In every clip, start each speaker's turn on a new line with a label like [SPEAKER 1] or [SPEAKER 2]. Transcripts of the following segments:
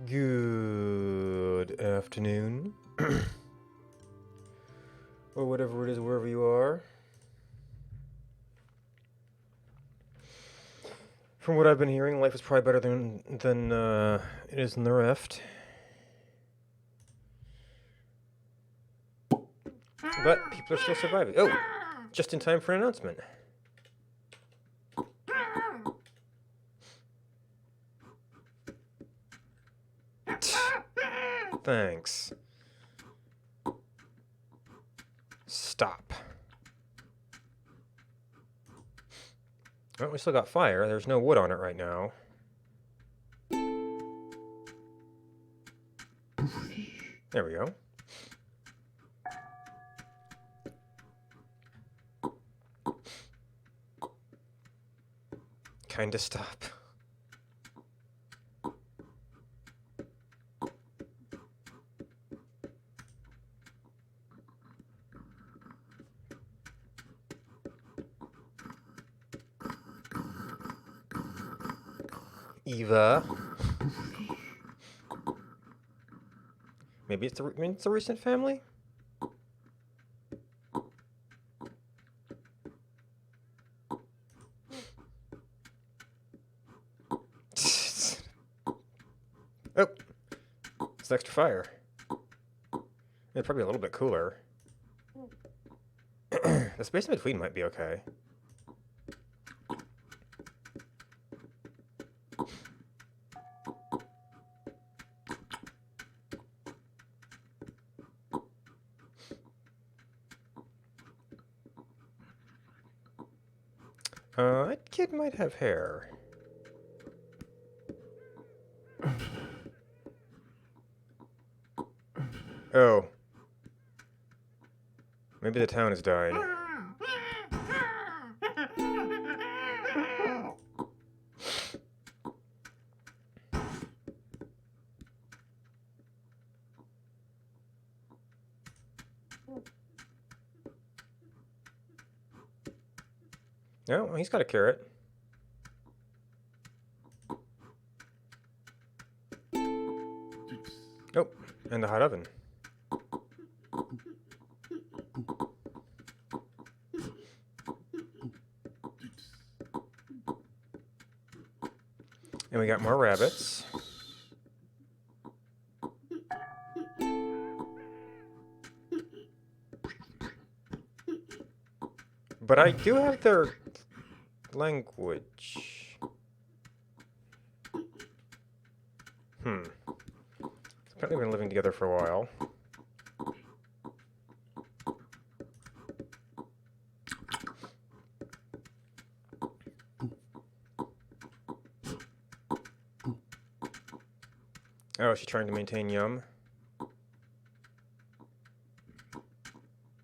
[SPEAKER 1] Good afternoon. Or whatever it is, wherever you are. From what I've been hearing, life is probably better than it is in the Rift. But people are still surviving. Oh, just in time for an announcement. Thanks. Stop. Well, we still got fire. There's no wood on it right now. There we go. Kinda stop. Eva. Maybe it's a recent family? Oh, it's extra fire. It's probably a little bit cooler. The space in between might be okay. That kid might have hair. Oh. Maybe the town is dying. No, he's got a carrot. Oh, and the hot oven. And we got more rabbits. But I do have their language. Apparently we've been living together for a while. Oh, is she trying to maintain yum?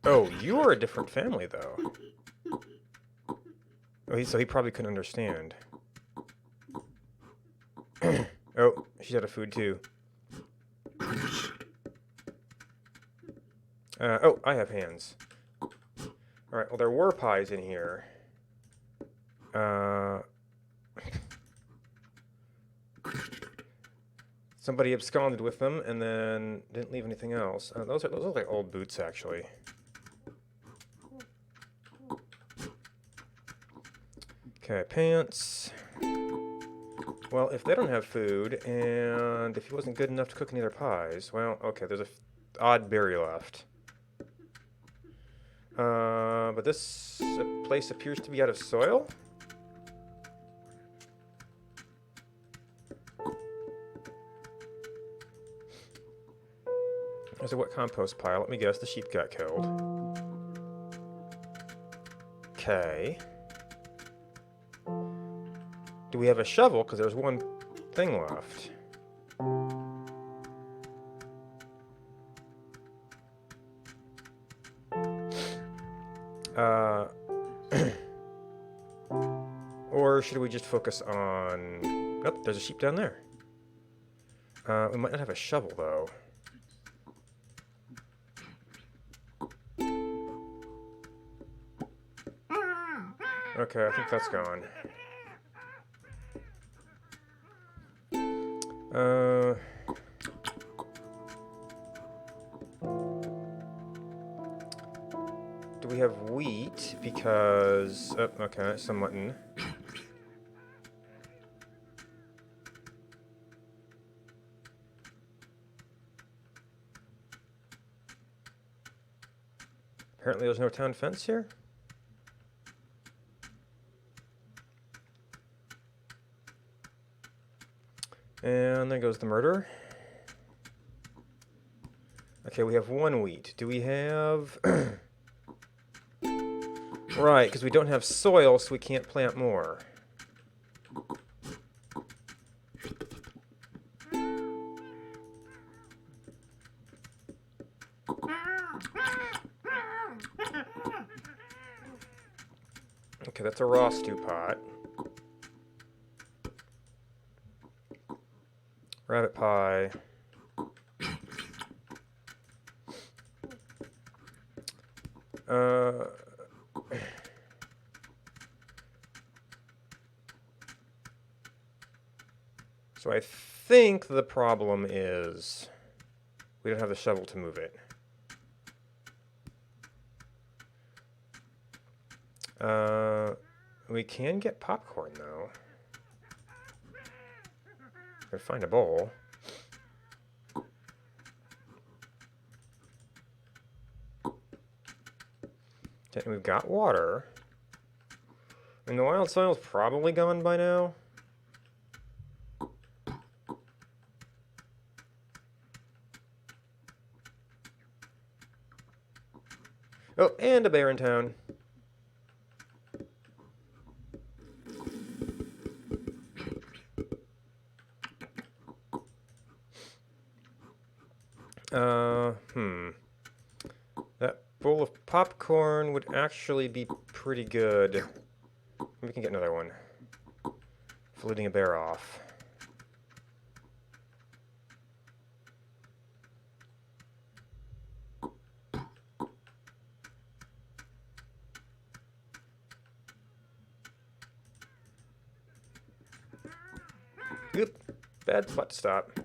[SPEAKER 1] Oh, you are a different family, though. Oh, so he probably couldn't understand. Oh, she's out of food, too. Oh, I have hands. Alright, well, there were pies in here. Somebody absconded with them and then didn't leave anything else. Those look like old boots, actually. Okay, pants. Well, if they don't have food, and if he wasn't good enough to cook any of their pies, well, okay, there's a odd berry left. But this place appears to be out of soil? There's a wet compost pile. Let me guess, the sheep got killed. Okay. Do we have a shovel? Because there's one thing left. Or should we just focus on... Oh, there's a sheep down there. We might not have a shovel, though. Okay, I think that's gone. have wheat because... Oh, okay, some mutton. Apparently there's no town fence here. And there goes the murder. Okay, we have one wheat. Do we have... Right, because we don't have soil, so we can't plant more. Okay, that's a raw stew pot. Rabbit pie. So I think the problem is we don't have the shovel to move it. We can get popcorn, though. Gotta find a bowl. Okay, we've got water. And the wild soil's probably gone by now. Oh, and a bear in town. That bowl of popcorn would actually be pretty good. We can get another one. For leading a bear off. Oop, bad spot to stop.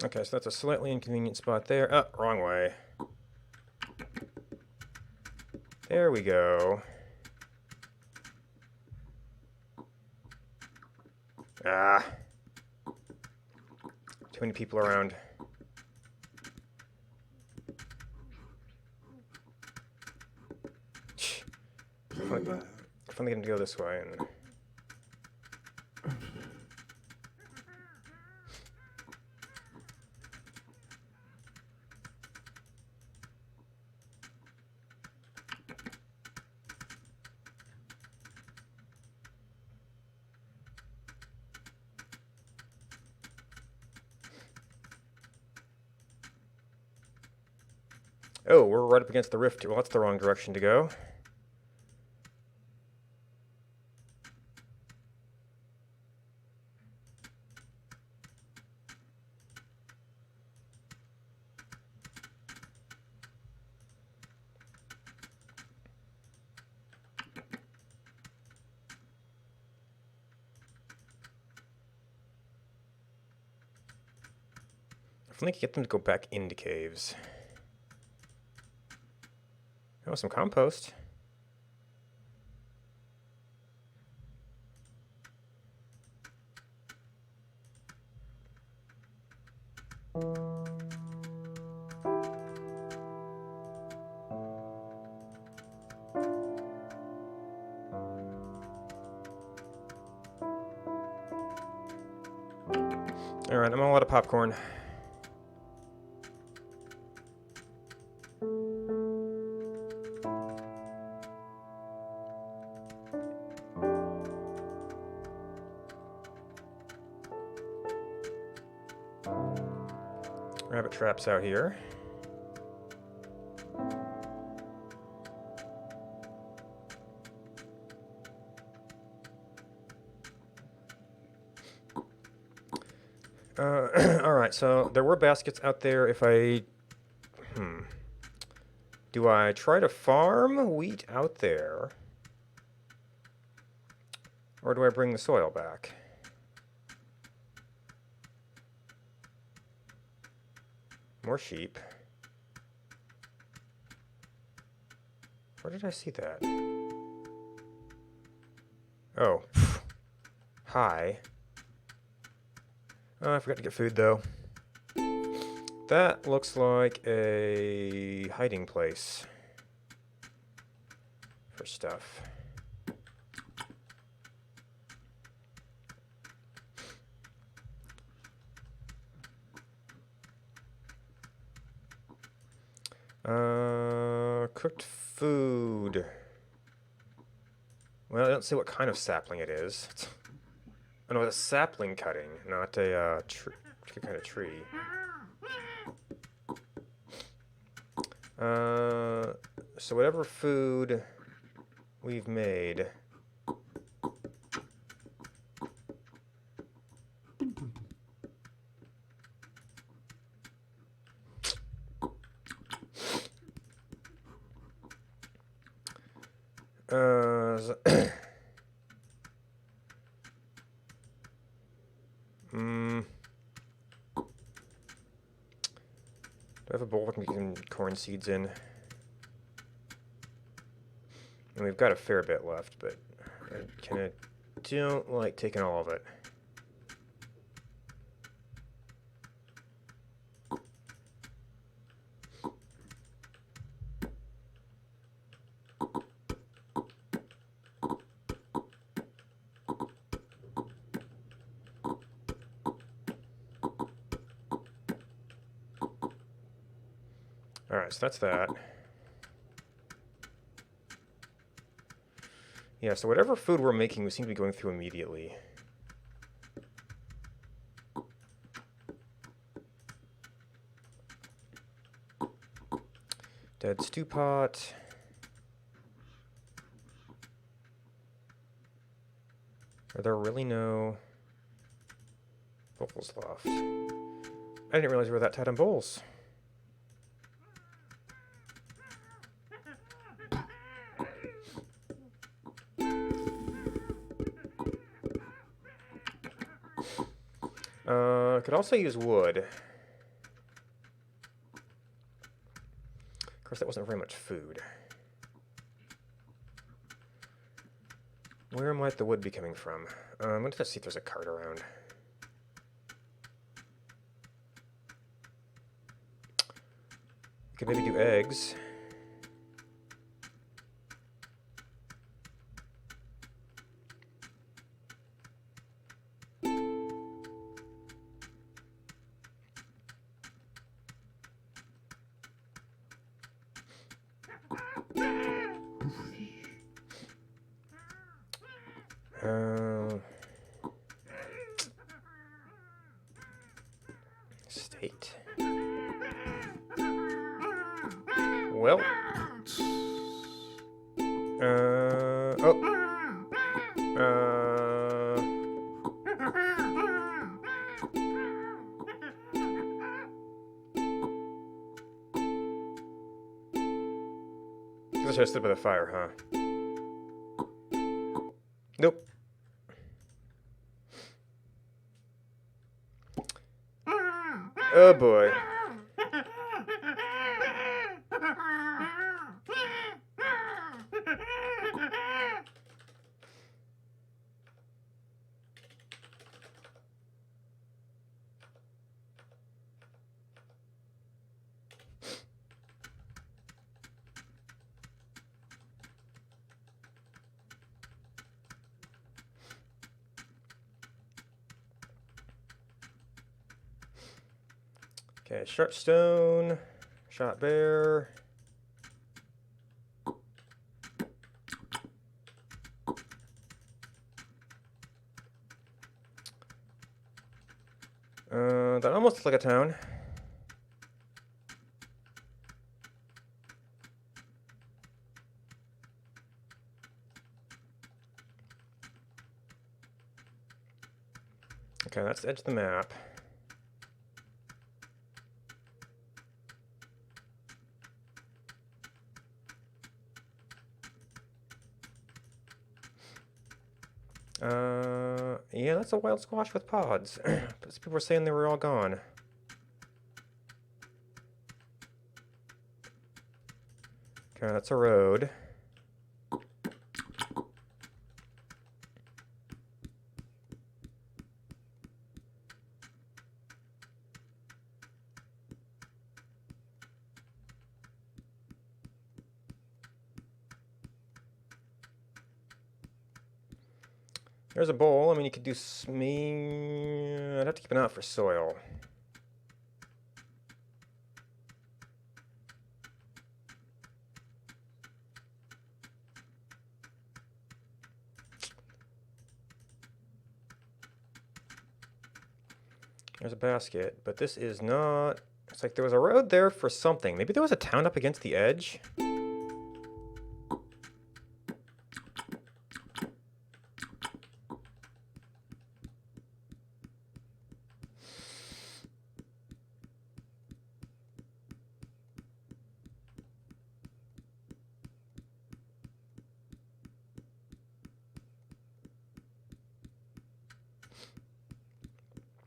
[SPEAKER 1] Okay, so that's a slightly inconvenient spot there. Oh, wrong way. There we go. Ah. Too many people around. Finally getting to go this way. And... Oh, we're right up against the rift. Well, that's the wrong direction to go. If only I could get them to go back into caves. Oh, some compost. Alright, I'm all out of popcorn. Rabbit traps out here. Alright, so there were baskets out there if I... Do I try to farm wheat out there? Or do I bring the soil back? More sheep. Where did I see that? Oh. Hi. Oh, I forgot to get food, though. That looks like a hiding place for stuff. Cooked food. Well, I don't see what kind of sapling it is. Oh no, it's a sapling cutting, not a kind of tree. So whatever food we've made. Do I have a bowl I can get some corn seeds in? And we've got a fair bit left, but I kind of don't like taking all of it. Alright, so that's that. Yeah, so whatever food we're making, we seem to be going through immediately. Dead stew pot. Are there really no bowls left? I didn't realize we were that tight on bowls. Could also use wood. Of course, that wasn't very much food. Where might the wood be coming from? I'm going to see if there's a cart around. Could maybe do eggs. State. Well. I should have stood by the fire, huh? Nope. Oh boy. Okay, sharp stone, shot bear. That almost looks like a town. Okay, that's the edge of the map. Yeah, that's a wild squash with pods. But people were saying they were all gone. Okay, that's a road. There's a bowl. I mean, you could do I'd have to keep an eye out for soil. There's a basket, but this is not... It's like there was a road there for something. Maybe there was a town up against the edge?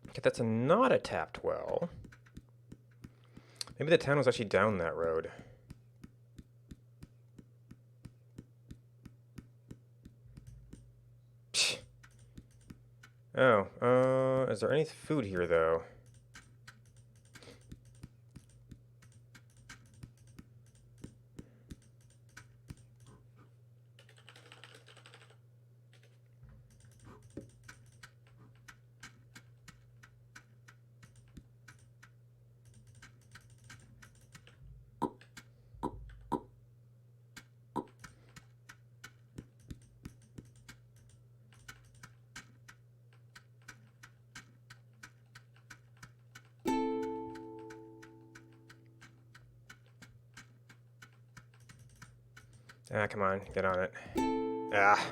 [SPEAKER 1] Okay, that's not a tapped well. Maybe the town was actually down that road. Psh. Oh, is there any food here, though? Ah, come on, get on it. Ah.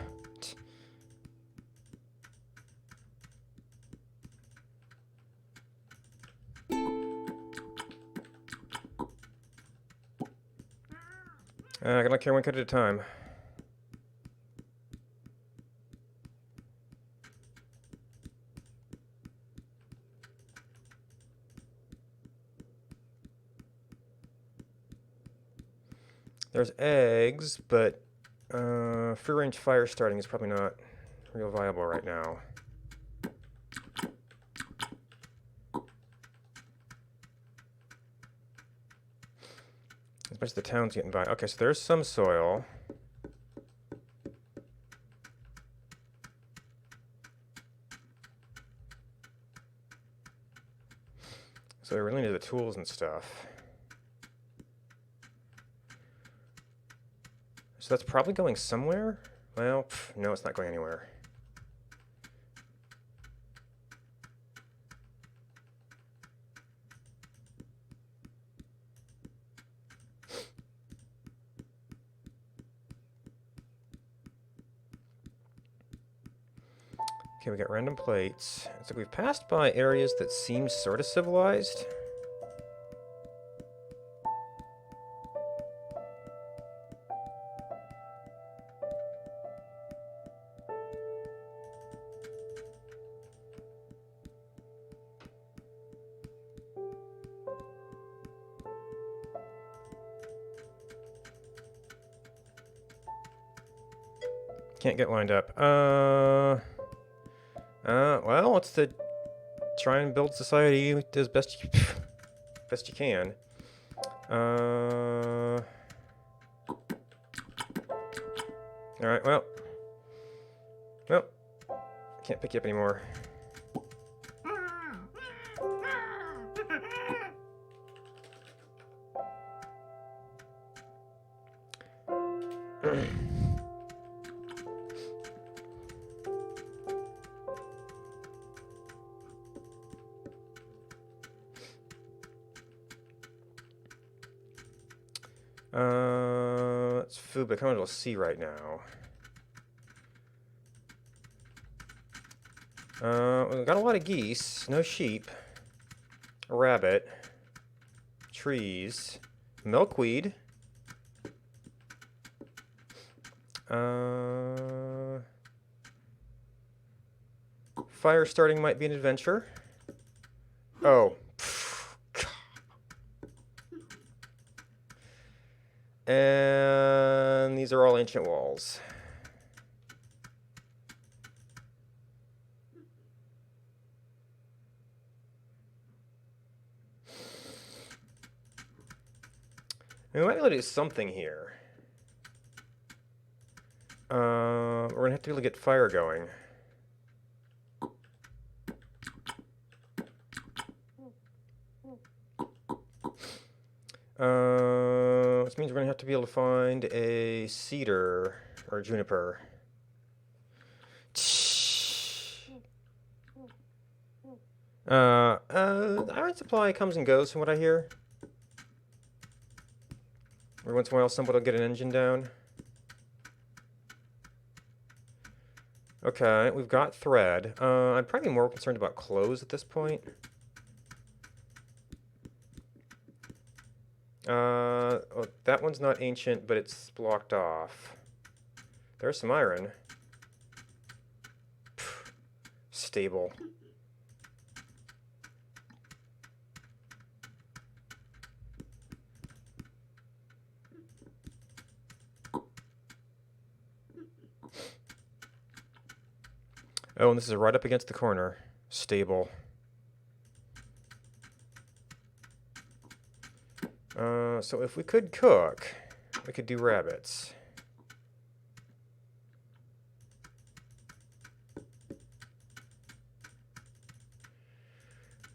[SPEAKER 1] I gotta carry one cut at a time. There's eggs, but free-range fire starting is probably not real viable right now. As much as the town's getting by. Okay, so there's some soil. So we really need the tools and stuff. So that's probably going somewhere? Well, no, it's not going anywhere. Okay, we got random plates. It's like we've passed by areas that seem sort of civilized. Can't get lined up. Well, it's to try and build society as best you can. All right. Well, can't pick you up anymore. It's food, but I kind of see right now. We've got a lot of geese, no sheep, a rabbit, trees, milkweed. fire starting might be an adventure. Oh. And these are all ancient walls. We might be able to do something here. We're gonna have to really get fire going. Which means we're gonna have to be able to find a cedar or juniper. Iron supply comes and goes from what I hear. Every once in a while somebody will get an engine down. Okay, we've got thread. I'm probably more concerned about clothes at this point. Well, that one's not ancient, but it's blocked off. There's some iron. Pff, stable. Oh, and this is right up against the corner. Stable. So if we could cook, we could do rabbits.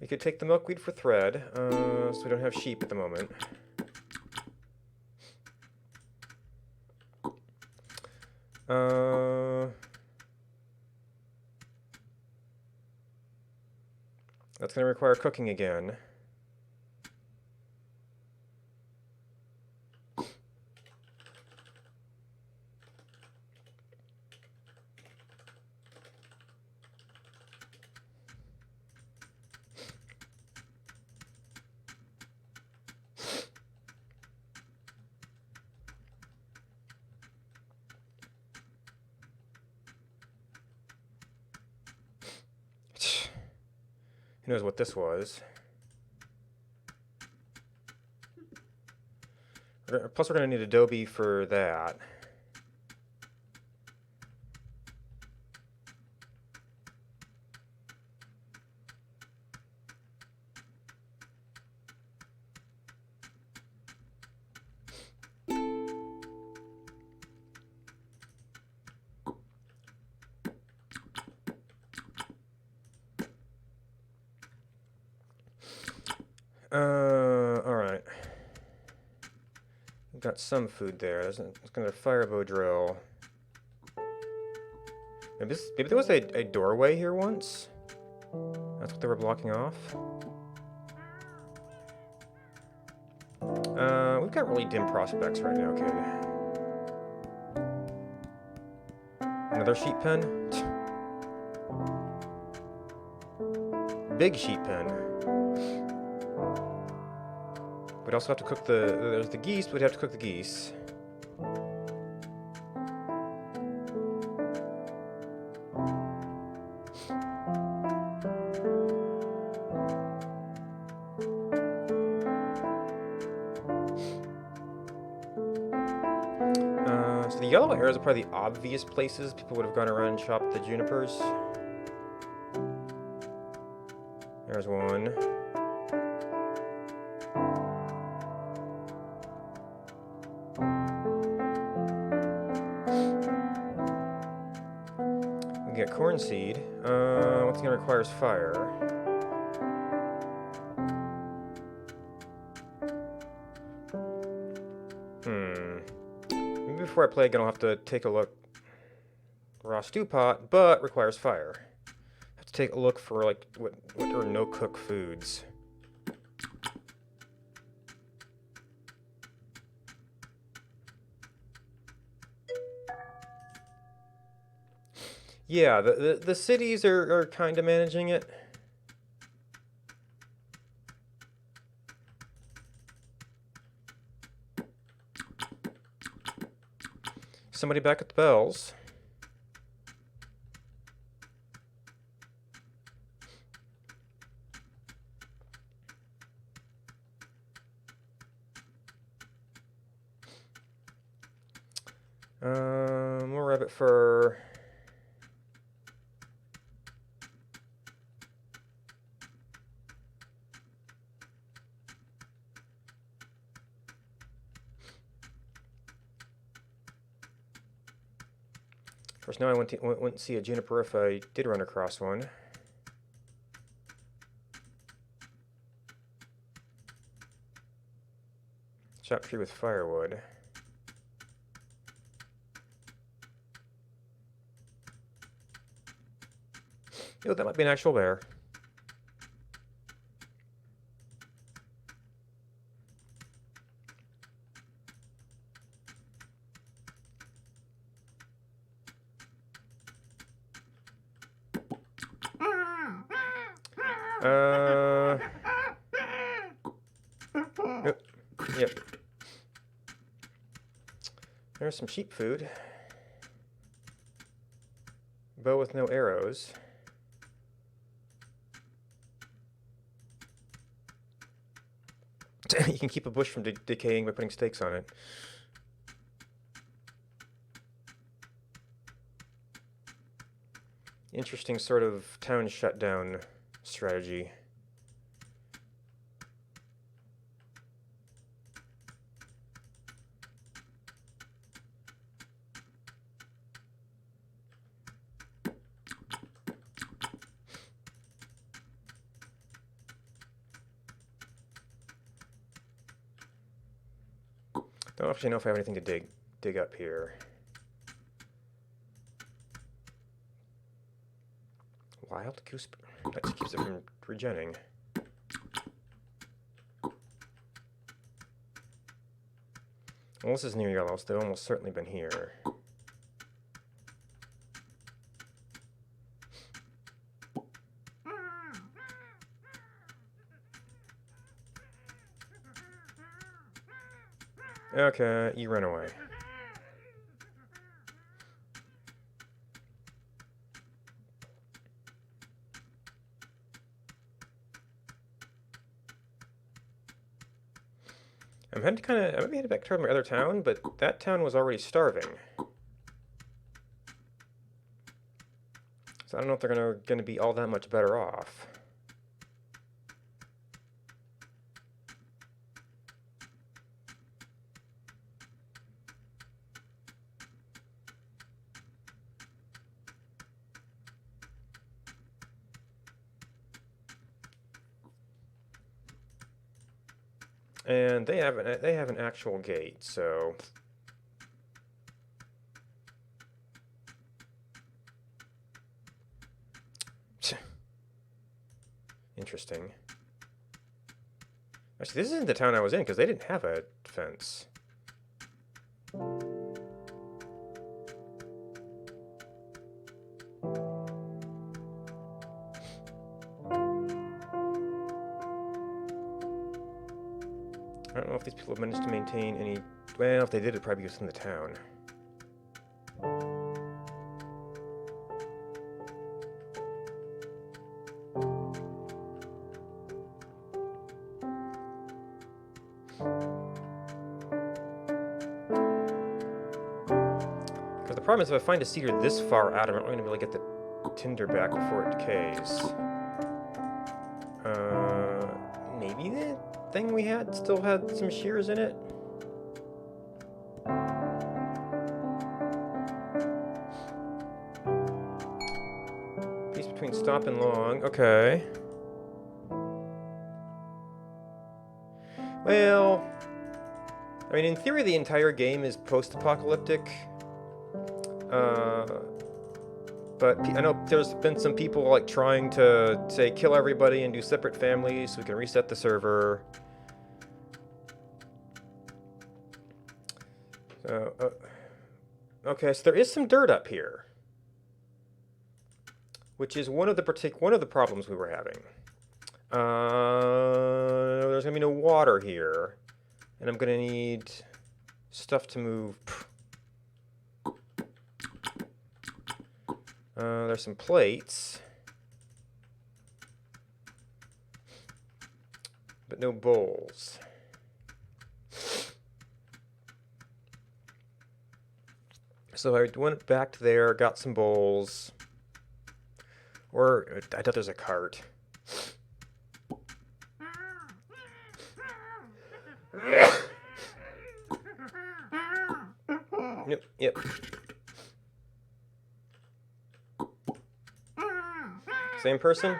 [SPEAKER 1] We could take the milkweed for thread, so we don't have sheep at the moment. That's going to require cooking again. Who knows what this was? Plus we're going to need adobe for that. Alright. We've got some food there. It's going to fire bow drill. Maybe there was a doorway here once? That's what they were blocking off? We've got really dim prospects right now, kid. Another sheep pen? Big sheep pen. We'd also have to cook there's the geese, but we'd have to cook the geese. So the yellow arrows are probably the obvious places people would have gone around and chopped the junipers. There's one. We get corn seed. One thing that requires fire. Maybe before I play again, I'll have to take a look. Raw stew pot, but requires fire. Have to take a look for like what are no cook foods. Yeah, the cities are kind of managing it. Somebody back at the bells. More rabbit fur. Of course, now I wouldn't see a juniper if I did run across one. Chop tree with firewood. Yo, that might be an actual bear. Yep. There's some sheep food. Bow with no arrows. You can keep a bush from decaying by putting stakes on it. Interesting sort of town shutdown strategy. Don't actually know if I have anything to dig up here. Wild goose. That just keeps it from regenning. Well, this is near yellow, so they've almost certainly been here. Okay, you run away. I'm headed I might be headed back toward my other town, but that town was already starving. So I don't know if they're gonna be all that much better off. And they have an actual gate, so interesting. Actually, this isn't the town I was in because they didn't have a fence. I don't know if these people have managed to maintain any... Well, if they did, it'd probably be within the town. Because the problem is if I find a cedar this far out, I'm not going to be able to get the tinder back before it decays. Maybe the thing we had still had some shears in it? Piece between stop and long. Okay. Well, I mean, in theory, the entire game is post-apocalyptic. But I know there's been some people like trying to say kill everybody and do separate families so we can reset the server. So, okay, so there is some dirt up here, which is one of the problems we were having. There's gonna be no water here, and I'm gonna need stuff to move. There's some plates, but no bowls. So I went back to there, got some bowls. Or I thought there's a cart. Yep, yep. Same person?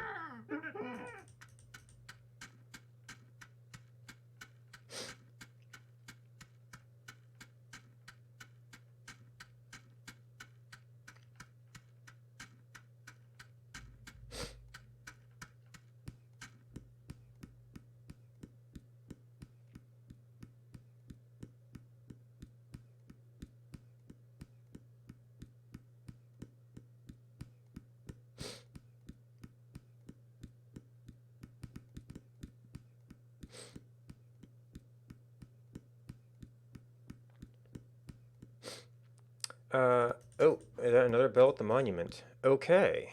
[SPEAKER 1] Oh, is that another bell at the monument? Okay.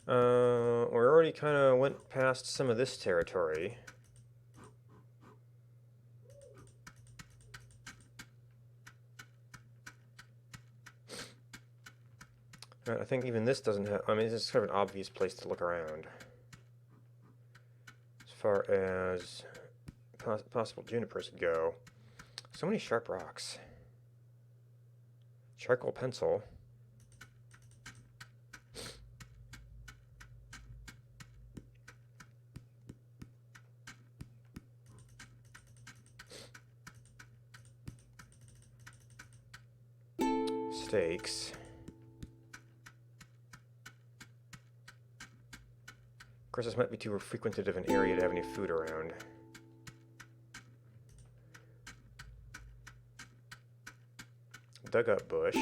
[SPEAKER 1] We already kind of went past some of this territory. I think even this doesn't have, I mean, this is kind of an obvious place to look around. As far as possible junipers would go. So many sharp rocks. Charcoal pencil. Steaks. Of course, this might be too frequented of an area to have any food around. Dug up bush.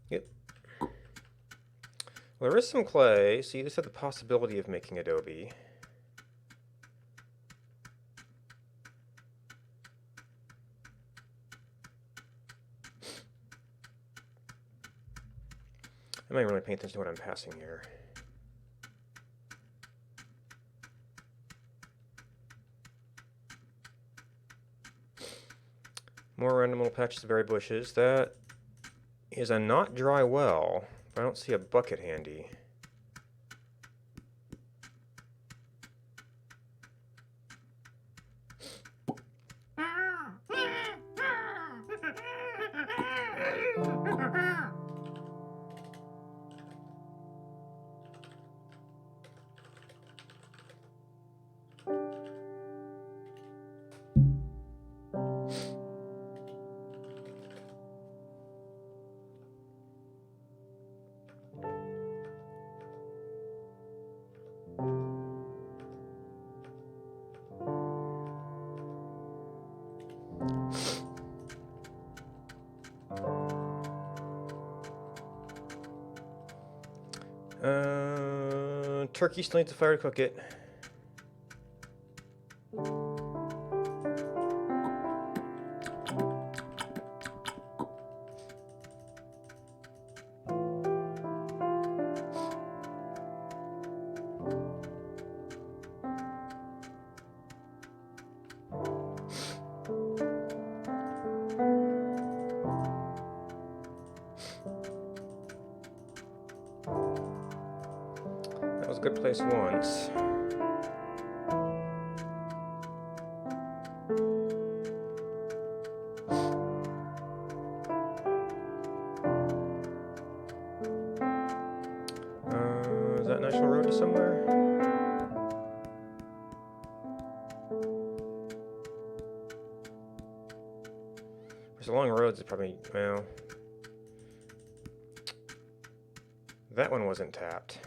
[SPEAKER 1] Yep. Well, there is some clay, so you just have the possibility of making adobe. I'm not really paying attention to what I'm passing here. More random little patches of berry bushes. That is a not dry well, but I don't see a bucket handy. Turkey still needs a fire to cook it. That was a good place once. Is that National Road to somewhere? There's long roads that probably, well, that one wasn't tapped.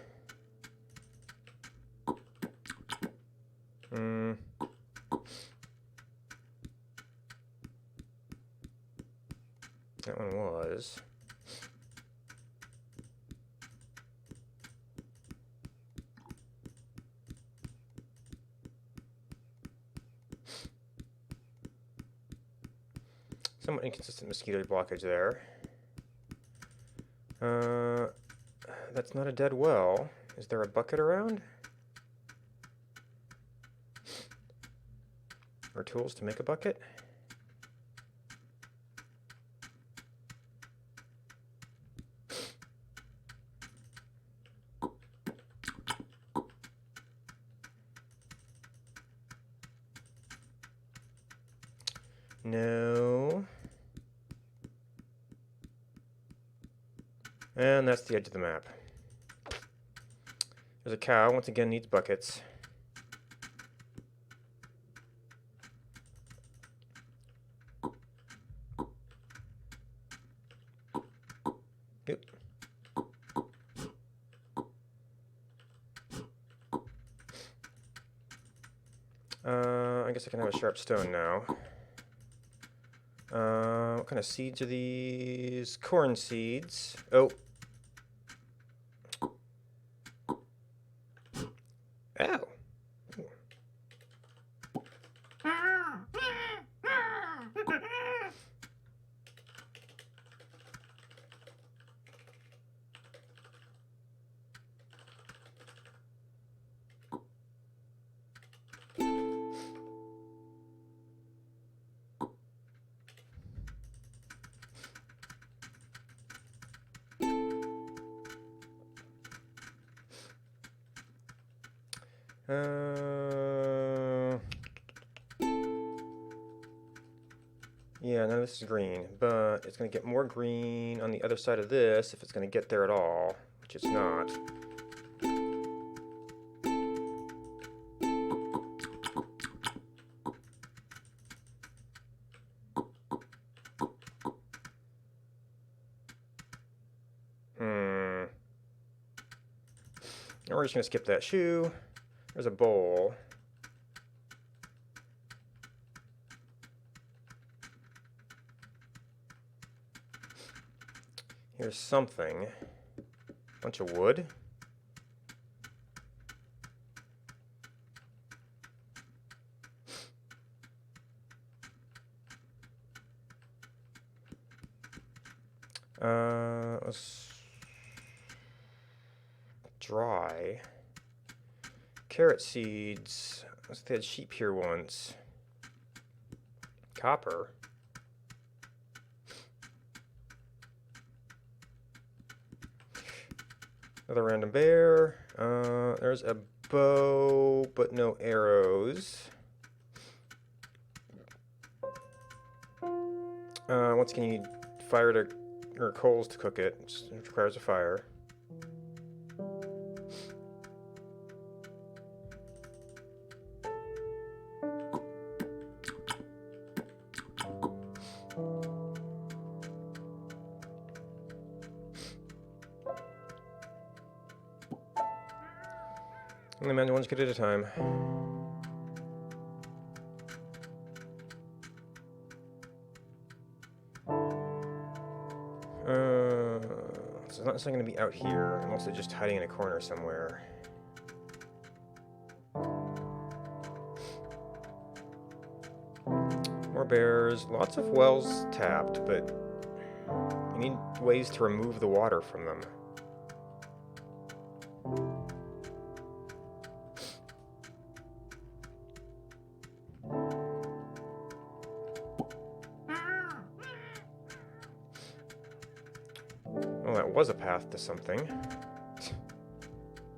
[SPEAKER 1] That one was. Somewhat inconsistent mosquito blockage there. that's not a dead well. Is there a bucket around? Or tools to make a bucket? No. And that's the edge of the map. There's a cow, once again needs buckets. Yep. I guess I can have a sharp stone now. What kind of seeds are these? Corn seeds. Oh. Ow. Yeah, none of this is green, but it's going to get more green on the other side of this if it's going to get there at all, which it's not. Now we're just going to skip that shoe. There's a bowl. Here's something. Bunch of wood. Let's dry. Carrot seeds. They had sheep here once. Copper. Another random bear. There's a bow, but no arrows. Once again, you need fire to, or coals to cook it. It requires a fire. Only man one skid at a time. So it's not necessarily going to be out here, unless it's just hiding in a corner somewhere. More bears. Lots of wells tapped, but you need ways to remove the water from them. Well, that was a path to something.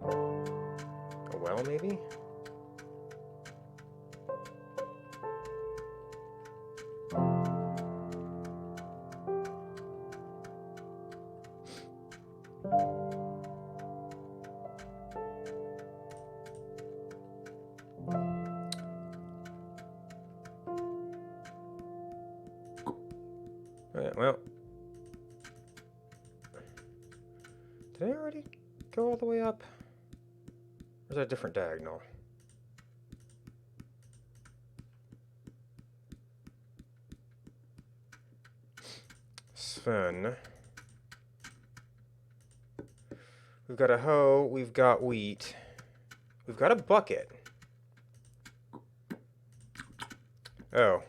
[SPEAKER 1] A well, maybe? Well, did I already go all the way up? Or is that a different diagonal? Sven. We've got a hoe, we've got wheat. We've got a bucket. Oh.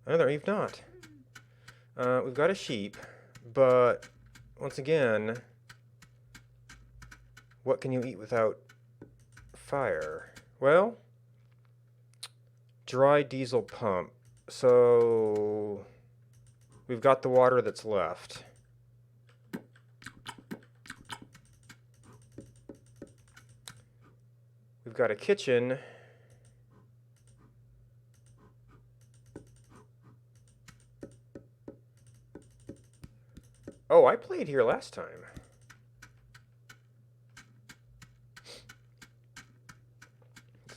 [SPEAKER 1] Another, you've not. We've got a sheep, but once again, what can you eat without fire? Well, dry diesel pump. So we've got the water that's left. We've got a kitchen. Oh, I played here last time.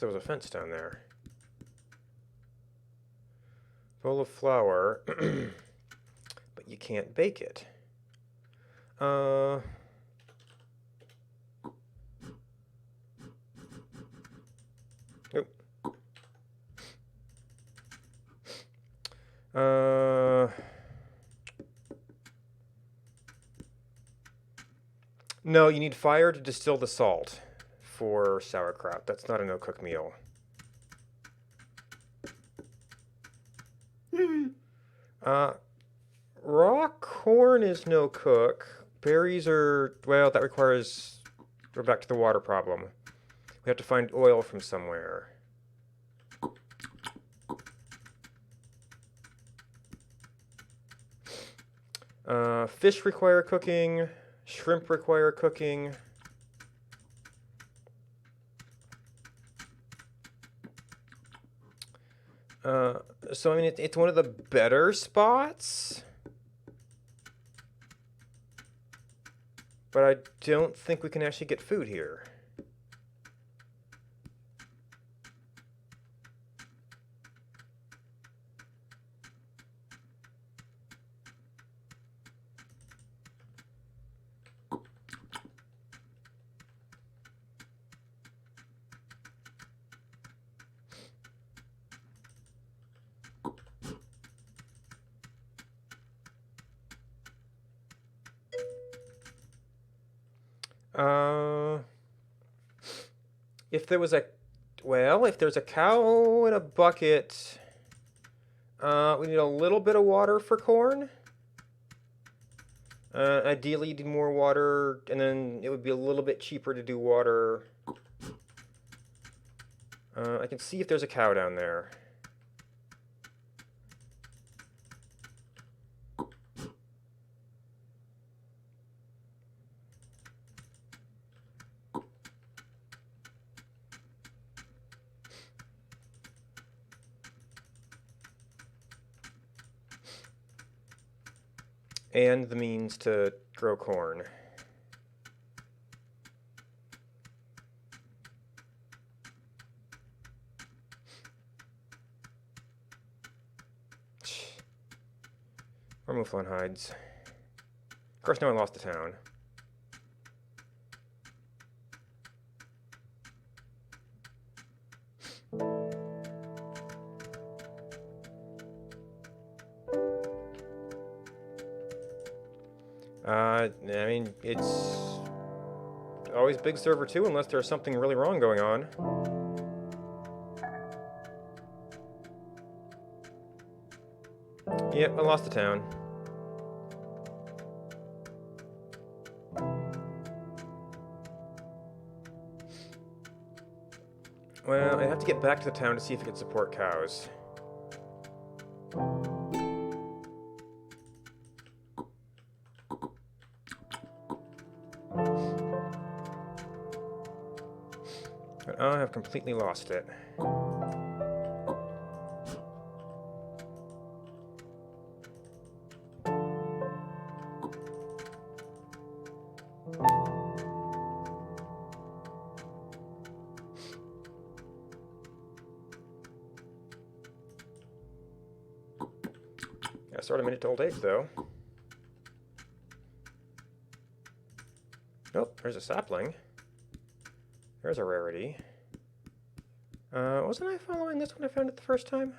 [SPEAKER 1] There was a fence down there. Bowl of flour, but you can't bake it. Nope. No, you need fire to distill the salt for sauerkraut. That's not a no-cook meal. Raw corn is no cook. Berries are, well, that requires, we're back to the water problem. We have to find oil from somewhere. Fish require cooking. Shrimp require cooking. So I mean, it's one of the better spots, but I don't think we can actually get food here. If there was a, well, if there's a cow in a bucket, we need a little bit of water for corn. Ideally, you need more water, and then it would be a little bit cheaper to do water. I can see if there's a cow down there. And the means to grow corn. Or mouflon hides. Of course, no one lost the town. I mean, it's always big server 2 unless there's something really wrong going on. Yep, I lost the town. Well, I have to get back to the town to see if it can support cows. But I have completely lost it. I sort of made it to old age, though. Oh, there's a sapling. There's a rarity. Wasn't I following this when I found it the first time?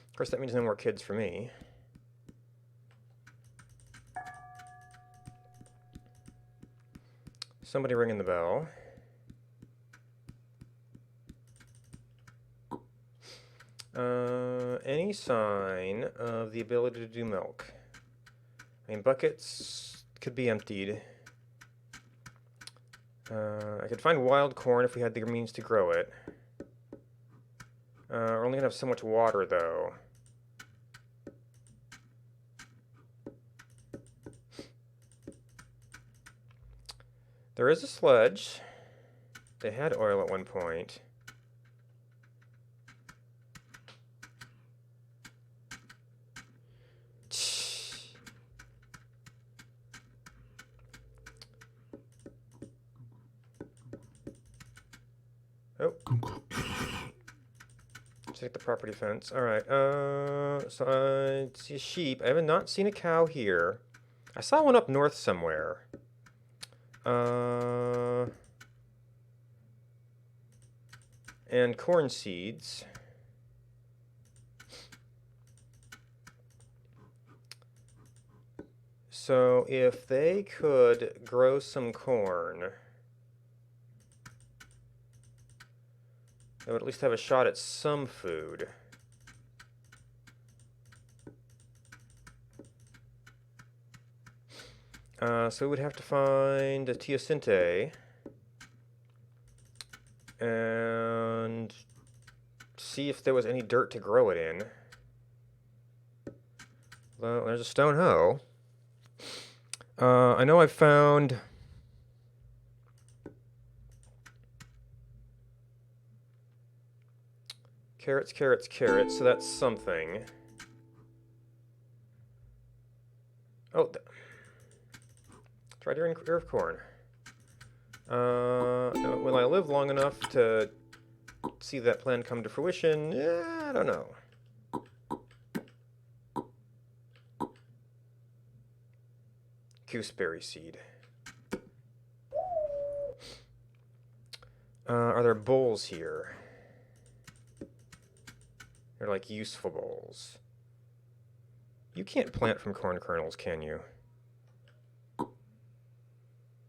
[SPEAKER 1] Of course, that means no more kids for me. Somebody ringing the bell. Any sign of the ability to do milk? I mean, buckets could be emptied. I could find wild corn if we had the means to grow it. We're only gonna have so much water, though. There is a sledge. They had oil at one point. Oh. Check the property fence. Alright, so I see a sheep. I have not seen a cow here. I saw one up north somewhere. And corn seeds. So if they could grow some corn, they would at least have a shot at some food. So we would have to find a teosinte and see if there was any dirt to grow it in. Well, there's a stone hoe. I know I found carrots, carrots, carrots, so that's something. Oh, tried ear of corn. Will I live long enough to see that plan come to fruition? I don't know. Gooseberry seed. Are there bowls here? They're like useful bowls. You can't plant from corn kernels, can you?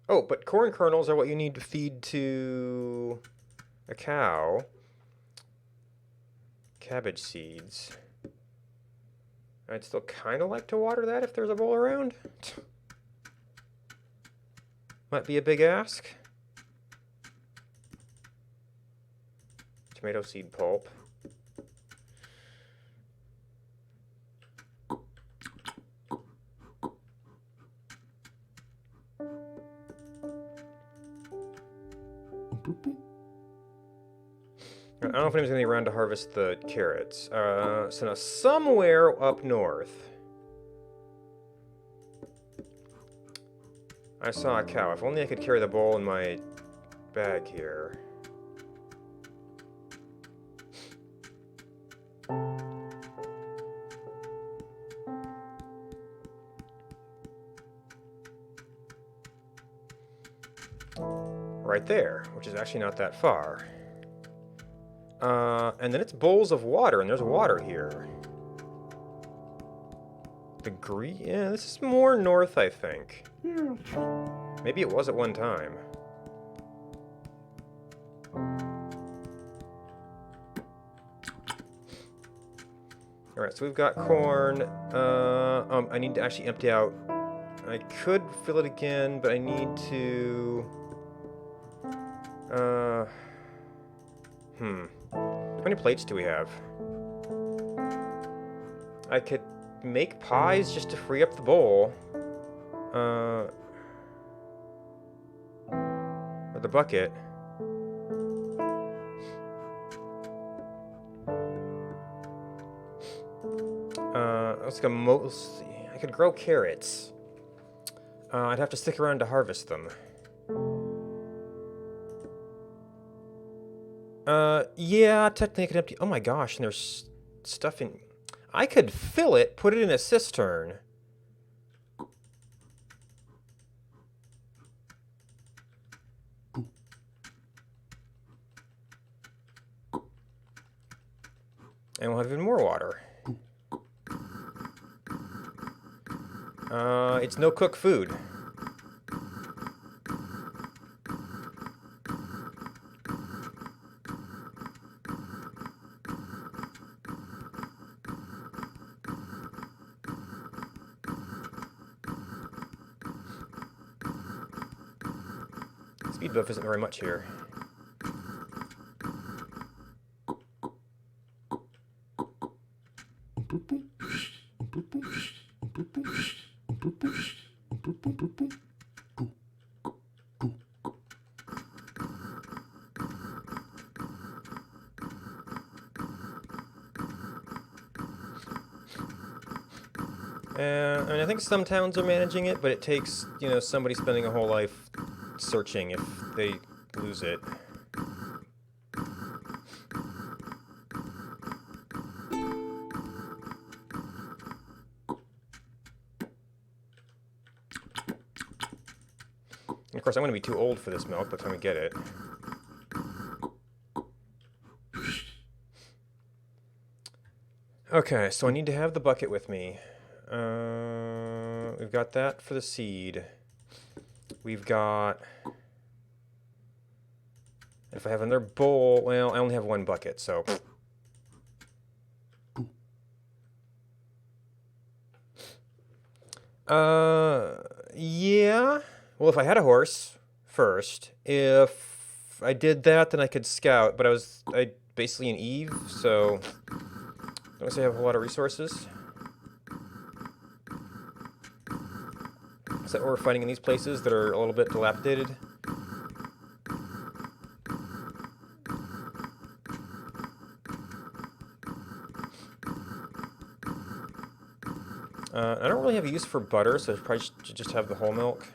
[SPEAKER 1] Oh, but corn kernels are what you need to feed to a cow. Cabbage seeds. I'd still kind of like to water that if there's a bowl around. Might be a big ask. Tomato seed pulp. I don't know if anyone's going to be around to harvest the carrots. So now somewhere up north, I saw a cow. If only I could carry the bowl in my bag here. Right there, which is actually not that far. And then it's bowls of water, and there's water here. Yeah, this is more north, I think. Maybe it was at one time. Alright, so we've got corn. I need to actually empty out. I could fill it again, but I need to... How many plates do we have? I could make pies just to free up the bowl. Or the bucket. Let's go I could grow carrots. I'd have to stick around to harvest them. Yeah, technically I could empty... Oh my gosh, and there's stuff in... I could fill it, put it in a cistern. And we'll have even more water. It's no cook food. speed buff isn't very much here. I mean, I think some towns are managing it, but it takes, you know, somebody spending a whole life searching if they lose it. And of course, I'm going to be too old for this milk by the time we get it. Okay, so I need to have the bucket with me. We've got that for the seed. We've got... If I have another bowl... Well, I only have one bucket, so... Yeah. Well, if I had a horse first, if I did that, then I could scout, but I basically an Eve, so... Don't say I have a whole lot of resources. Is that what we're fighting in these places that are a little bit dilapidated? I don't really have a use for butter, so I probably should just have the whole milk.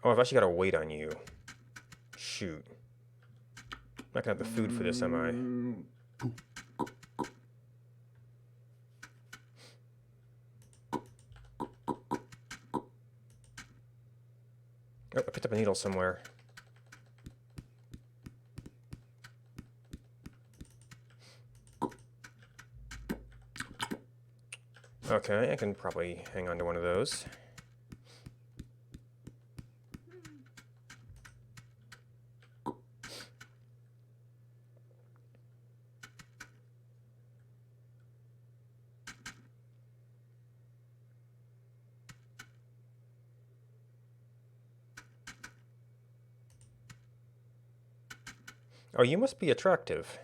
[SPEAKER 1] Oh, I've actually got to wait on you. Shoot. I'm not gonna have the food for this, am I? Oh, I picked up a needle somewhere. Okay, I can probably hang on to one of those. Oh, you must be attractive.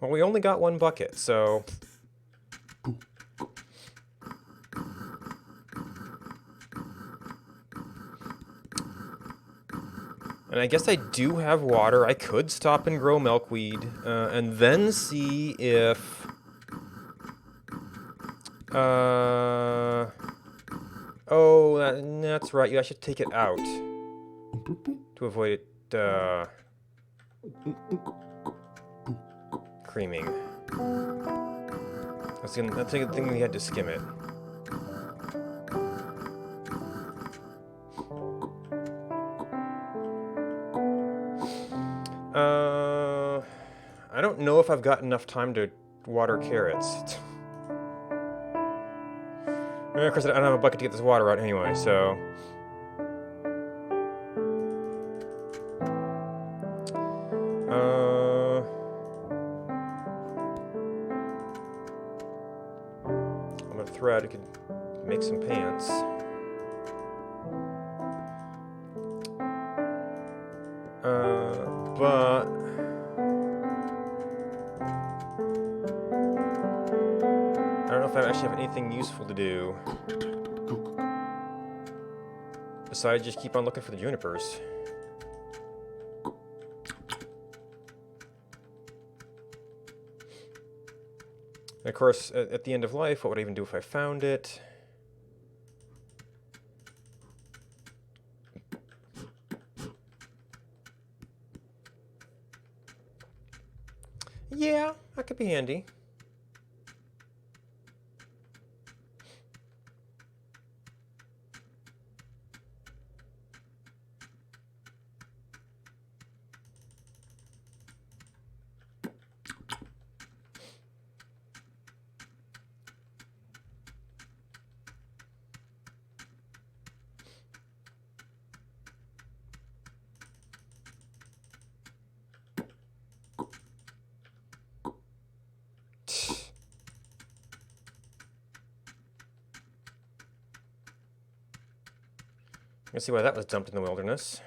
[SPEAKER 1] Well, we only got one bucket, so... And I guess I do have water. I could stop and grow milkweed, and then see if... Oh, that's right. I should take it out to avoid it, creaming. That's a good thing we had to skim it. I don't know if I've got enough time to water carrots. Of course, I don't have a bucket to get this water out anyway, so... I'm gonna thread, I could make some pants. But... I don't know if I actually have anything useful to do. Besides just keep on looking for the junipers. And of course, at the end of life, what would I even do if I found it? Yeah, that could be handy. Let's see why that was dumped in the wilderness.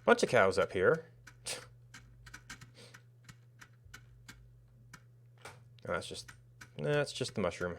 [SPEAKER 1] Bunch of cows up here. Oh, that's just the mushroom.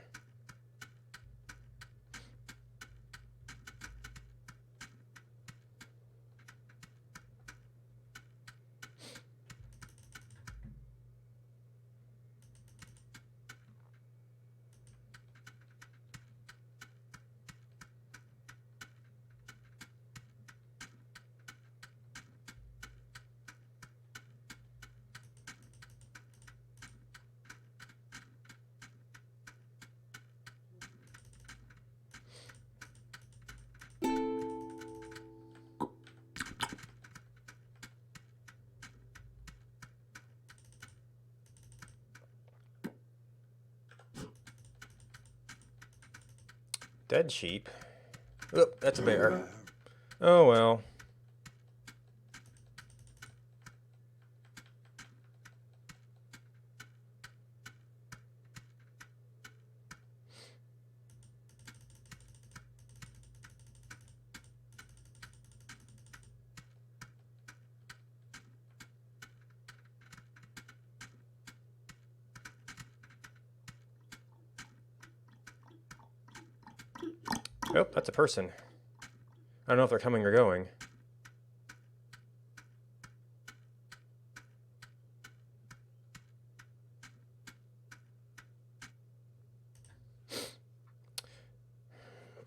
[SPEAKER 1] Dead sheep. Oop, that's a bear. Oh well. Oh, that's a person. I don't know if they're coming or going.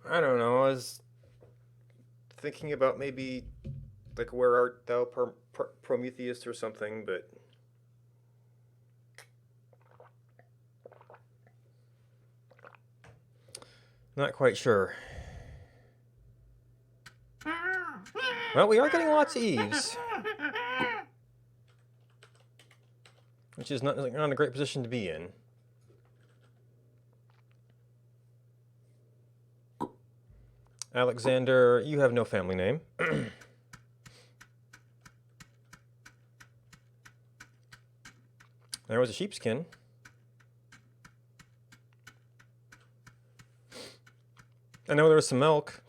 [SPEAKER 1] I don't know. I was thinking about maybe, like, where art thou, Prometheus or something, but not quite sure. Well, we are getting lots of eaves, which is not a great position to be in. Alexander, you have no family name. There was a sheepskin. I know there was some milk.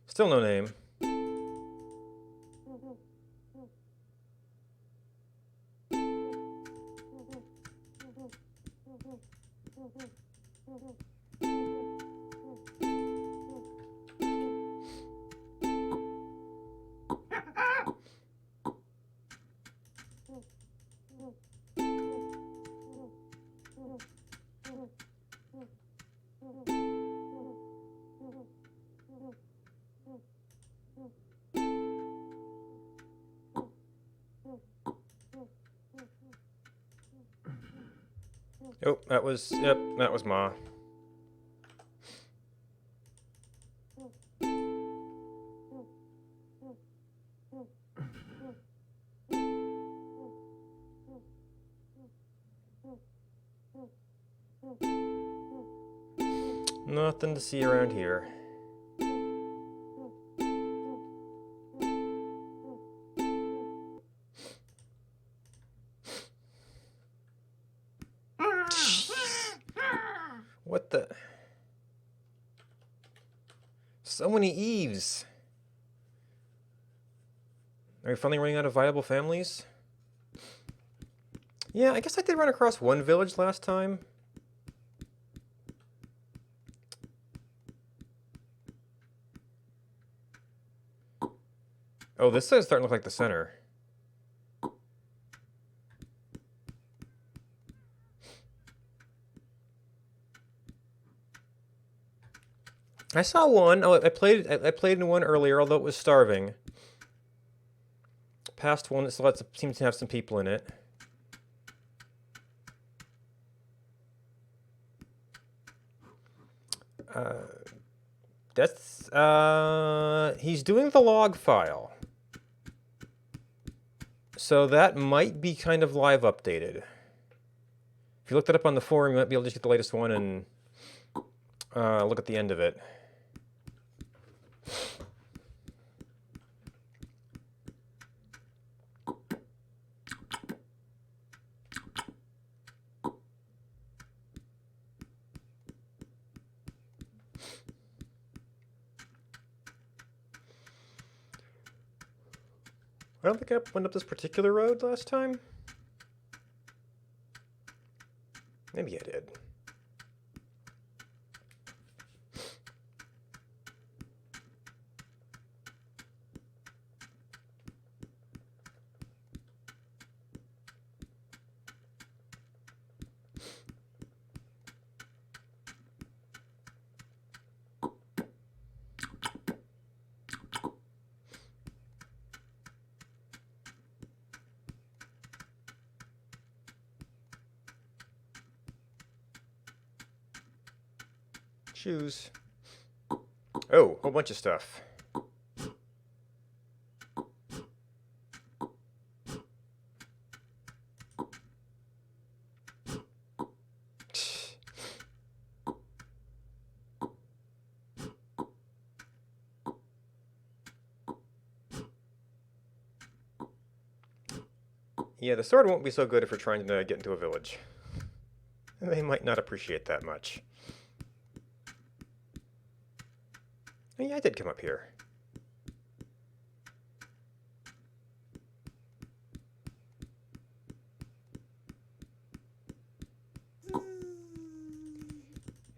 [SPEAKER 1] Still no name. Oh, that was Ma. Nothing to see around here. What the? So many eaves. Are we finally running out of viable families? Yeah, I guess I did run across one village last time. Oh, this is starting to look like the center. I saw one. Oh, I played in one earlier, although it was starving. Past one that still seems to have some people in it. He's doing the log file. So that might be kind of live updated. If you looked it up on the forum, you might be able to just get the latest one and look at the end of it. I don't think I went up this particular road last time. Maybe I did. Shoes. Oh, whole bunch of stuff. Yeah, the sword won't be so good if we're trying to get into a village. They might not appreciate that much. Oh, yeah, I did come up here.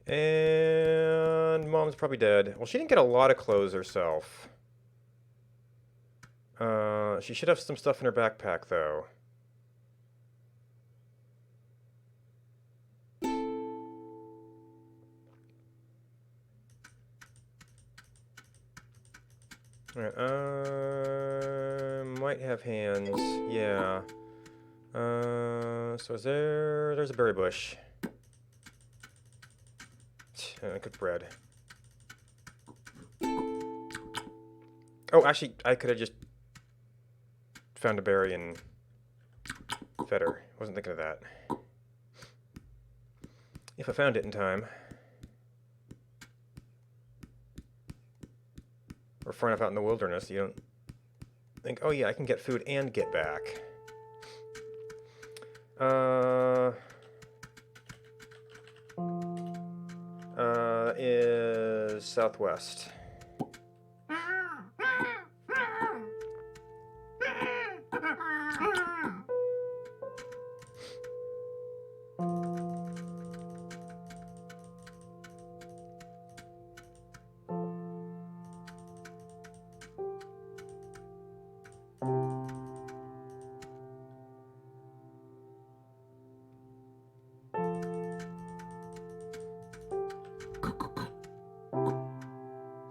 [SPEAKER 1] And Mom's probably dead. Well, she didn't get a lot of clothes herself. She should have some stuff in her backpack, though. Alright, might have hands. Yeah. So is there's a berry bush. Cooked bread. Oh, actually, I could have just found a berry and fed her. Wasn't thinking of that. If I found it in time. Or far enough out in the wilderness, you don't think, oh yeah, I can get food and get back. Is southwest.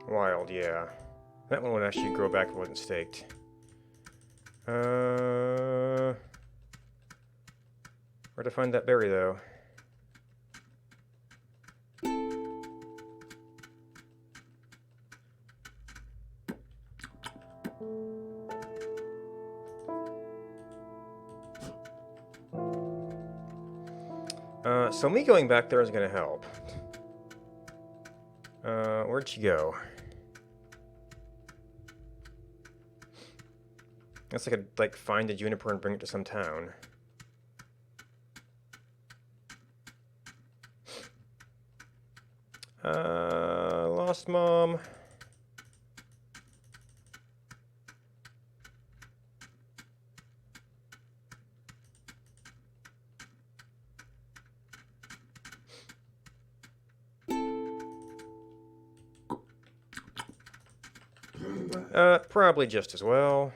[SPEAKER 1] Wild, yeah. That one would actually grow back if it wasn't staked. Where to find that berry, though? So me going back there is going to help. Where'd she go? Guess I could, like, find a juniper and bring it to some town. Lost Mom. Probably just as well.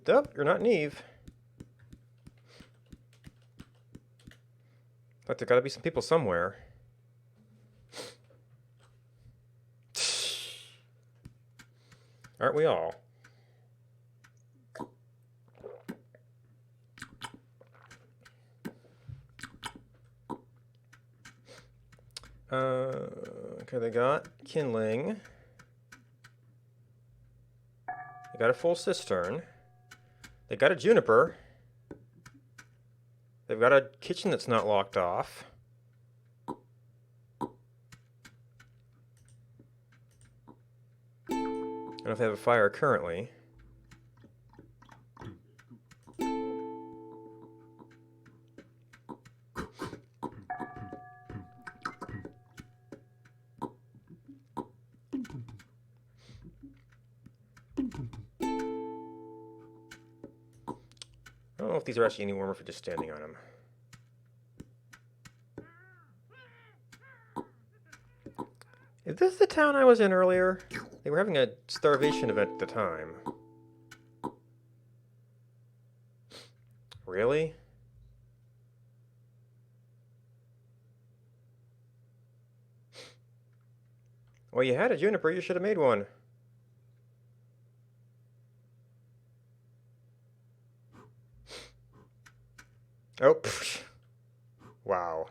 [SPEAKER 1] Nope, you're not Neve. But there gotta be some people somewhere. Aren't we all? Okay, they got kindling. They got a full cistern. They got a juniper. They've got a kitchen that's not locked off. I don't know if they have a fire currently. I don't know if these are actually any warmer for just standing on them. Is this the town I was in earlier? They were having a starvation event at the time. Really? Well, you had a juniper, you should have made one. Oh, pfft. Wow.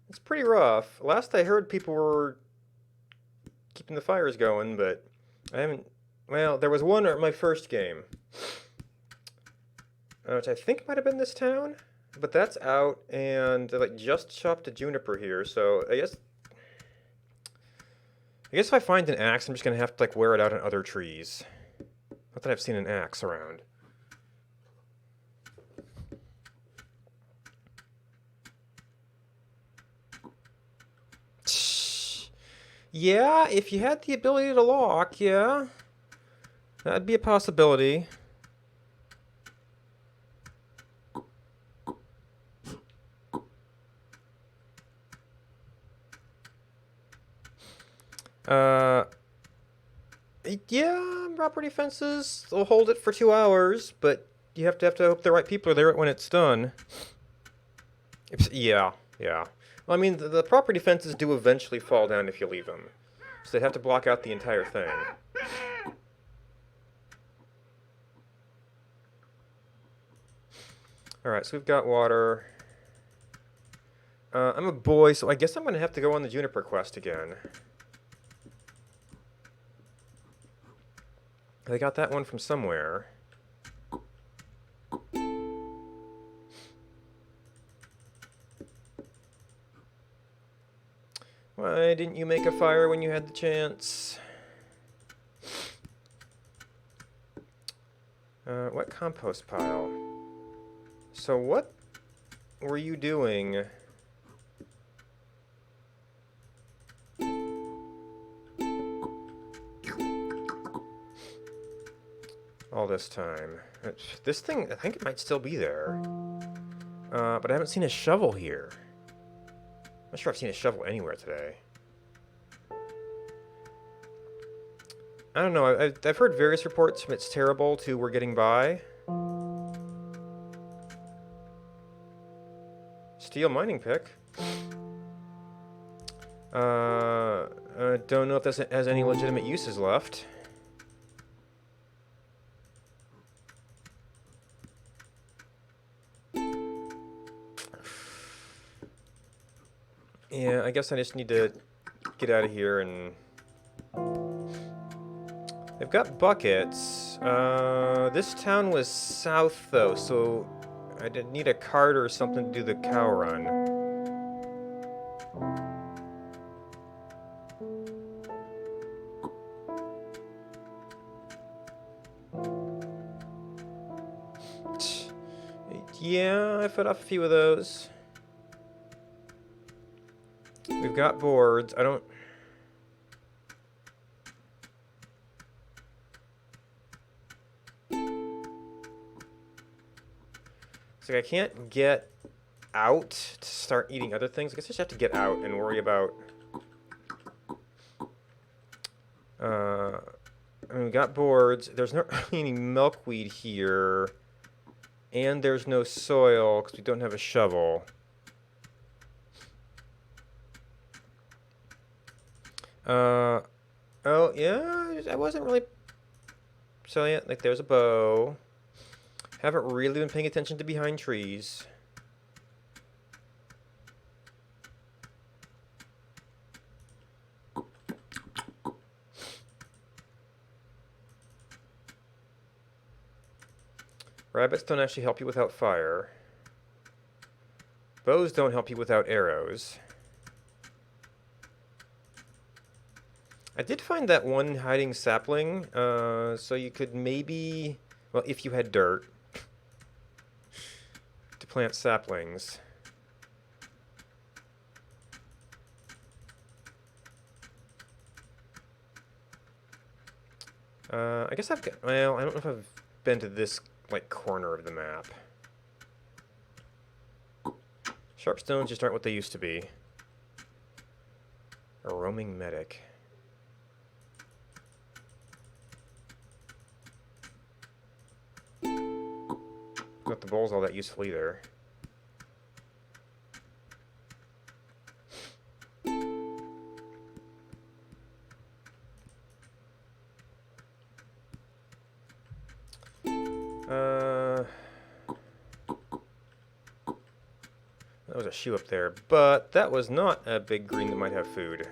[SPEAKER 1] It's pretty rough. Last I heard, people were keeping the fires going, but I haven't. Well, there was one at my first game, which I think might have been this town, but that's out, and I like just chopped a juniper here, so I guess if I find an axe, I'm just gonna have to like wear it out on other trees. Not that I've seen an axe around. Yeah, if you had the ability to lock, yeah. That'd be a possibility. Yeah, property fences will hold it for 2 hours, but you have to hope the right people are there when it's done. Yeah. Well, I mean, the property fences do eventually fall down if you leave them, so they have to block out the entire thing. Alright, so we've got water. I'm a boy, so I guess I'm going to have to go on the juniper quest again. I got that one from somewhere. Why didn't you make a fire when you had the chance? What compost pile? So what were you doing all this time? This thing, I think it might still be there. But I haven't seen a shovel here. I'm not sure I've seen a shovel anywhere today. I don't know. I've heard various reports from it's terrible to we're getting by. Steel mining pick. I don't know if this has any legitimate uses left. Yeah, I guess I just need to get out of here and... They've got buckets. This town was south, though, so I did need a cart or something to do the cow run. Yeah, I fed off a few of those. We've got boards. I don't... It's like I can't get out to start eating other things. I guess I just have to get out and worry about... I mean, we got boards. There's not really any milkweed here. And there's no soil because we don't have a shovel. Uh, oh, yeah, I wasn't really... So, yeah, like, there's a bow. Haven't really been paying attention to behind trees. Rabbits don't actually help you without fire. Bows don't help you without arrows. I did find that one hiding sapling, so you could maybe... Well, if you had dirt, to plant saplings. I guess I've got... Well, I don't know if I've been to this, like, corner of the map. Sharp stones just aren't what they used to be. A roaming medic. Not the bowl's all that useful either. That was a shoe up there, but that was not a big green that might have food.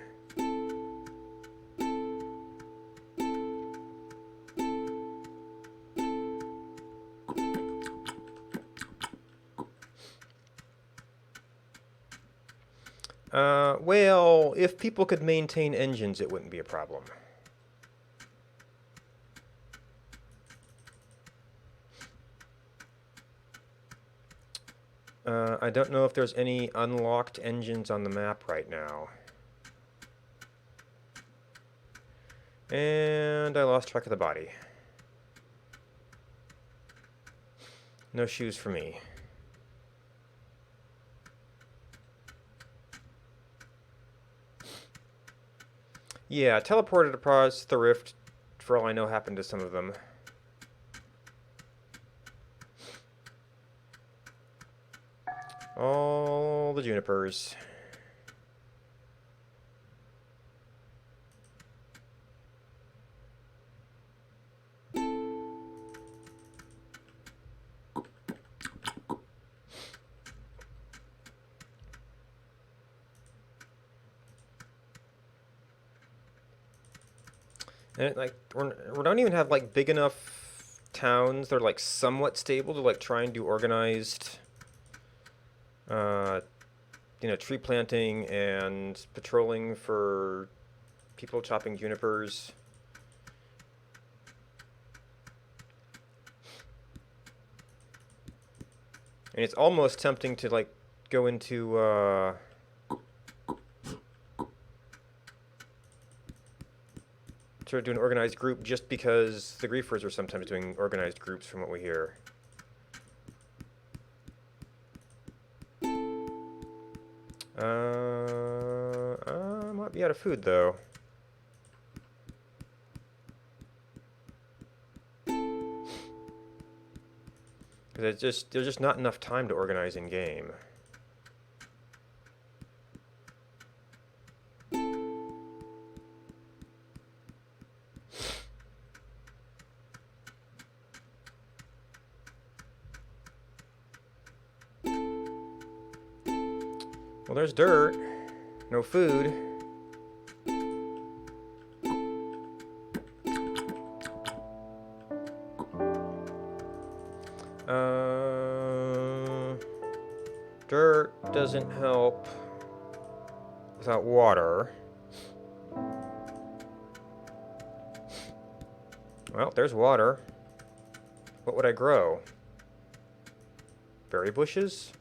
[SPEAKER 1] Well, if people could maintain engines, it wouldn't be a problem. I don't know if there's any unlocked engines on the map right now. And I lost track of the body. No shoes for me. Yeah, teleported across the rift, for all I know, happened to some of them. All the junipers. And like we don't even have like big enough towns that are like somewhat stable to like try and do organized tree planting and patrolling for people chopping junipers. And it's almost tempting to like go into sort of do an organized group just because the griefers are sometimes doing organized groups from what we hear. I might be out of food though. Because there's just not enough time to organize in game. Well, there's dirt. No food. Dirt doesn't help without water. Well, there's water. What would I grow? Berry bushes?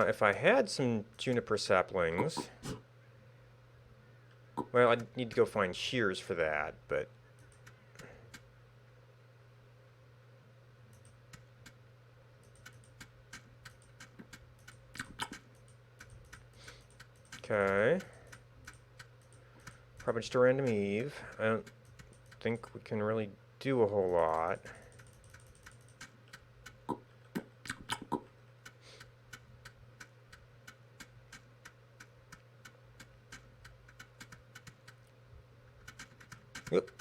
[SPEAKER 1] If I had some juniper saplings... Well, I'd need to go find shears for that, but... Okay. Probably just a random Eve. I don't think we can really do a whole lot. Oop.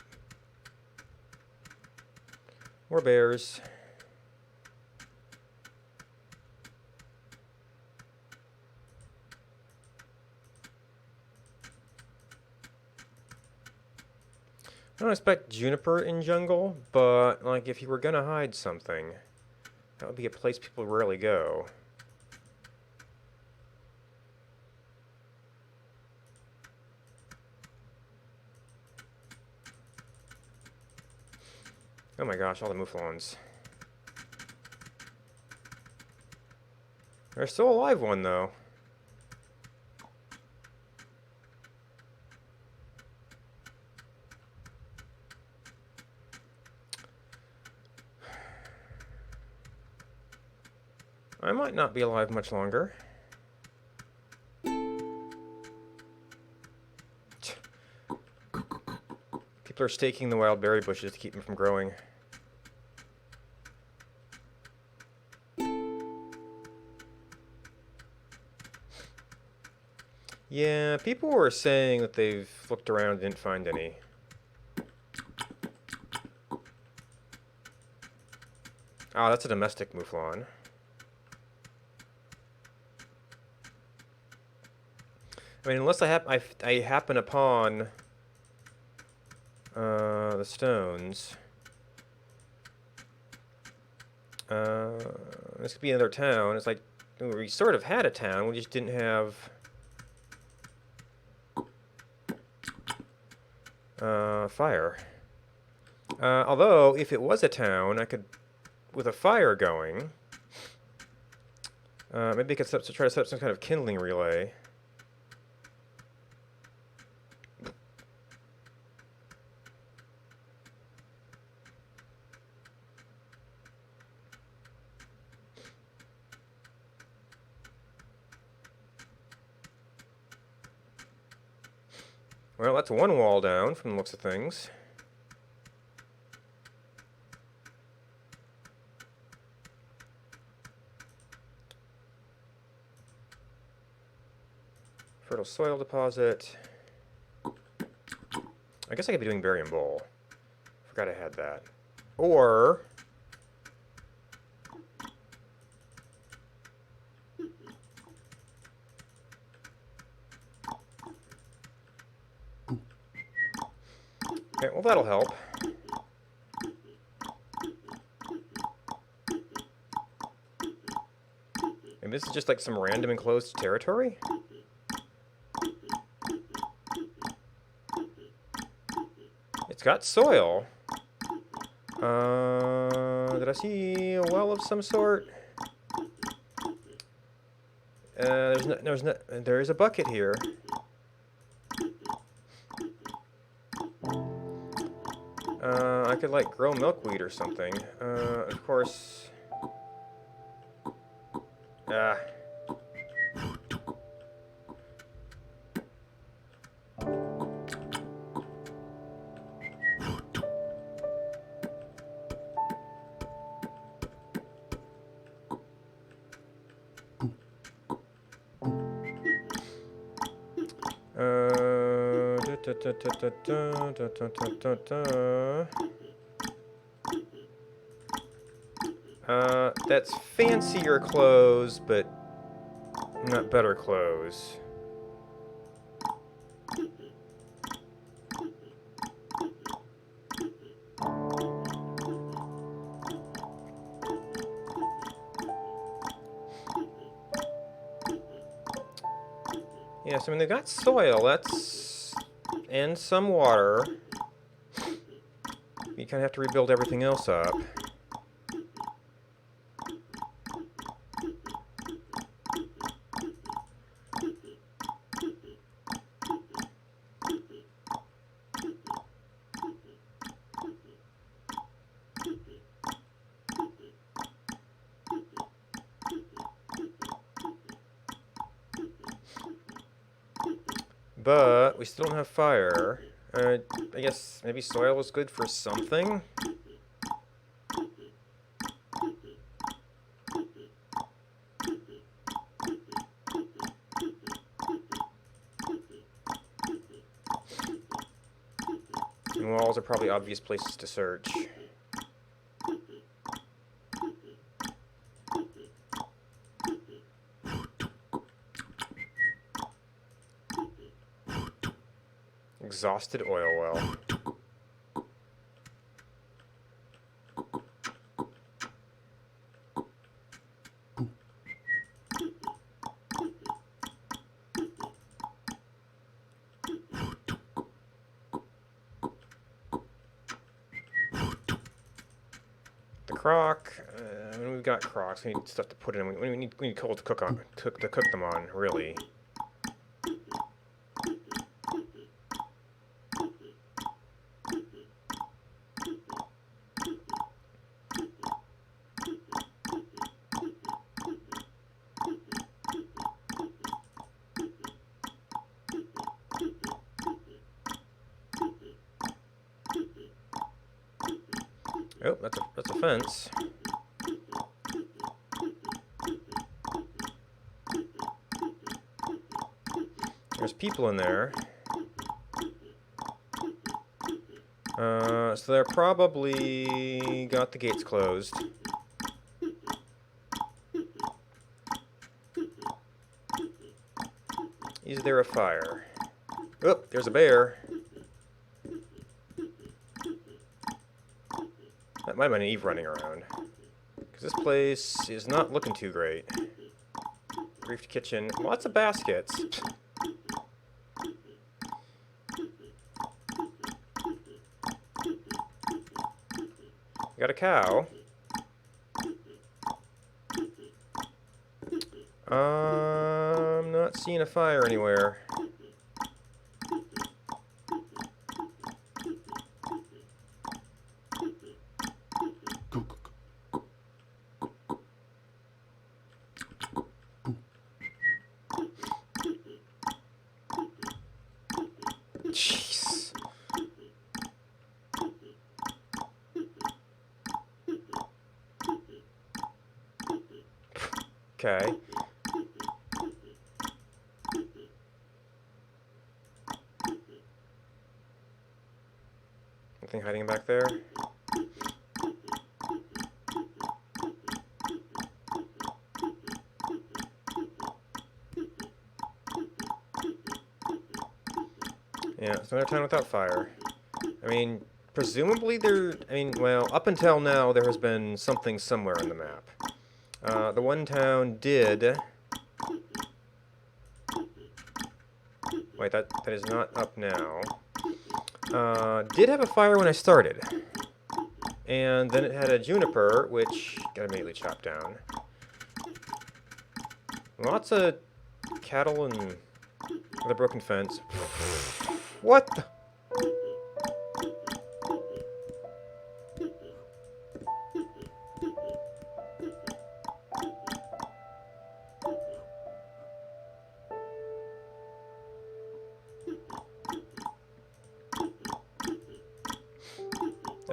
[SPEAKER 1] More bears. I don't expect juniper in jungle, but like if you were gonna hide something, that would be a place people rarely go. Oh my gosh, all the mouflons. There's still a live one though. I might not be alive much longer. People are staking the wild berry bushes to keep them from growing. Yeah, people were saying that they've looked around and didn't find any. Ah, that's a domestic mouflon. I mean, unless I happen upon the stones. This could be another town. It's like we sort of had a town. We just didn't have fire. Although, if it was a town, I could, with a fire going, maybe I could try to set up some kind of kindling relay. Well, that's one wall down from the looks of things. Fertile soil deposit. I guess I could be doing barium bowl. Forgot I had that. Or okay, well that'll help. And this is just like some random enclosed territory? It's got soil. Did I see a well of some sort? There is a bucket here. I could like grow milkweed or something. Of course. Ah. That's fancier clothes, but not better clothes. Yes, I mean, they've got soil, and some water. You kind of have to rebuild everything else up. But we still don't have fire. I guess maybe soil was good for something? And walls are probably obvious places to search. Exhausted oil well. The crock. I mean, we've got crocks. We need stuff to put in. We need coal to cook on. To cook them on, really. Oh, that's a fence. There's people in there. So they're probably got the gates closed. Is there a fire? Oh, there's a bear. That might have been Eve running around. Because this place is not looking too great. Briefed kitchen. Lots of baskets. Got a cow. I'm not seeing a fire anywhere. Jeez. Okay. Anything hiding back there? Yeah, it's another time without fire. I mean, presumably well, up until now there has been something somewhere in the map. The one town did... Wait, that is not up now. Did have a fire when I started. And then it had a juniper, which got immediately chopped down. Lots of cattle and the broken fence. What the?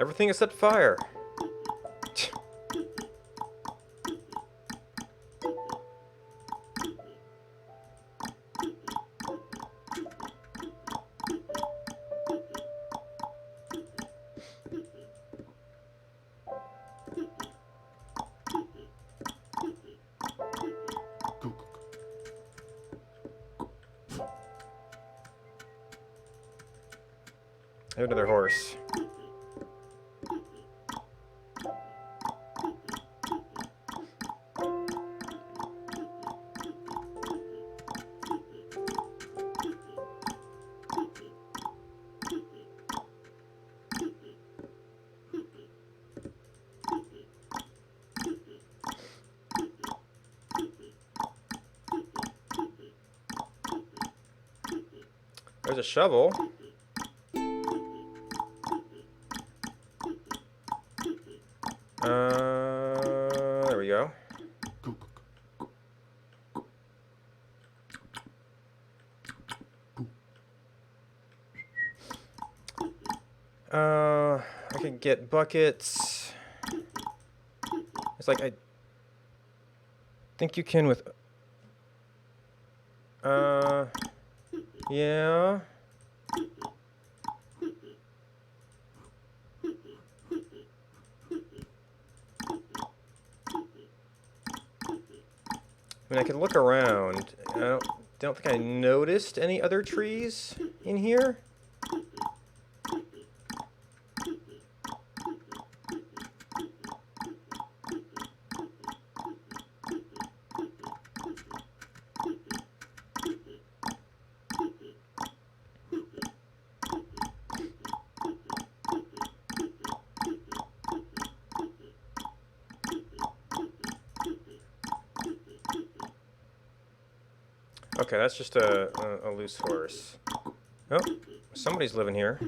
[SPEAKER 1] Everything is set fire. There's another horse. There's a shovel. There we go. I could get buckets. It's like I think you can with... Yeah. I mean, I could look around. I don't think I noticed any other trees in here. Okay, that's just a loose horse. Oh, somebody's living here.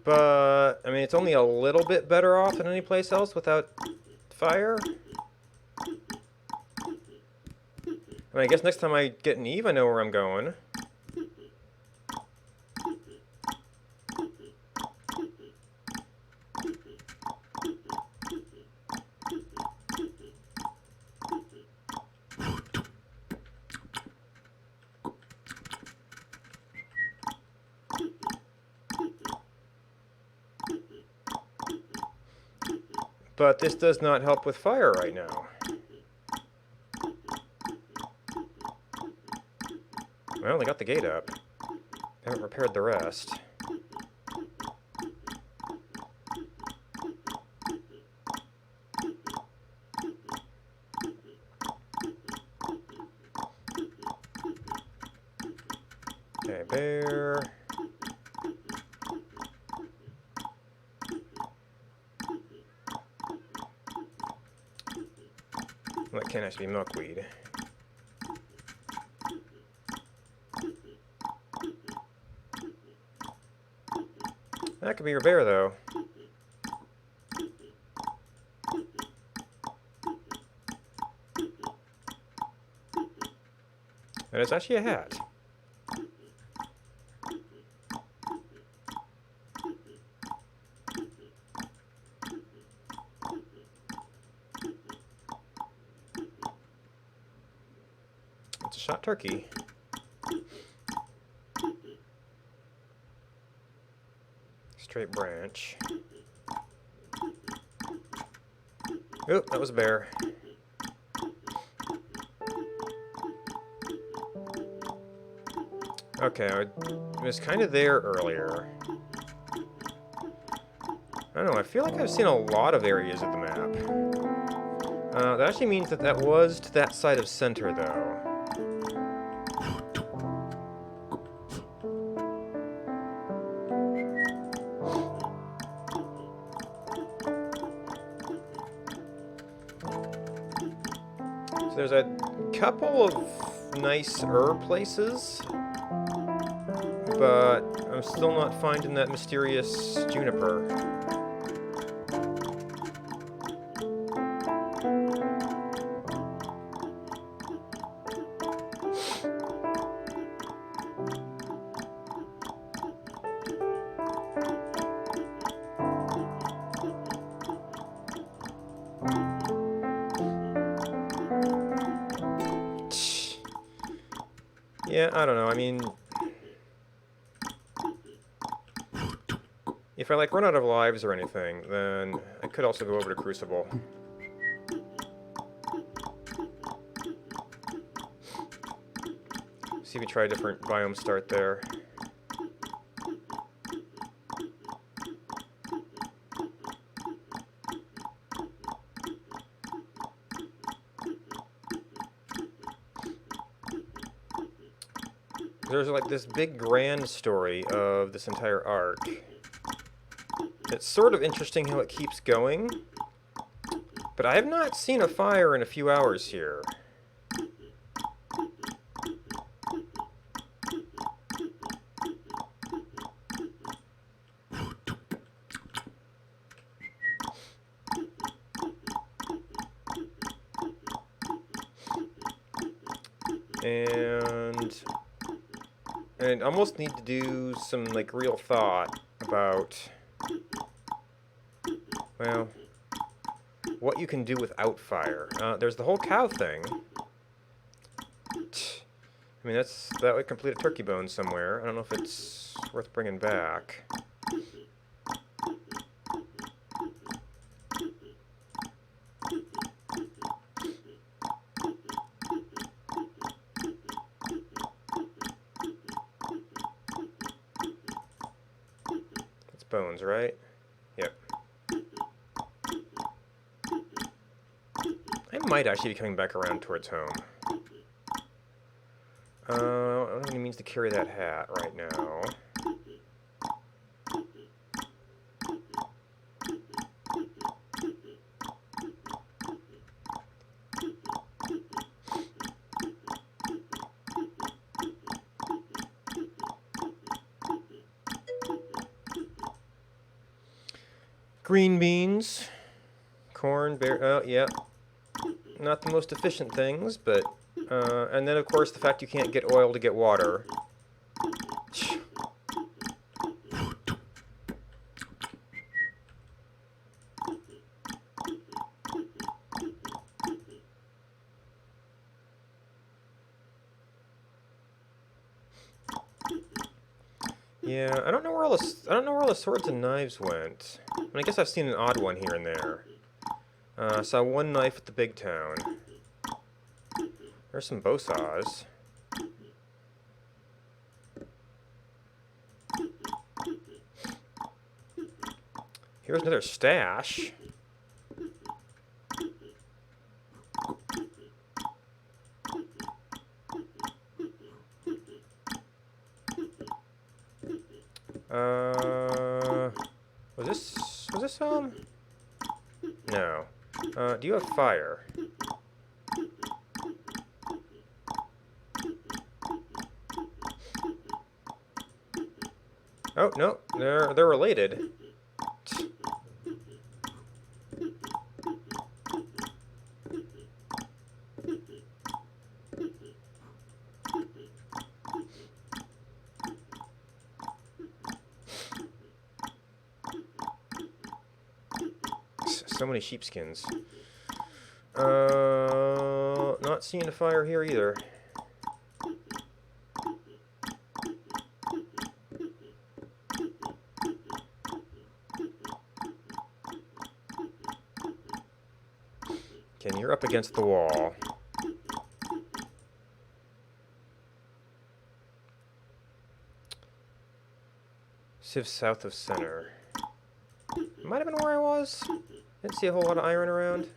[SPEAKER 1] But, I mean, it's only a little bit better off than any place else without fire. I mean, I guess next time I get an Eve, I know where I'm going. But this does not help with fire right now. Well, they got the gate up. Haven't repaired the rest. Okay, bear. Well, that can't actually be milkweed. That could be your bear, though. And it's actually a hat. It's a shot turkey. Straight branch. Oop, that was a bear. Okay, I was kind of there earlier. I don't know, I feel like I've seen a lot of areas of the map. That actually means that that was to that side of center, though. So there's a couple of nicer places, but I'm still not finding that mysterious juniper. Yeah, I don't know, I mean... If I, like, run out of lives or anything, then I could also go over to Crucible. See if we try a different biome start there. There's like this big grand story of this entire arc. It's sort of interesting how it keeps going, but I have not seen a fire in a few hours here. And I almost need to do some, like, real thought about, well, what you can do without fire. There's the whole cow thing. I mean, that would complete a turkey bone somewhere. I don't know if it's worth bringing back. It's bones, right? Yep. I might actually be coming back around towards home. I don't have any means to carry that hat right now. Green beans, corn, yeah. Not the most efficient things, but... and then, of course, the fact you can't get oil to get water. Yeah, I don't know where all the swords and knives went. I mean, I guess I've seen an odd one here and there. Saw one knife at the big town. There's some bow saws. Here's another stash. Was this No. Do you have fire? Oh, no, they're related. So many sheepskins. Not seeing a fire here either. Ken, you're up against the wall. Civ south of center. Might have been where I was. Didn't see a whole lot of iron around.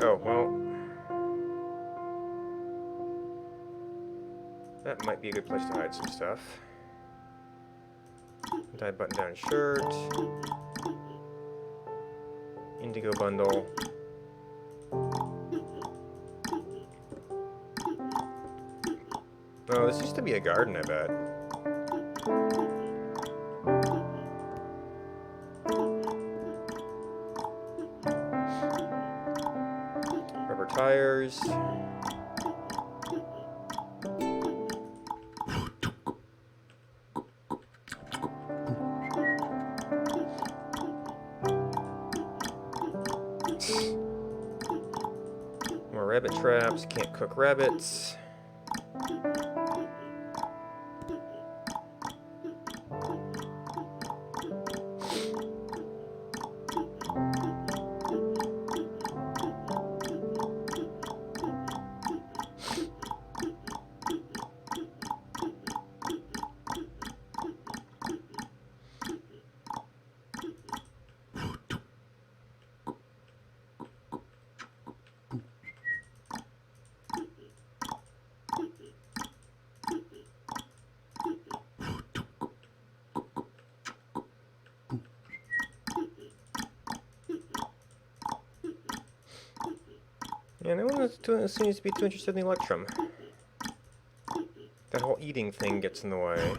[SPEAKER 1] Oh, well. That might be a good place to hide some stuff. Dyed button-down shirt. Indigo bundle. Oh, this used to be a garden, I bet. Rubber tires. More rabbit traps. Can't cook rabbits. Yeah, no one seems to be too interested in the Electrum. That whole eating thing gets in the way.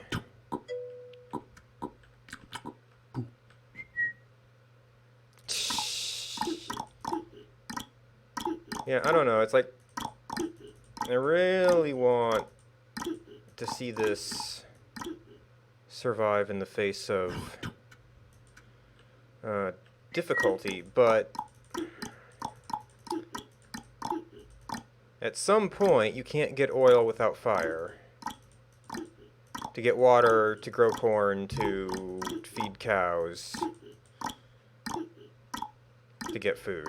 [SPEAKER 1] Yeah, I don't know. It's like, I really want to see this survive in the face of difficulty, but at some point you can't get oil without fire. To get water, to grow corn, to feed cows, to get food.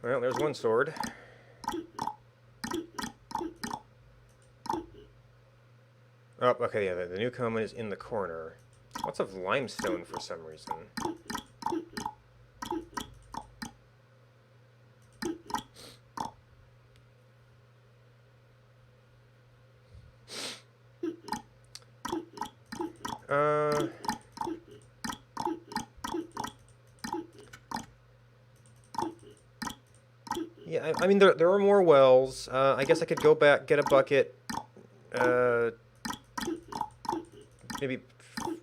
[SPEAKER 1] Well, there's one sword. Oh, okay, yeah, the new common is in the corner. Lots of limestone for some reason. Yeah, I mean, there are more wells. I guess I could go back, get a bucket, maybe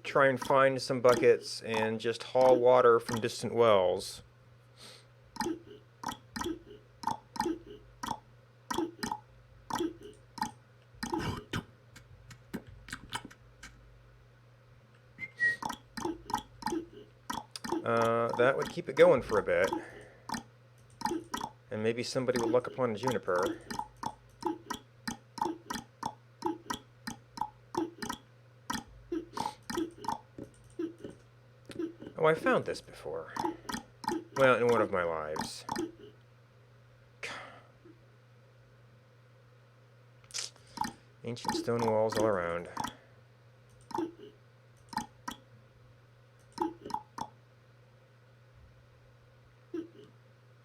[SPEAKER 1] try and find some buckets and just haul water from distant wells. That would keep it going for a bit. And maybe somebody would luck upon a juniper. Oh, I found this before. Well, in one of my lives. Ancient stone walls all around.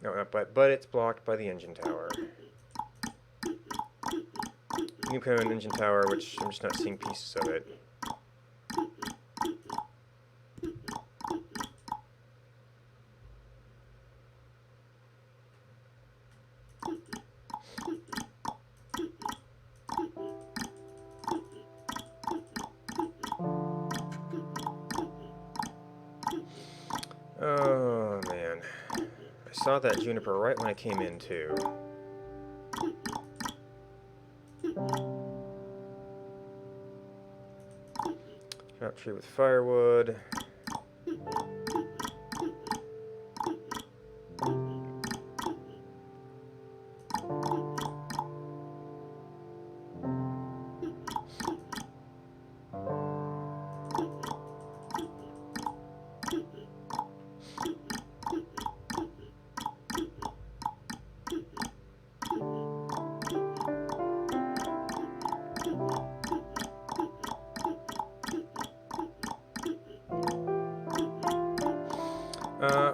[SPEAKER 1] No, but it's blocked by the engine tower. New cone engine tower, which I'm just not seeing pieces of it. Oh, man. I saw that juniper right when I came in, too. Chop tree with firewood.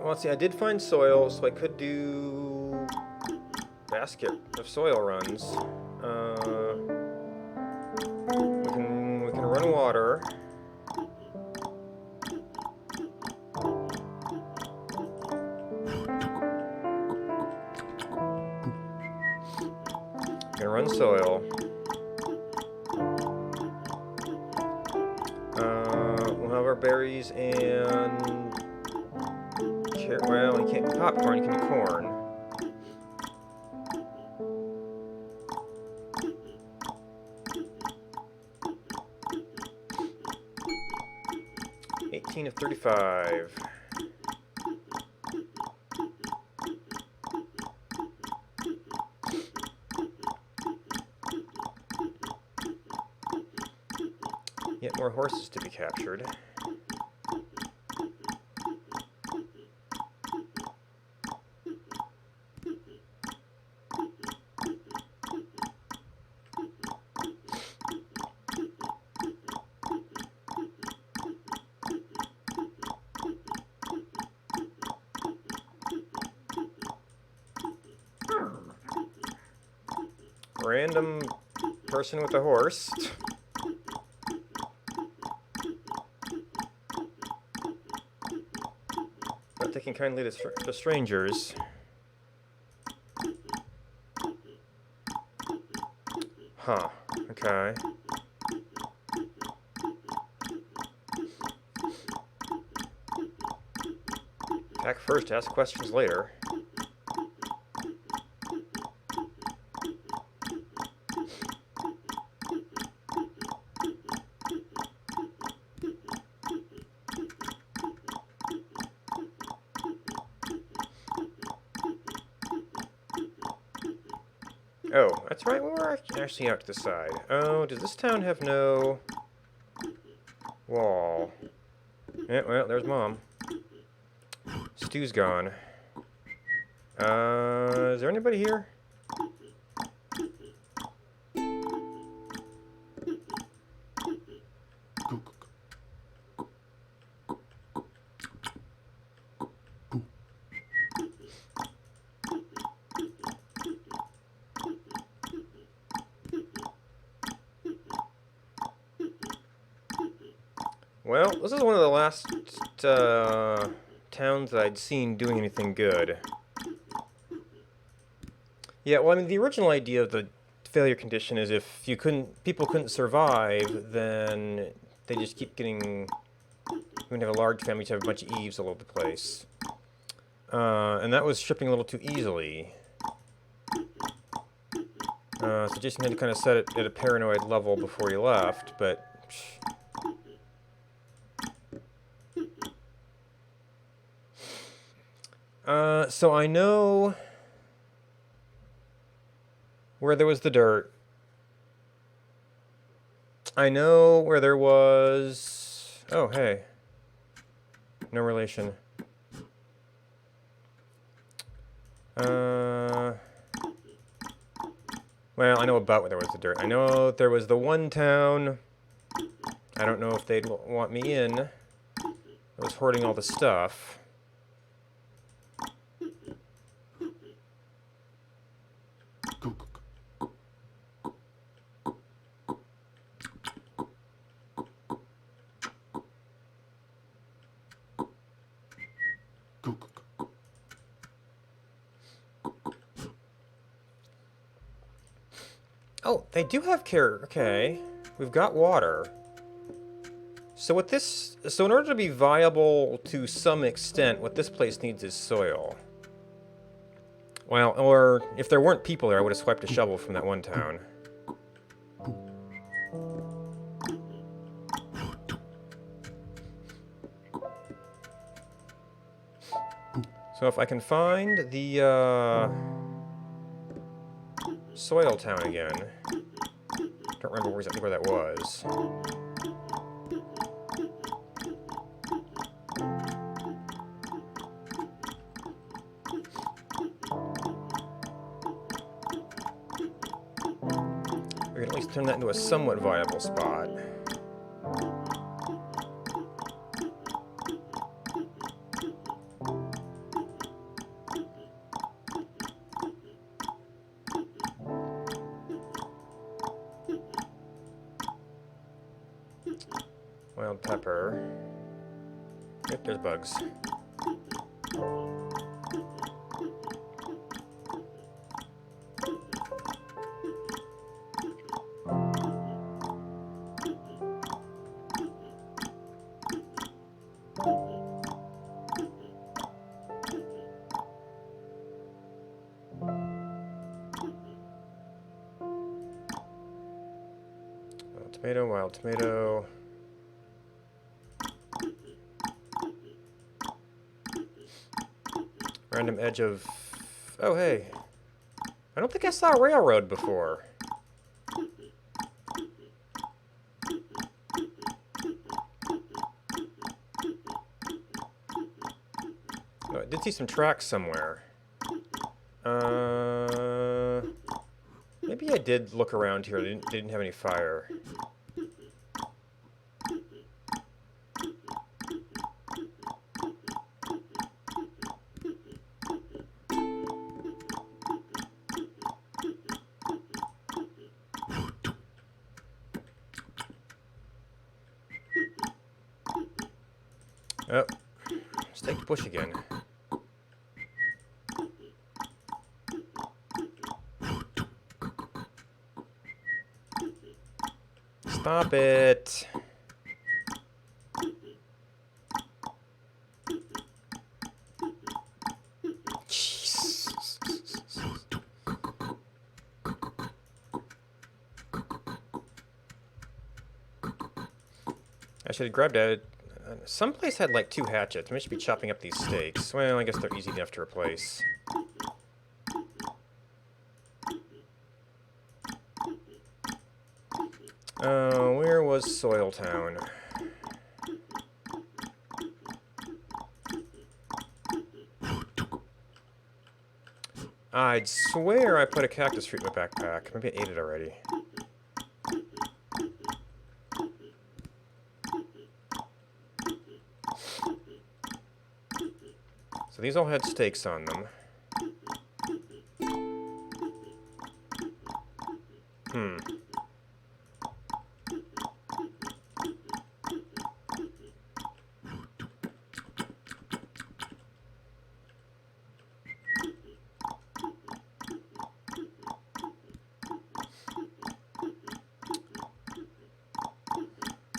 [SPEAKER 1] Well, let's see, I did find soil, so I could do basket of soil runs. We can run water. We can run soil. We'll have our berries and... Well, you can't be popcorn, you can be corn. $18 of 35. Yet more horses to be captured. Random person with a horse. speaking kindly to strangers. Huh. Okay. Attack first, ask questions later. Oh, that's right, we're actually out to the side. Oh, does this town have no wall? Yeah, well, there's Mom. Stu's gone. Is there anybody here? Well, this is one of the last towns that I'd seen doing anything good. Yeah, well, I mean, the original idea of the failure condition is if people couldn't survive, then they just keep getting. You would have a large family to have a bunch of eaves all over the place, and that was shipping a little too easily. So Jason had to kind of set it at a paranoid level before he left, but. So I know where there was the dirt. I know where there was... Oh, hey. No relation. Well, I know about where there was the dirt. I know there was the one town. I don't know if they'd want me in. I was hoarding all the stuff. Oh, they do have care. Okay. We've got water. So what this... So in order to be viable to some extent, what this place needs is soil. Well, or if there weren't people there, I would have swiped a shovel from that one town. So if I can find the, soil town again. Don't remember exactly where that was. We can at least turn that into a somewhat viable spot. Wild pepper. Yep, there's bugs. Wild tomato. Random edge of... Oh, hey. I don't think I saw a railroad before. Oh, I did see some tracks somewhere. Maybe I did look around here. They didn't have any fire. Oh, let's take the bush again. Stop it. Jesus. I should have grabbed it. Someplace had like 2 hatchets. Maybe I should be chopping up these steaks. Well, I guess they're easy enough to replace. Where was Soil Town? I'd swear I put a cactus fruit in my backpack. Maybe I ate it already. So these all had steaks on them.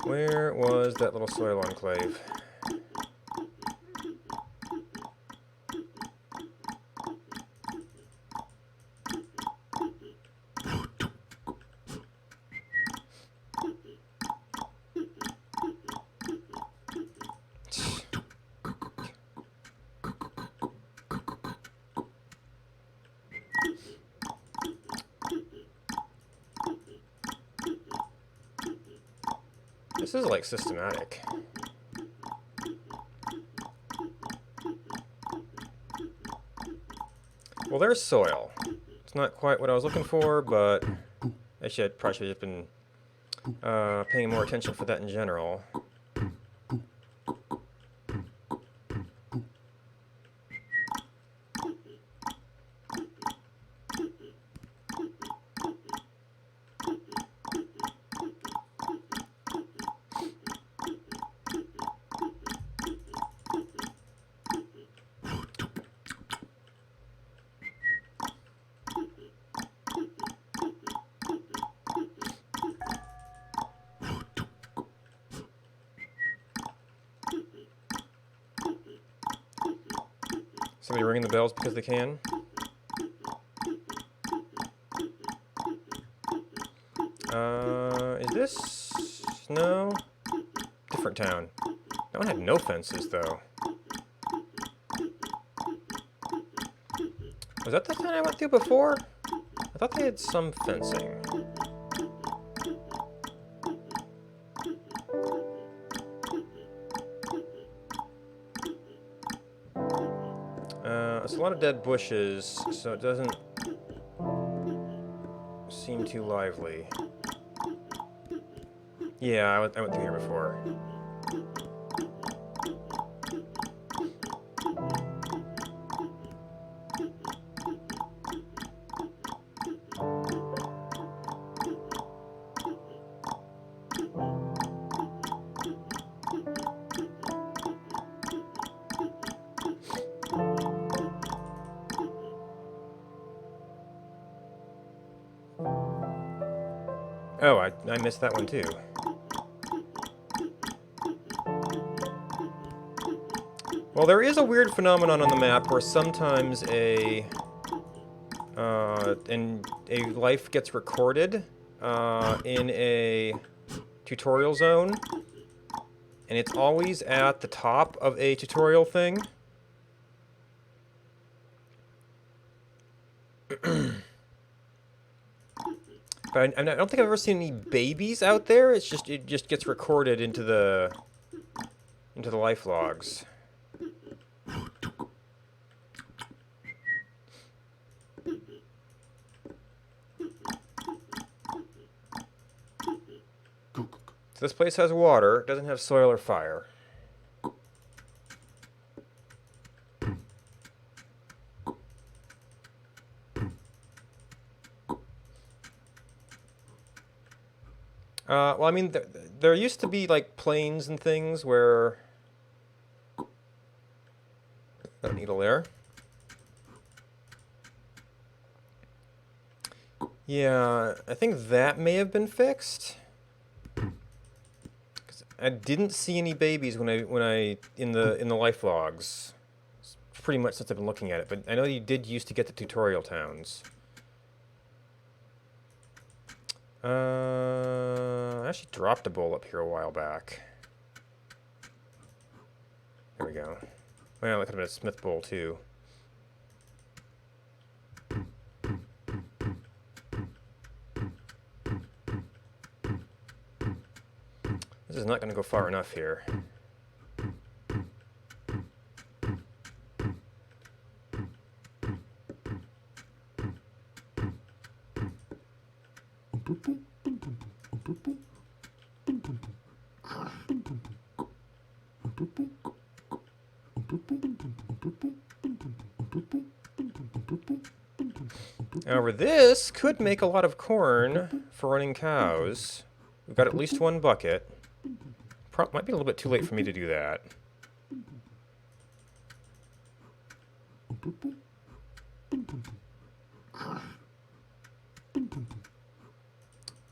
[SPEAKER 1] Where was that little soil enclave? This is like systematic. Well, there's soil. It's not quite what I was looking for, but actually I probably should have been paying more attention for that in general. Somebody ringing the bells because they can. Is this... No? Different town. That one had no fences, though. Was that the town I went through before? I thought they had some fencing. It's a lot of dead bushes, so it doesn't seem too lively. Yeah, I went through here before. Oh, I missed that one too. Well, there is a weird phenomenon on the map where sometimes a life gets recorded in a tutorial zone, and it's always at the top of a tutorial thing. But I don't think I've ever seen any babies out there. It just gets recorded into the life logs. So this place has water. It doesn't have soil or fire. Well, I mean, there used to be, like, plains and things where... Got a needle there. Yeah, I think that may have been fixed. I didn't see any babies when I in the life logs. It's pretty much since I've been looking at it, but I know you did used to get the tutorial towns. I actually dropped a bowl up here a while back. There we go. Well, that could have been a smith bowl too. This is not going to go far enough here. However, this could make a lot of corn for running cows. We've got at least one bucket. Might be a little bit too late for me to do that.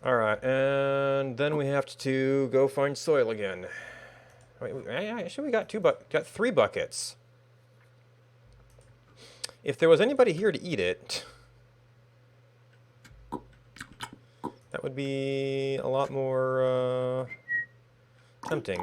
[SPEAKER 1] Alright, and then we have to go find soil again. Wait, actually, we got three buckets. If there was anybody here to eat it, that would be a lot more tempting.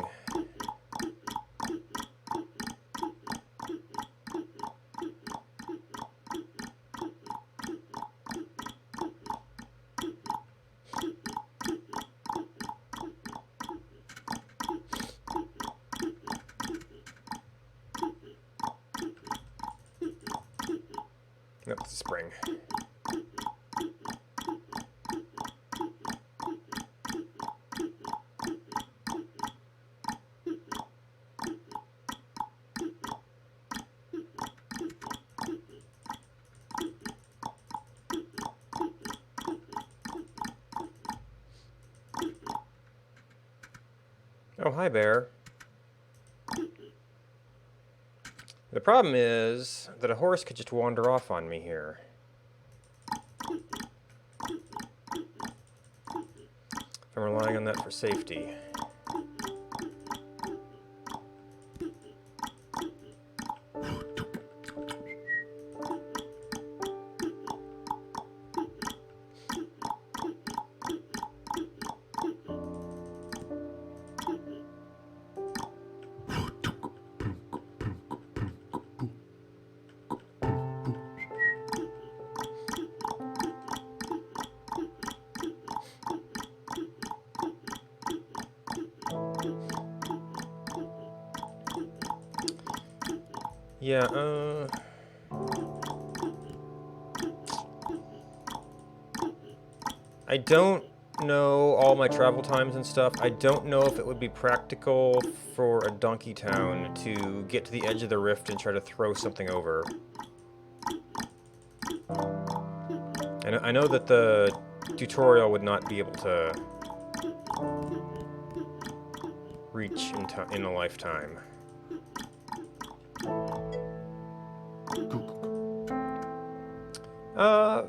[SPEAKER 1] Nope, it's a spring. Oh, hi, bear. The problem is that a horse could just wander off on me here. If I'm relying on that for safety. Yeah, I don't know all my travel times and stuff. I don't know if it would be practical for a donkey town to get to the edge of the rift and try to throw something over. And I know that the tutorial would not be able to reach in a lifetime.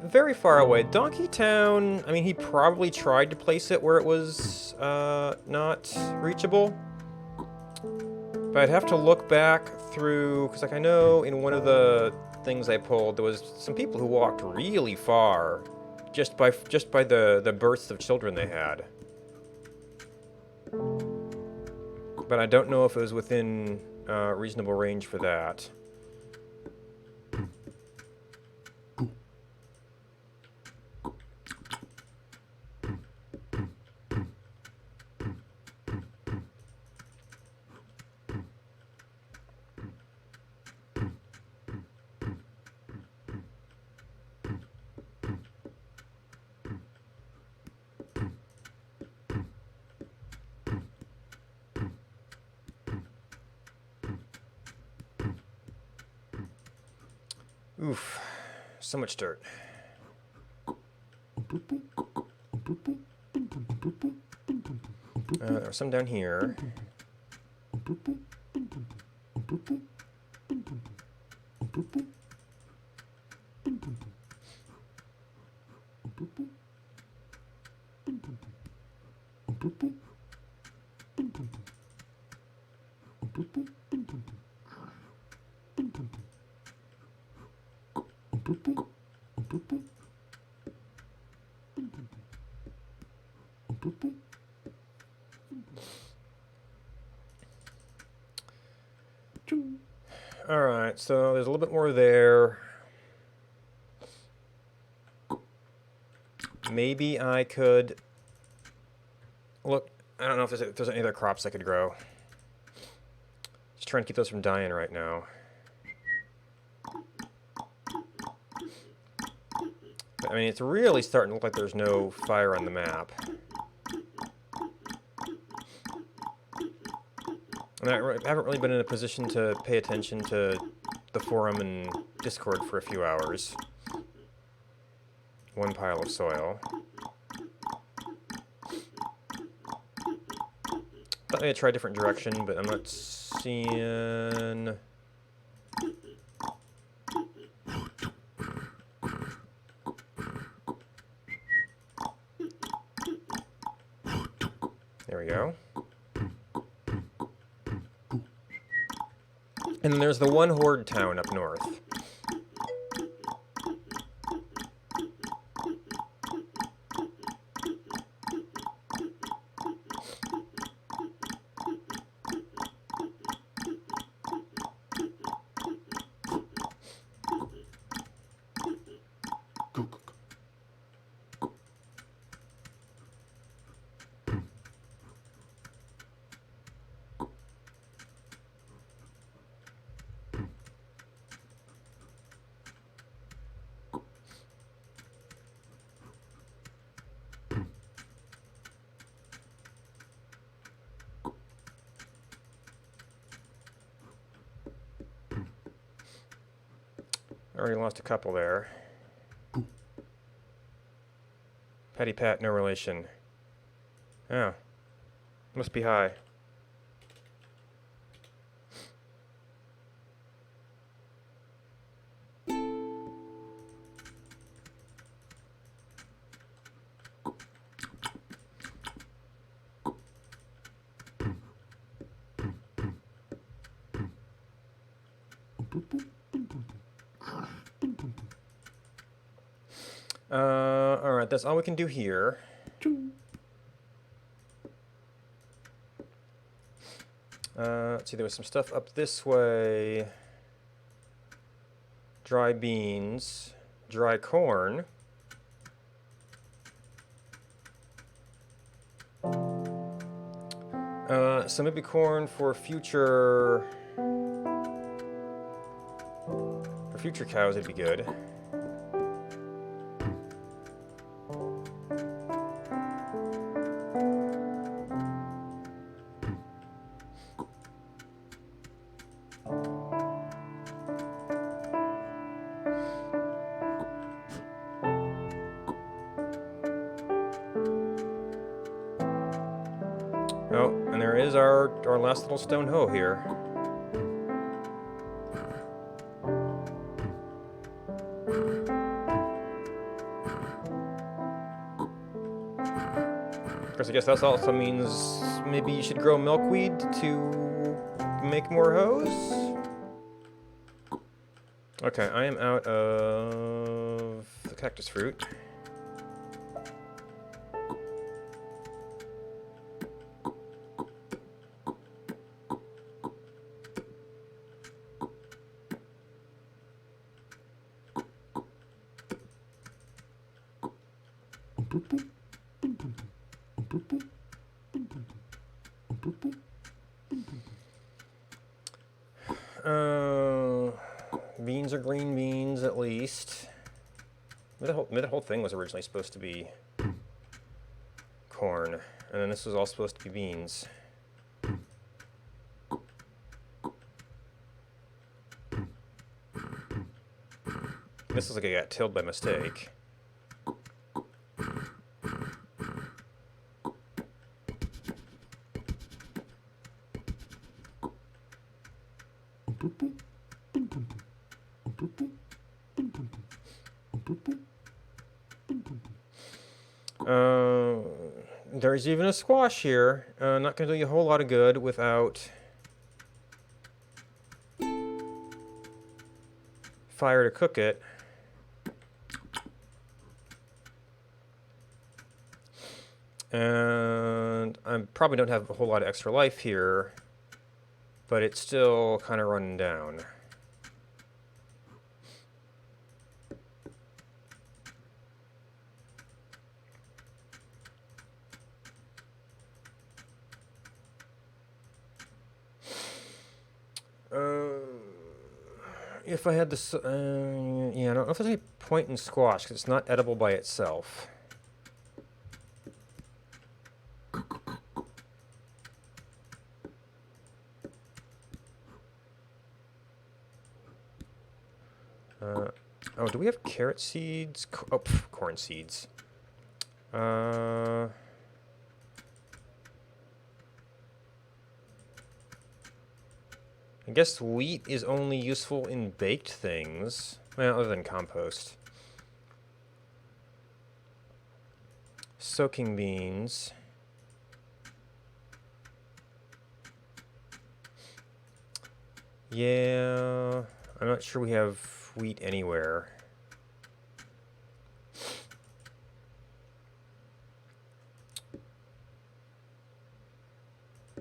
[SPEAKER 1] Very far away. Donkey Town, I mean, he probably tried to place it where it was, not reachable. But I'd have to look back through, because, like, I know in one of the things I pulled, there was some people who walked really far just by the births of children they had. But I don't know if it was within, reasonable range for that. Oof, so much dirt. There are some down here. Alright, so there's a little bit more there. Maybe I could... Look, I don't know if there's any other crops I could grow. Just trying to keep those from dying right now. But, I mean, it's really starting to look like there's no fire on the map. And I haven't really been in a position to pay attention to the forum and Discord for a few hours. One pile of soil. Thought maybe I'd try a different direction, but I'm not seeing... There we go. And then there's the one horde town up north. Already lost a couple there. Patty Pat, no relation. Oh. Must be high. Alright, that's all we can do here. Let's see, there was some stuff up this way. Dry beans, dry corn. So maybe corn for future cows would be good. Oh, and there is our last little stone hoe here. Of course, I guess that also means maybe you should grow milkweed to make more hoes? Okay, I am out of the cactus fruit. Beans are green beans, at least. Maybe the whole thing was originally supposed to be corn, and then this was all supposed to be beans. This looks like it got tilled by mistake. There's even a squash here. Not going to do you a whole lot of good without fire to cook it. And I probably don't have a whole lot of extra life here, but it's still kind of running down. If I had this, yeah, I don't know if there's any point in squash because it's not edible by itself. Oh, do we have carrot seeds? Oh, corn seeds. I guess wheat is only useful in baked things. Well, other than compost. Soaking beans. Yeah, I'm not sure we have wheat anywhere.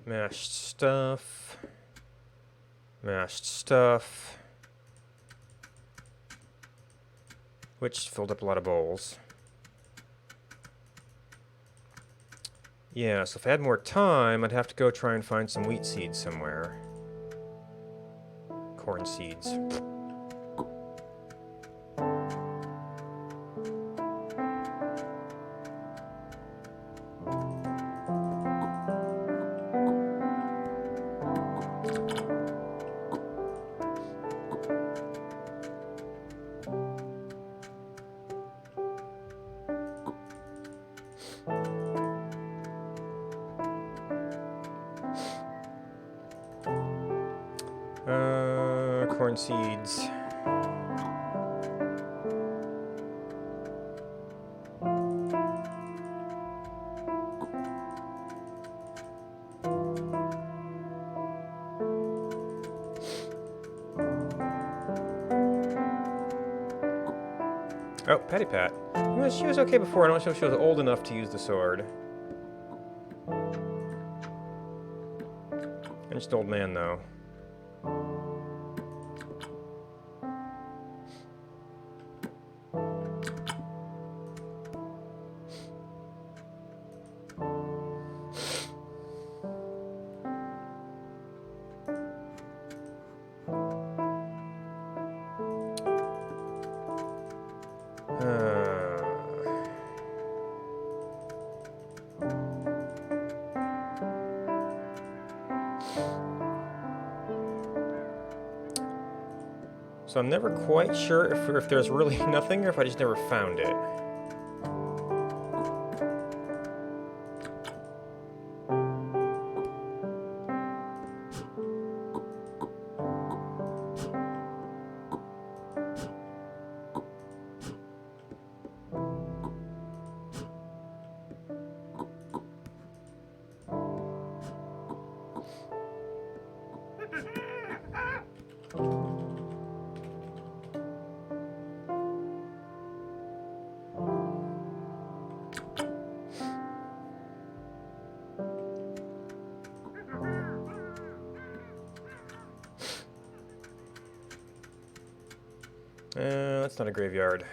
[SPEAKER 1] Mashed stuff. Mashed stuff. Which filled up a lot of bowls. Yeah, so if I had more time, I'd have to go try and find some wheat seeds somewhere. Corn seeds. Corn seeds. Oh, Patty Pat. She was okay before. I don't know if she was old enough to use the sword. I'm just an old man, though. So I'm never quite sure if there's really nothing or if I just never found it. That's not a graveyard.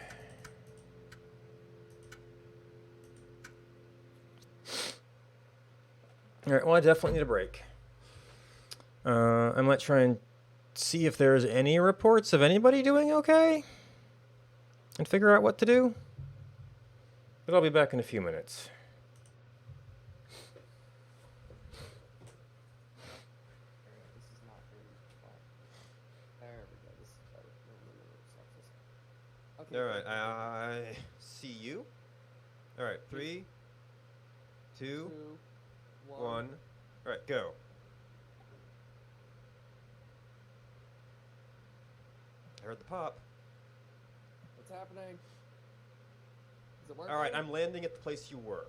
[SPEAKER 1] Alright, well I definitely need a break. I might try and see if there's any reports of anybody doing okay and figure out what to do. But I'll be back in a few minutes. Alright, I see you. Alright, 3, 2, 1. Alright, go. I heard the pop.
[SPEAKER 2] What's happening? Is it working?
[SPEAKER 1] Alright, I'm landing at the place you were.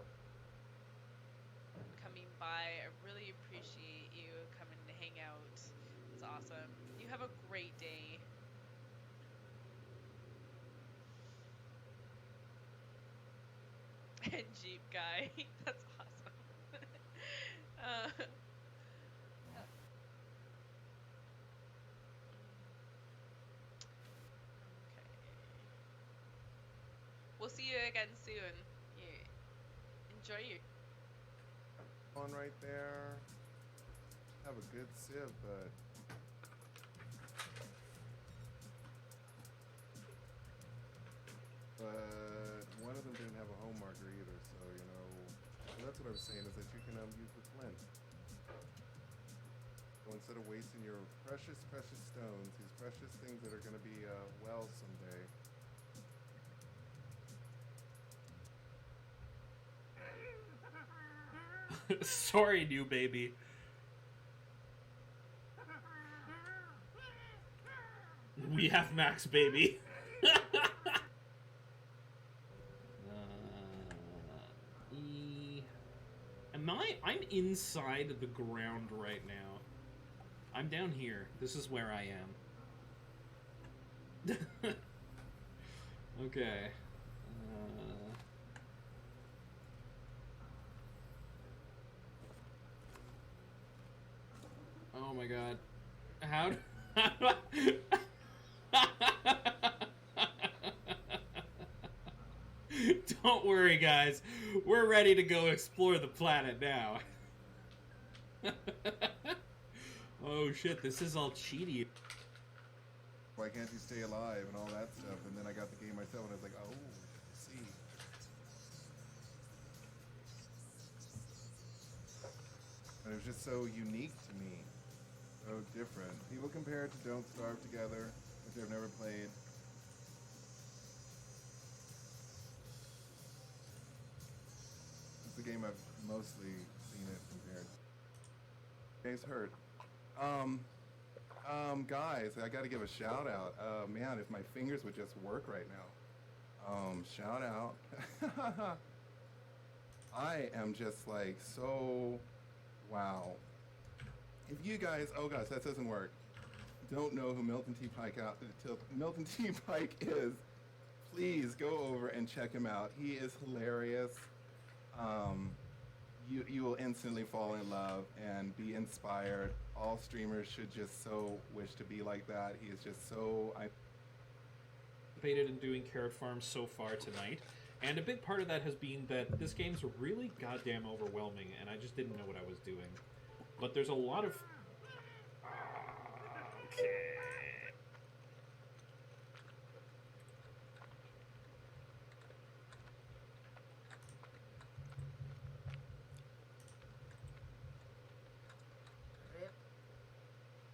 [SPEAKER 3] Coming by. I really appreciate you coming to hang out. It's awesome. You have a great day. and Jeep guy. That's awesome. uh, okay. We'll see you again soon. You enjoy your.
[SPEAKER 4] On right there. Have a good sip, but one of them didn't have a home marker either, so you know. So that's what I was saying is that you can use the flint. So instead of wasting your precious stones, these precious things that are going to be wells someday.
[SPEAKER 5] Sorry, new baby. We have Max, baby. I'm inside the ground right now. I'm down here. This is where I am. Okay. Oh my god. How do Don't worry, guys. We're ready to go explore the planet now. Oh shit, this is all cheaty.
[SPEAKER 4] Why can't you stay alive and all that stuff? And then I got the game myself and I was like, oh, I see. And it was just so unique to me. So different. People compare it to Don't Starve Together, which I've never played. It's the game I've mostly seen it compared to. Game's hurt. Guys, I gotta give a shout out. Man, if my fingers would just work right now. Shout out. I am just like so, wow. If you guys, oh gosh, that doesn't work. Don't know who Milton T. Pike is, please go over and check him out. He is hilarious. You will instantly fall in love and be inspired. All streamers should just so wish to be like that. He is just so.
[SPEAKER 5] Participated in doing carrot farms so far tonight, and a big part of that has been that this game's really goddamn overwhelming, and I just didn't know what I was doing. But there's a lot of. Okay.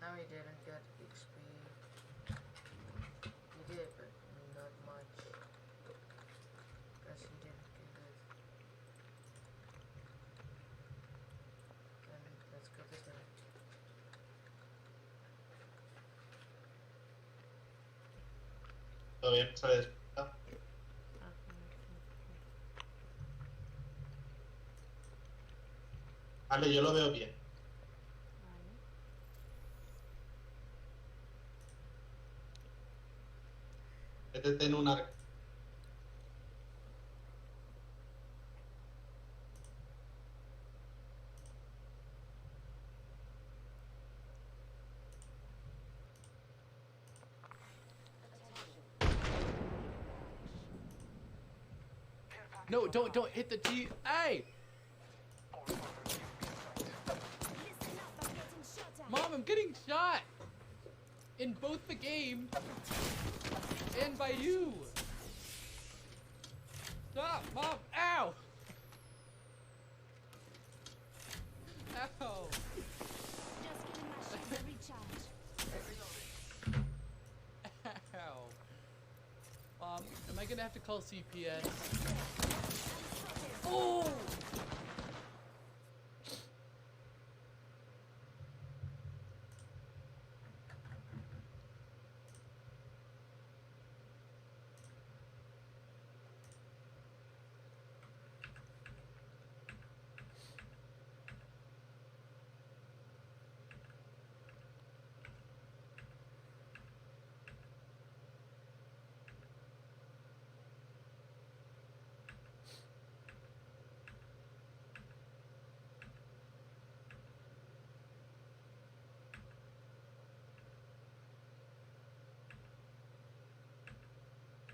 [SPEAKER 6] No, he didn't get XP. He did, but not much. Because he didn't get it. Then let's go this way.
[SPEAKER 7] Todo bien, se despierta. Vale, yo lo veo bien. Métete en un arco.
[SPEAKER 2] No, don't hit the T. Hey! Mom, I'm getting shot! In both the game and by you! Stop, Mom! Ow! Ow!
[SPEAKER 8] Just getting my shield recharged.
[SPEAKER 2] Ow. Am I gonna have to call CPS? Oh!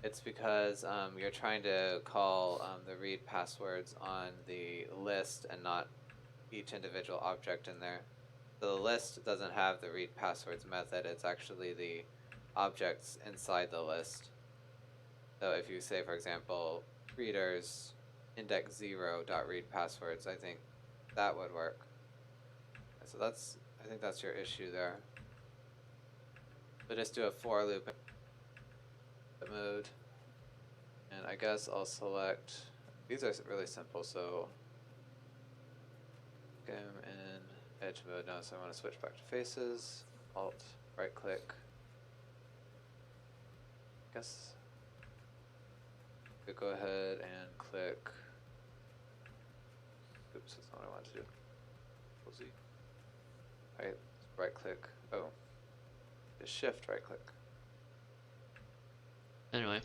[SPEAKER 9] It's because you're trying to call the read passwords on the list and not each individual object in there. So the list doesn't have the read passwords method, it's actually the objects inside the list. So if you say, for example, readers index 0.read passwords, I think that would work. So I think that's your issue there. So just do a for loop mode. And I guess I'll select, these are really simple, so I'm in edge mode now, so I want to switch back to faces, Alt, right click. I guess we could go ahead and click, oops, that's not what I wanted to do. Control Z. Right click, oh, just shift right click.
[SPEAKER 10] Anyway,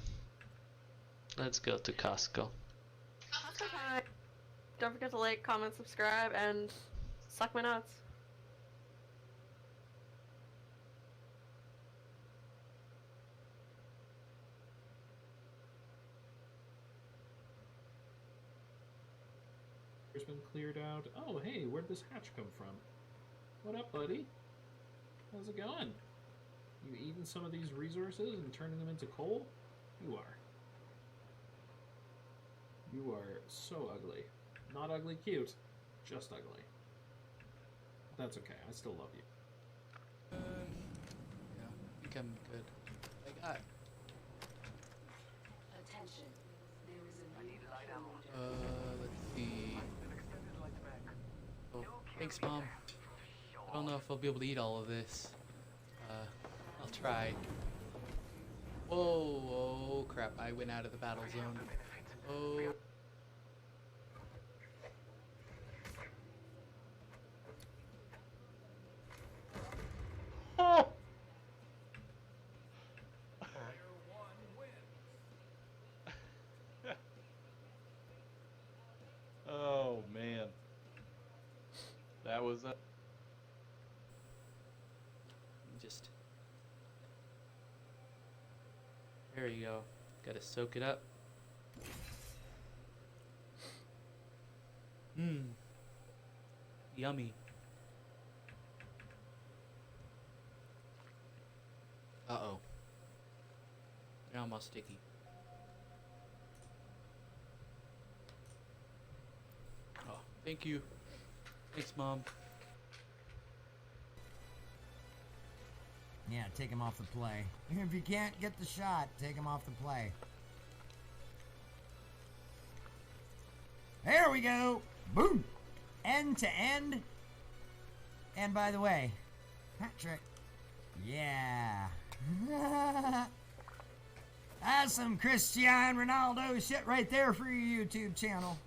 [SPEAKER 10] let's go to Costco.
[SPEAKER 11] That's okay. Don't forget to like, comment, subscribe, and suck my nuts.
[SPEAKER 5] It's been cleared out. Oh, hey, where'd this hatch come from? What up, buddy? How's it going? You eating some of these resources and turning them into coal? You are. You are so ugly. Not ugly cute, just ugly. That's okay, I still love you.
[SPEAKER 12] Yeah, I think I'm good. Like,
[SPEAKER 8] Attention. There is a new
[SPEAKER 12] let's see. Oh, thanks, Mom. I don't know if I'll be able to eat all of this. I'll try. Whoa, oh crap, I went out of the battle zone. Oh.
[SPEAKER 13] Oh man, that was a.
[SPEAKER 12] Just. There you go. Gotta soak it up. Mmm. Yummy. Uh-oh. They're almost sticky. Oh, thank you. Thanks, Mom.
[SPEAKER 14] Yeah, take him off the play. If you can't get the shot, take him off the play. There we go. Boom. End to end. And by the way, hat trick. Yeah. That's some Cristiano Ronaldo shit right there for your YouTube channel.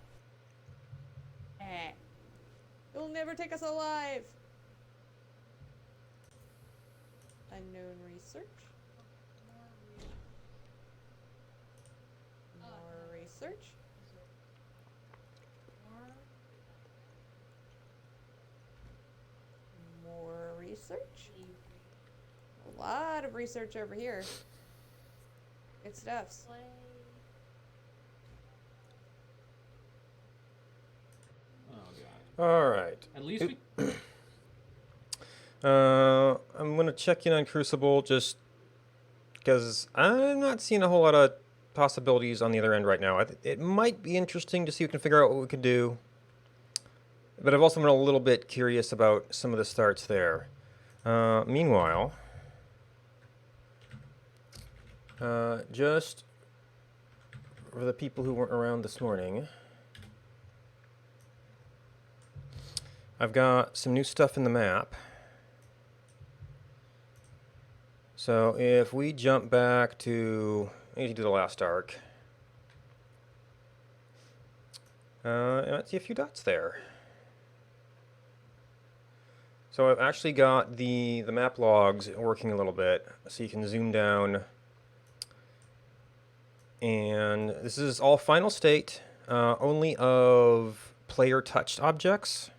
[SPEAKER 11] You'll never take us alive. Unknown research. More research. More research. A lot of research over here. Good stuffs.
[SPEAKER 5] Oh god.
[SPEAKER 1] All right.
[SPEAKER 5] At least we.
[SPEAKER 1] I'm gonna check in on Crucible just because I'm not seeing a whole lot of possibilities on the other end right now. It might be interesting to see if we can figure out what we could do, but I've also been a little bit curious about some of the starts there. Meanwhile, just for the people who weren't around this morning, I've got some new stuff in the map. So if we jump back to, I need to do the last arc. Let's see a few dots there. So I've actually got the map logs working a little bit, so you can zoom down. And this is all final state, only of player touched objects.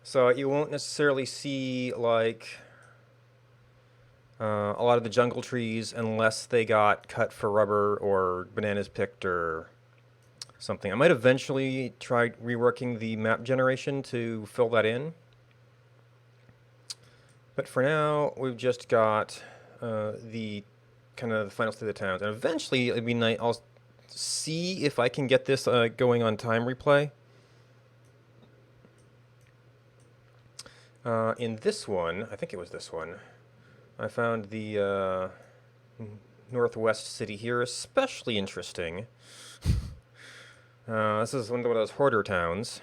[SPEAKER 1] So you won't necessarily see like a lot of the jungle trees unless they got cut for rubber or bananas picked or something. I might eventually try reworking the map generation to fill that in. But for now, we've just got the kind of the final state of the towns. And eventually, it'd be nice. I'll see if I can get this going on time replay. In this one, I think it was this one, I found the northwest city here especially interesting. This is one of those hoarder towns.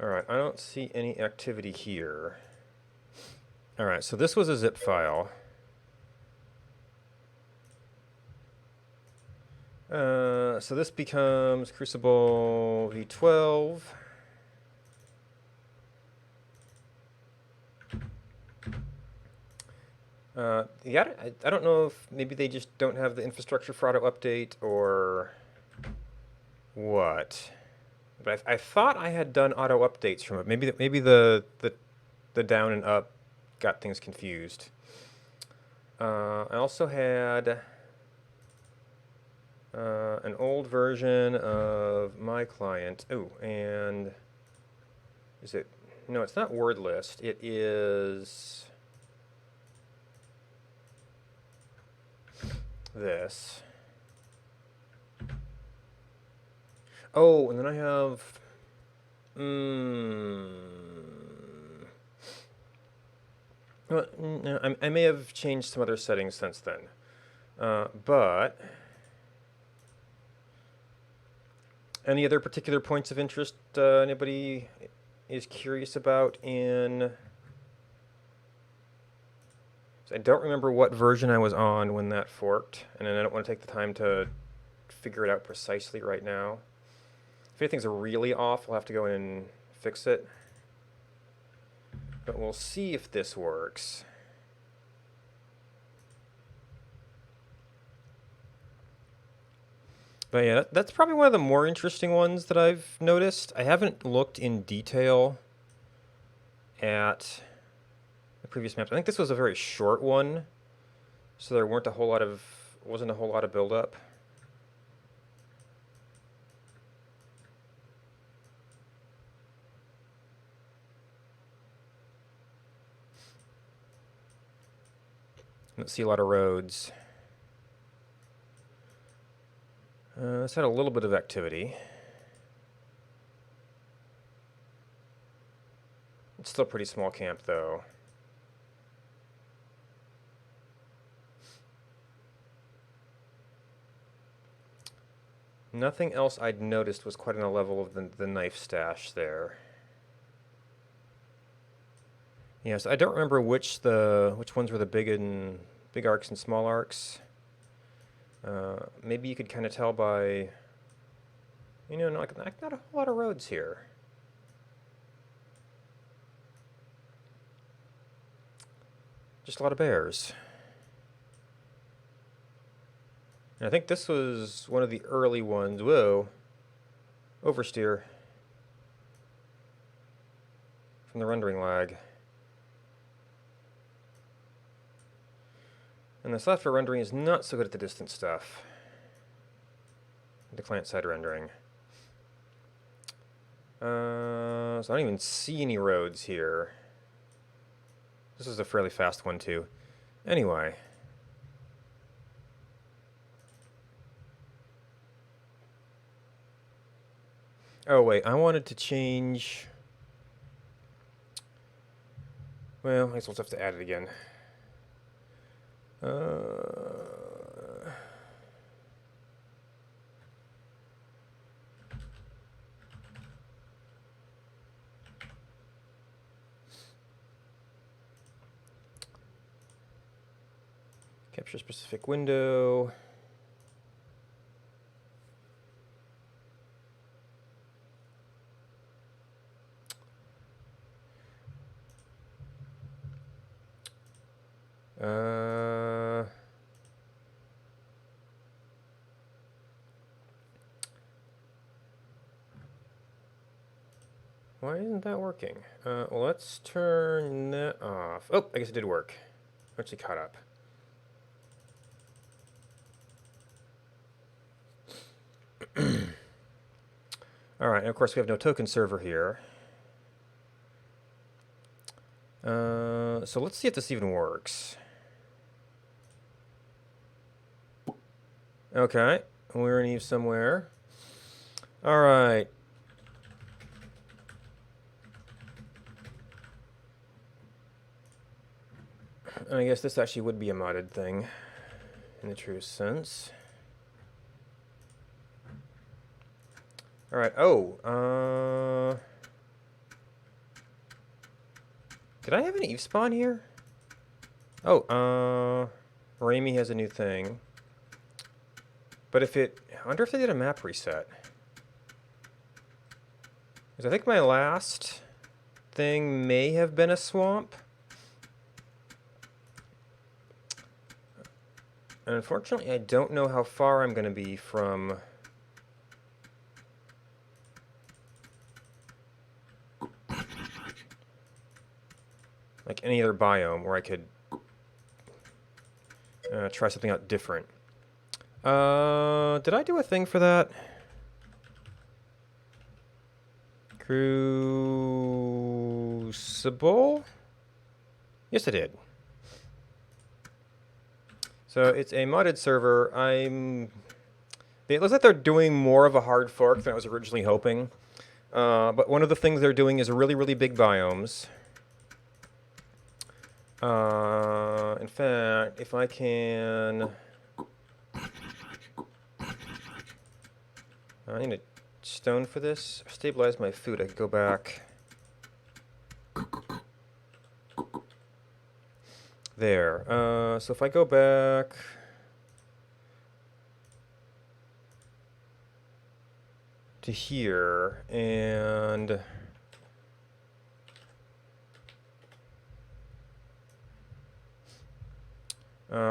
[SPEAKER 1] Alright, I don't see any activity here. Alright, so this was a zip file. So this becomes Crucible V12. Yeah, I don't know if maybe they just don't have the infrastructure for auto update or what. But I thought I had done auto updates from it. Maybe the down and up got things confused. I also had an old version of my client. Oh, and is it? No, it's not word list. It is this. Oh, and then I have. Well, no, I may have changed some other settings since then. But any other particular points of interest anybody is curious about in? I don't remember what version I was on when that forked, and I don't want to take the time to figure it out precisely right now. If anything's really off, I'll have to go in and fix it. But we'll see if this works. But yeah, that's probably one of the more interesting ones that I've noticed. I haven't looked in detail at the previous maps. I think this was a very short one, so there wasn't a whole lot of build-up. Don't see a lot of roads. It's had a little bit of activity. It's still a pretty small camp, though. Nothing else I'd noticed was quite on the level of the knife stash there. Yes, I don't remember which ones were the big arcs and small arcs. Maybe you could kind of tell by, not a whole lot of roads here. Just a lot of bears. And I think this was one of the early ones. Whoa. Oversteer. From the rendering lag. And the software rendering is not so good at the distant stuff. The client-side rendering. So I don't even see any roads here. This is a fairly fast one, too. Anyway. Oh, wait. I wanted to change... Well, I guess we'll just have to add it again. Capture specific window. Why isn't that working? Well, let's turn that off. Oh, I guess it did work. Actually caught up. Alright, and of course we have no token server here. So let's see if this even works. Okay, we're in Eve somewhere. Alright. And I guess this actually would be a modded thing, in the true sense. Alright, did I have an Eve spawn here? Oh, Raimi has a new thing. But if it... I wonder if they did a map reset. Because I think my last thing may have been a swamp. And unfortunately, I don't know how far I'm going to be from... like any other biome where I could try something out different. Did I do a thing for that? Crucible? Yes, I did. So it's a modded server. It looks like they're doing more of a hard fork than I was originally hoping. But one of the things they're doing is really, really big biomes. In fact, if I can... I need a stone for this. Stabilize my food. I could go back. There. So if I go back... to here, and...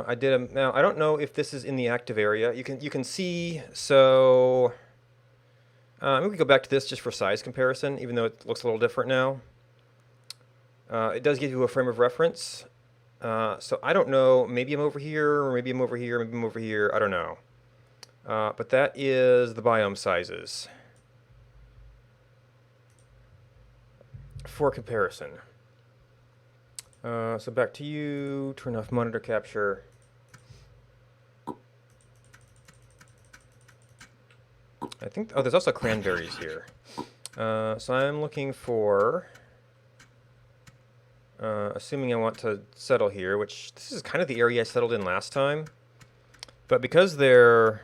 [SPEAKER 1] I did a... Now, I don't know if this is in the active area. You can see, so... maybe we go back to this just for size comparison, even though it looks a little different now. It does give you a frame of reference. So I don't know, maybe I'm over here, or maybe I'm over here, maybe I'm over here, I don't know. But that is the biome sizes. For comparison. So back to you, turn off monitor capture. I think, oh, there's also cranberries here. So I'm looking for, assuming I want to settle here, which this is kind of the area I settled in last time. But because they're,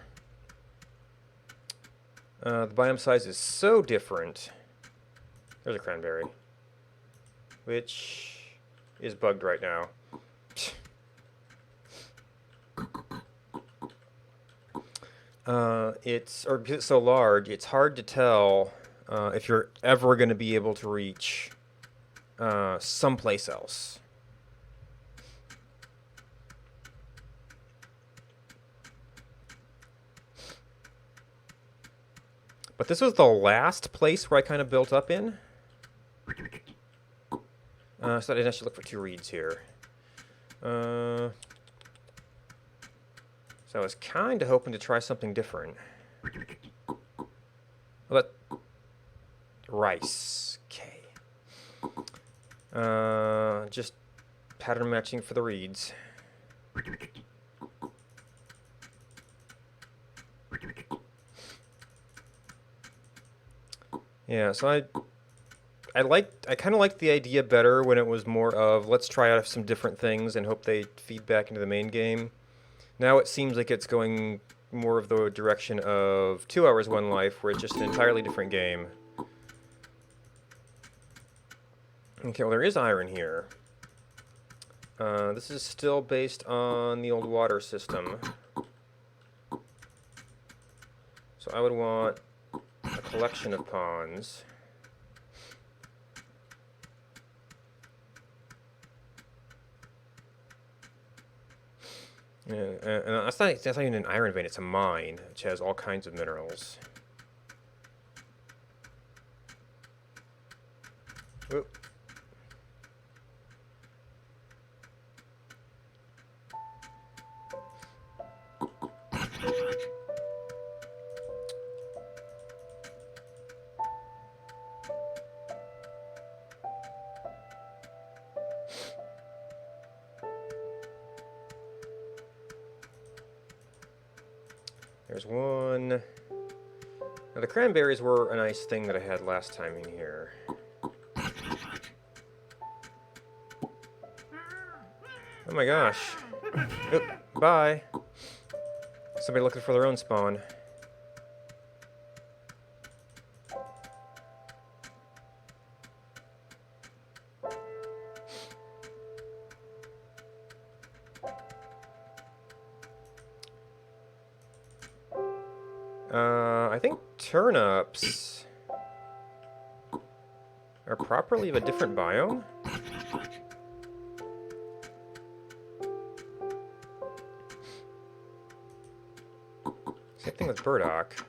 [SPEAKER 1] the biome size is so different, there's a cranberry, which is bugged right now. Because it's so large, it's hard to tell if you're ever going to be able to reach someplace else. But this was the last place where I kind of built up in. So I didn't actually look for 2 reeds here. So I was kind of hoping to try something different. Well, rice. Okay. Just pattern matching for the reeds. Yeah, so I kind of liked the idea better when it was more of let's try out some different things and hope they feed back into the main game. Now it seems like it's going more of the direction of 2 Hours, One Life, where it's just an entirely different game. Okay, well there is iron here. This is still based on the old water system. So I would want a collection of ponds. Yeah, and that's not even an iron vein, it's a mine, which has all kinds of minerals. Whoop. There's one. Now, the cranberries were a nice thing that I had last time in here. Oh my gosh. Oop, bye. Somebody looking for their own spawn. I think turnips are properly of a different biome. Same thing with burdock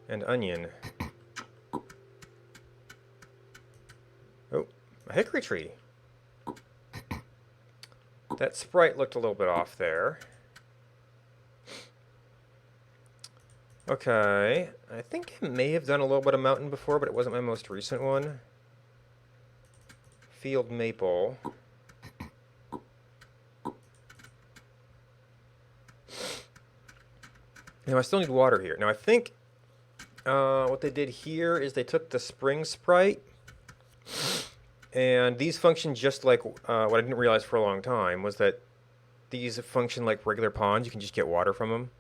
[SPEAKER 1] and onion. Oh, a hickory tree. That sprite looked a little bit off there. Okay, I think I may have done a little bit of mountain before, but it wasn't my most recent one. Field maple. Now I still need water here. Now I think what they did here is they took the spring sprite, and these function just like what I didn't realize for a long time was that these function like regular ponds. You can just get water from them.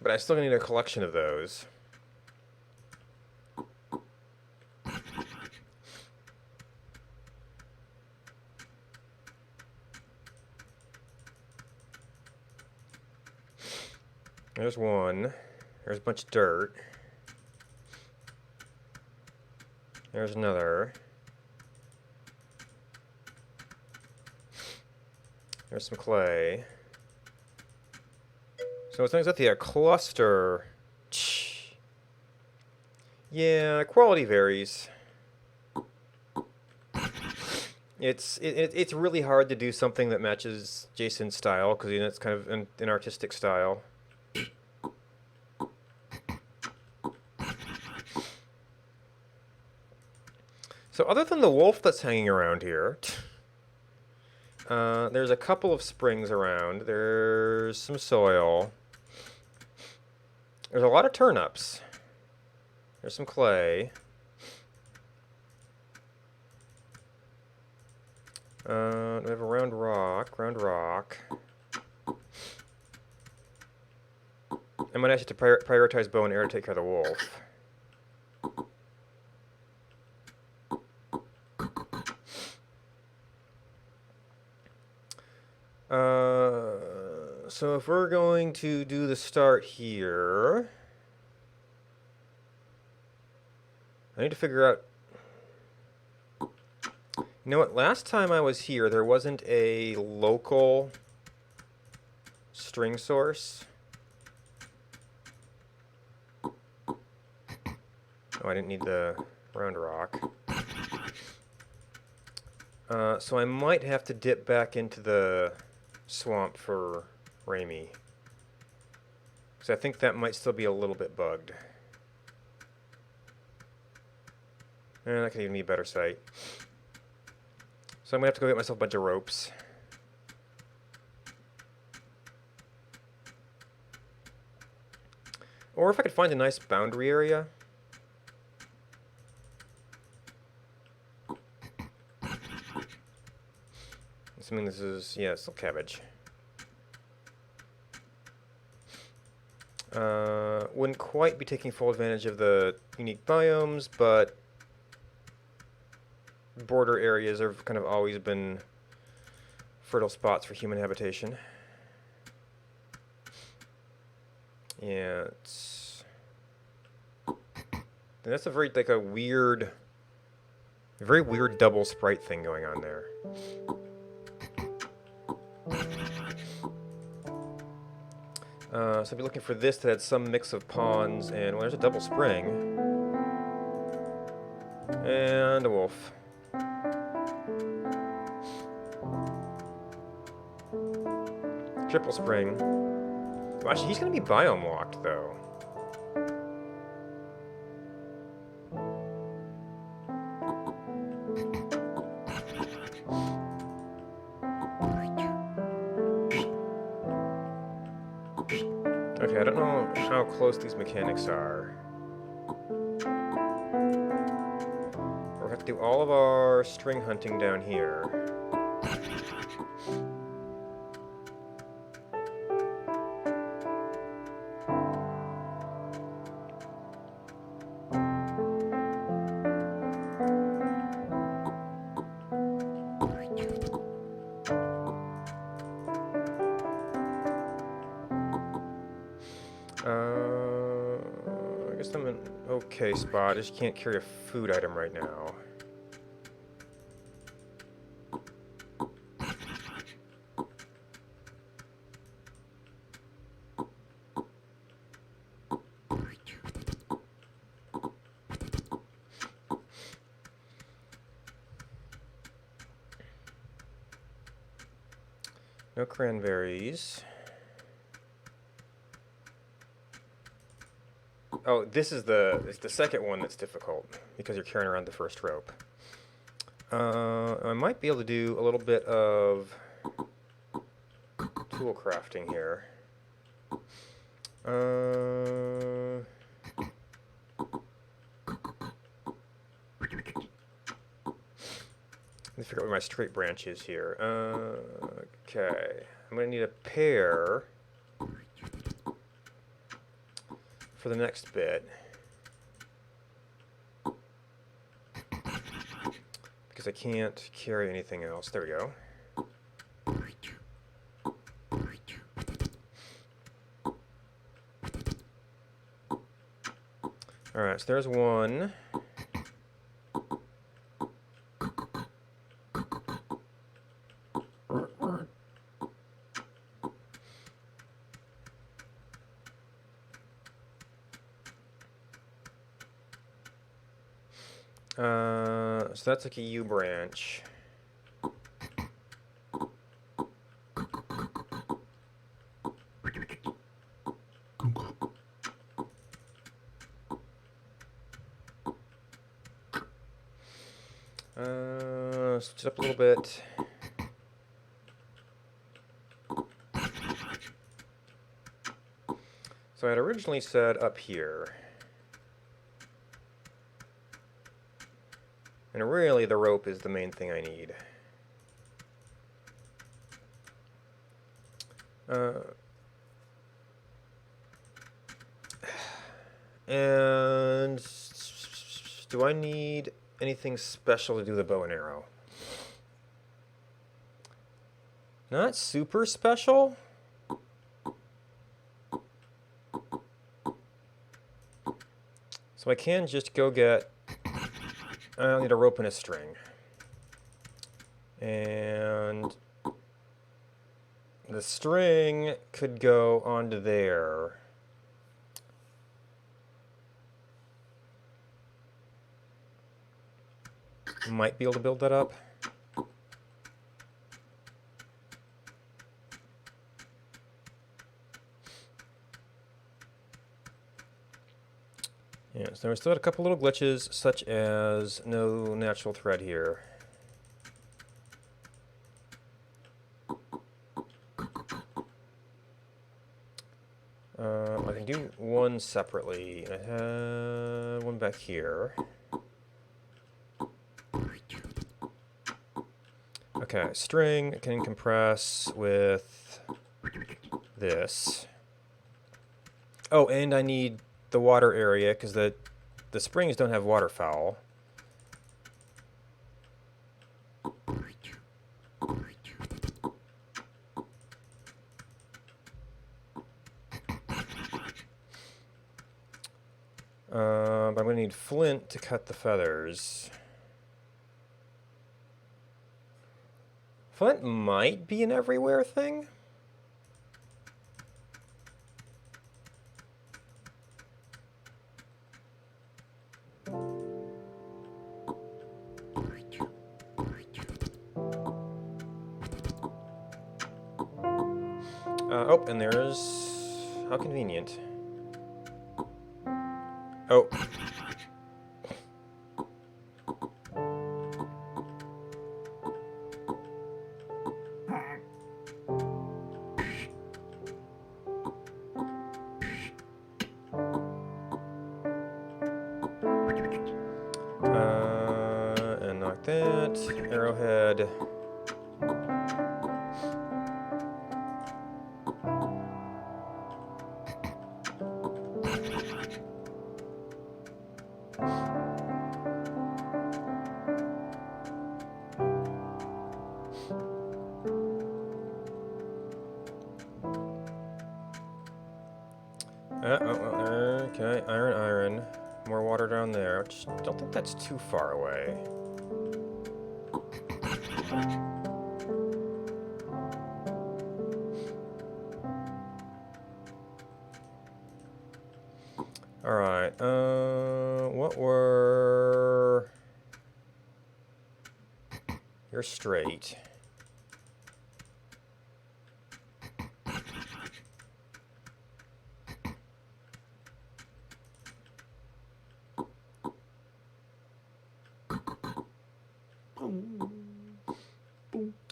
[SPEAKER 1] But I still need a collection of those. There's one. There's a bunch of dirt. There's another. There's some clay. So it's exactly a cluster. Yeah, quality varies. It's really hard to do something that matches Jason's style because it's kind of an artistic style. So other than the wolf that's hanging around here, there's a couple of springs around. There's some soil. There's a lot of turnips. There's some clay. We have a round rock. I might have to prioritize bow and arrow to take care of the wolf. So if we're going to do the start here, I need to figure out. You know what? Last time I was here, there wasn't a local string source. Oh, I didn't need the round rock. So I might have to dip back into the swamp for Raimi. Because I think that might still be a little bit bugged. That could even be a better site. So I'm going to have to go get myself a bunch of ropes. Or if I could find a nice boundary area. Assuming this is, yeah, still cabbage. Wouldn't quite be taking full advantage of the unique biomes, but border areas have kind of always been fertile spots for human habitation. Yeah, it's... That's a very, like, a very weird double sprite thing going on there. So I'll be looking for this that had some mix of ponds and, well, there's a double spring. And a wolf. Triple spring. Well, actually, he's going to be biome locked, though. Okay, I don't know how close these mechanics are. We'll have to do all of our string hunting down here. I guess I'm in an okay spot. I just can't carry a food item right now. No cranberries. Oh, it's the second one that's difficult because you're carrying around the first rope. I might be able to do a little bit of tool crafting here. Let me figure out where my straight branch is here. Okay, I'm gonna need a pair for the next bit. Because I can't carry anything else. There we go. Alright, so there's one. So that's like a U branch. Switch it up a little bit. So I had originally said up here. And really, the rope is the main thing I need. And do I need anything special to do the bow and arrow? Not super special. So I can just go get... I'll need a rope and a string. And the string could go onto there. Might be able to build that up. Yeah, so we still had a couple little glitches, such as no natural thread here. I can do one separately. I have one back here. Okay, string can compress with this. Oh, and I need the water area because the springs don't have waterfowl. But I'm going to need flint to cut the feathers. Flint might be an everywhere thing. Oh, and there's... How convenient. Oh. And knock that. Arrowhead. Okay, iron. More water down there. Just don't think that's too far away. Alright, what were... You're straight.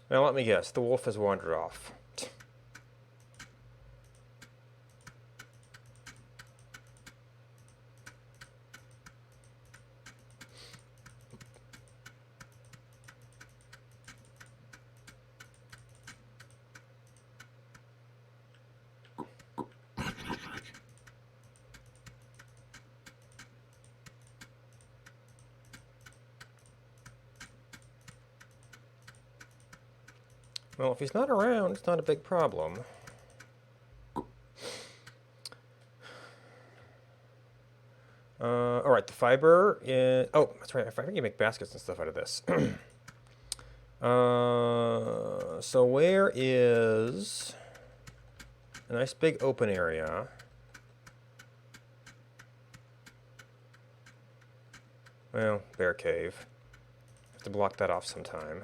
[SPEAKER 1] Now let me guess, the wolf has wandered off. Well, if he's not around, it's not a big problem. Alright, the fiber is... Oh, that's right, I think you make baskets and stuff out of this. So where is a nice big open area? Well, bear cave. Have to block that off sometime.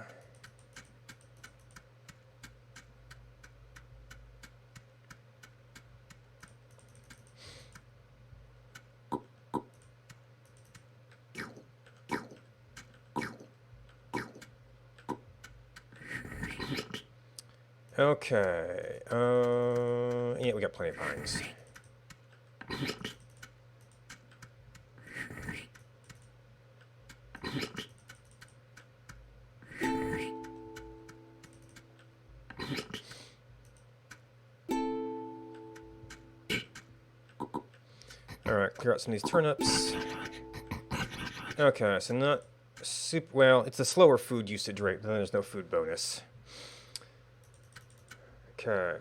[SPEAKER 1] Okay, yeah, we got plenty of pines. Alright, clear out some of these turnips. Okay, so not super... Well, it's a slower food usage rate, but then there's no food bonus. Okay.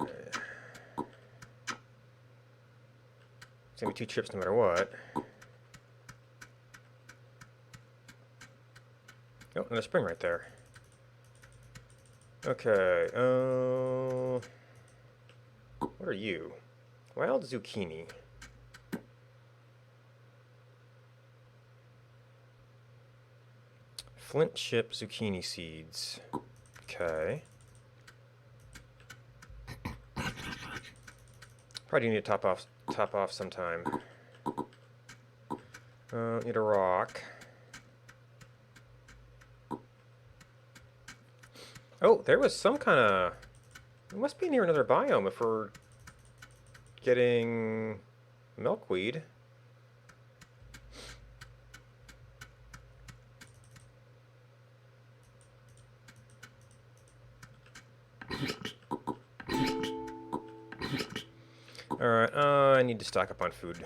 [SPEAKER 1] It's gonna be 2 trips no matter what. Oh, another spring right there. Okay, what are you? Wild zucchini. Flint chip zucchini seeds. Okay. Probably need to top off sometime. Need a rock. Oh, there was some kind of... It must be near another biome if we're getting milkweed. Alright, I need to stock up on food.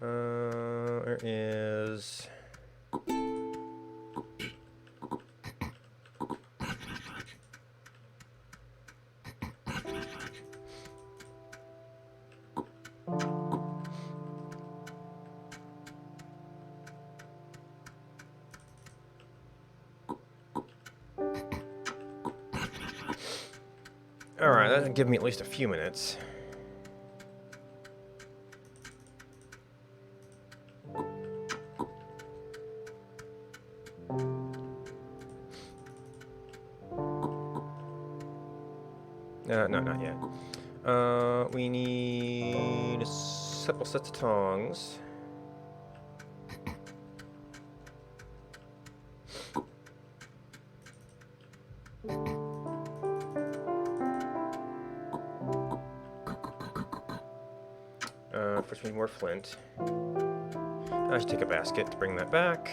[SPEAKER 1] There is... Alright, that'll give me at least a few minutes. No, not yet. We need a couple sets of tongs. First we need more flint. I should take a basket to bring that back.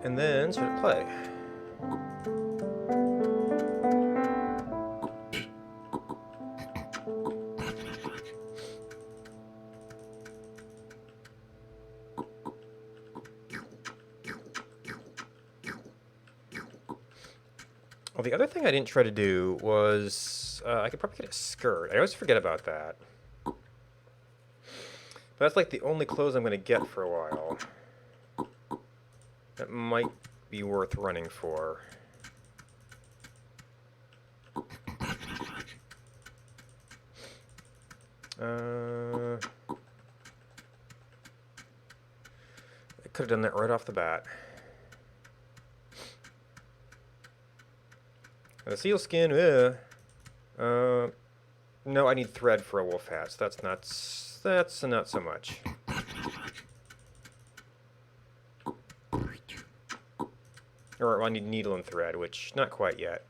[SPEAKER 1] And then start to play. Well, the other thing I didn't try to do was I could probably get a skirt. I always forget about that. But that's like the only clothes I'm going to get for a while. That might be worth running for. I could have done that right off the bat. The seal skin, no, I need thread for a wolf hat, so that's not so much. Or I need needle and thread, which not quite yet.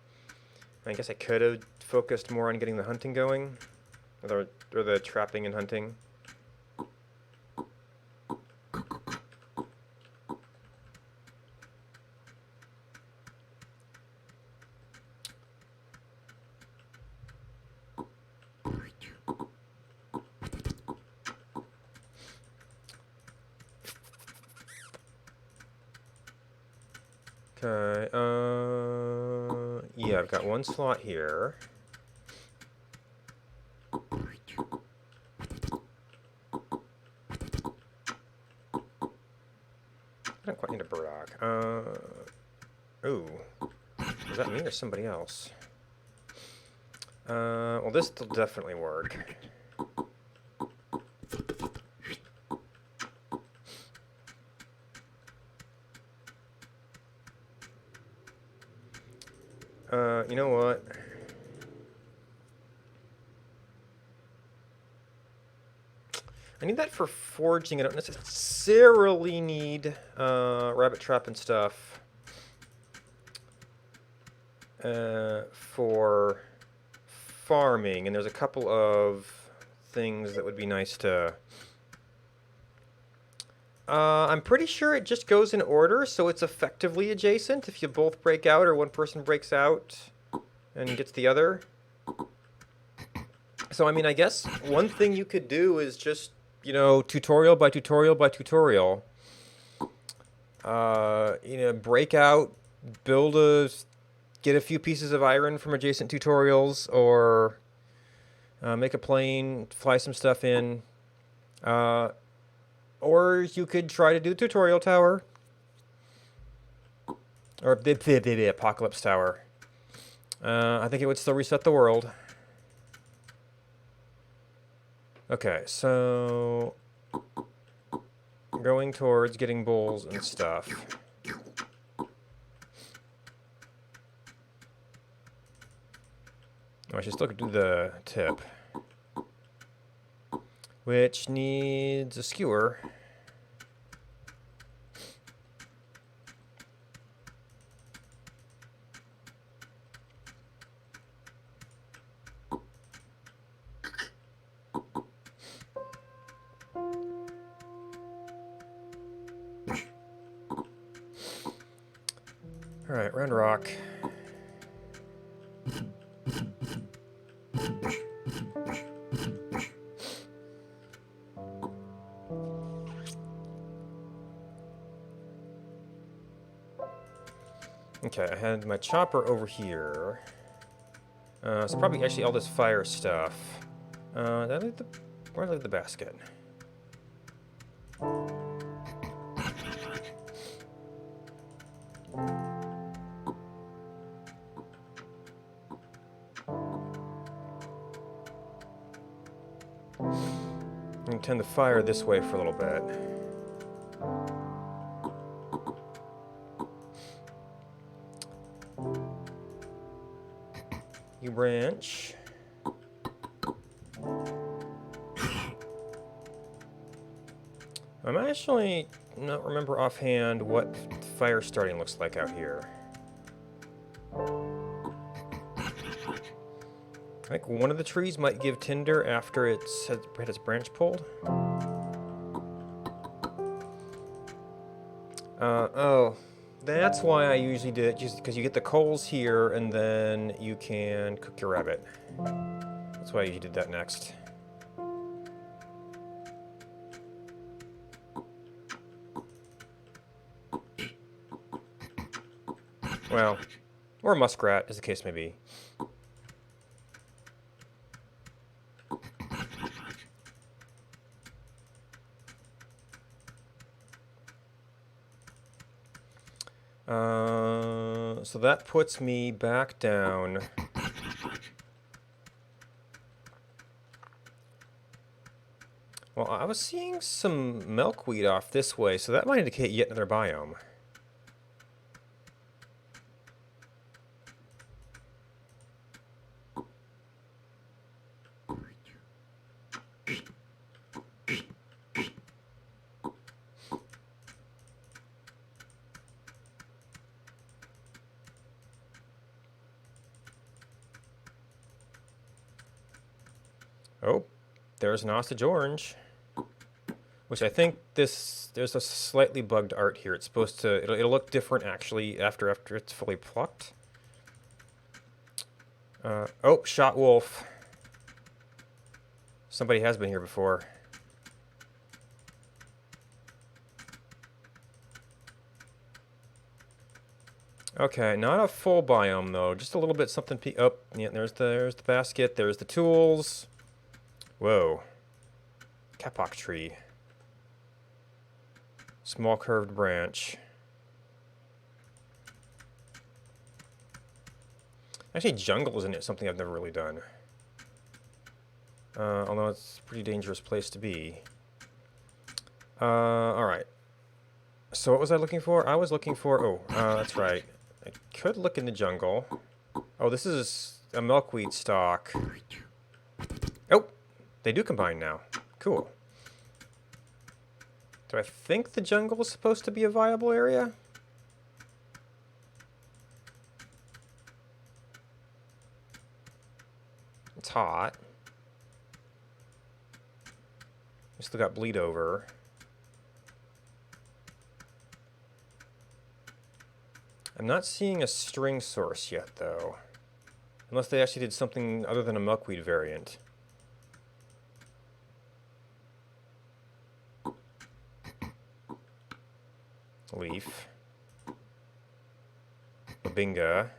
[SPEAKER 1] I guess I could have focused more on getting the hunting going, or the trapping and hunting. Okay, yeah, I've got one slot here. I don't quite need a burdock. Ooh. Is that me or somebody else? Well, this will definitely work. You know what? I need that for forging. I don't necessarily need rabbit trap and stuff for farming, and there's a couple of things that would be nice to... I'm pretty sure it just goes in order, so it's effectively adjacent if you both break out or one person breaks out and gets the other. So, I mean, I guess one thing you could do is just, you know, tutorial by tutorial by tutorial. You know, break out, get a few pieces of iron from adjacent tutorials, or make a plane, fly some stuff in. Or you could try to do tutorial tower. Or the apocalypse tower. I think it would still reset the world. Okay, so... going towards getting bowls and stuff. Oh, I should still do the tip. Which needs a skewer. Alright, round rock. Okay, I had my chopper over here. So probably actually all this fire stuff. Where did I leave the basket? I intend to fire this way for a little bit. You branch. I'm actually not remember offhand what fire starting looks like out here. I think one of the trees might give tinder after it's had its branch pulled. Oh, that's why I usually do it, just because you get the coals here and then you can cook your rabbit. That's why you did that next. Well, or a muskrat, as the case may be. So that puts me back down. Well, I was seeing some milkweed off this way, so that might indicate yet another biome. Oh, there's an Osage Orange. Which I think there's a slightly bugged art here. It's supposed to, it'll look different actually after it's fully plucked. Oh, shot wolf. Somebody has been here before. Okay, not a full biome though, just a little bit something. Oh, yeah, there's the basket. There's the tools. Whoa, kapok tree. Small curved branch. Actually, jungle isn't it something I've never really done. Although it's a pretty dangerous place to be. Alright. So what was I looking for? I was looking for... Oh, that's right. I could look in the jungle. Oh, this is a milkweed stalk. Oh! They do combine now. Cool. Do I think the jungle is supposed to be a viable area? It's hot. We still got bleed over. I'm not seeing a string source yet, though. Unless they actually did something other than a milkweed variant. Leaf. Babinga.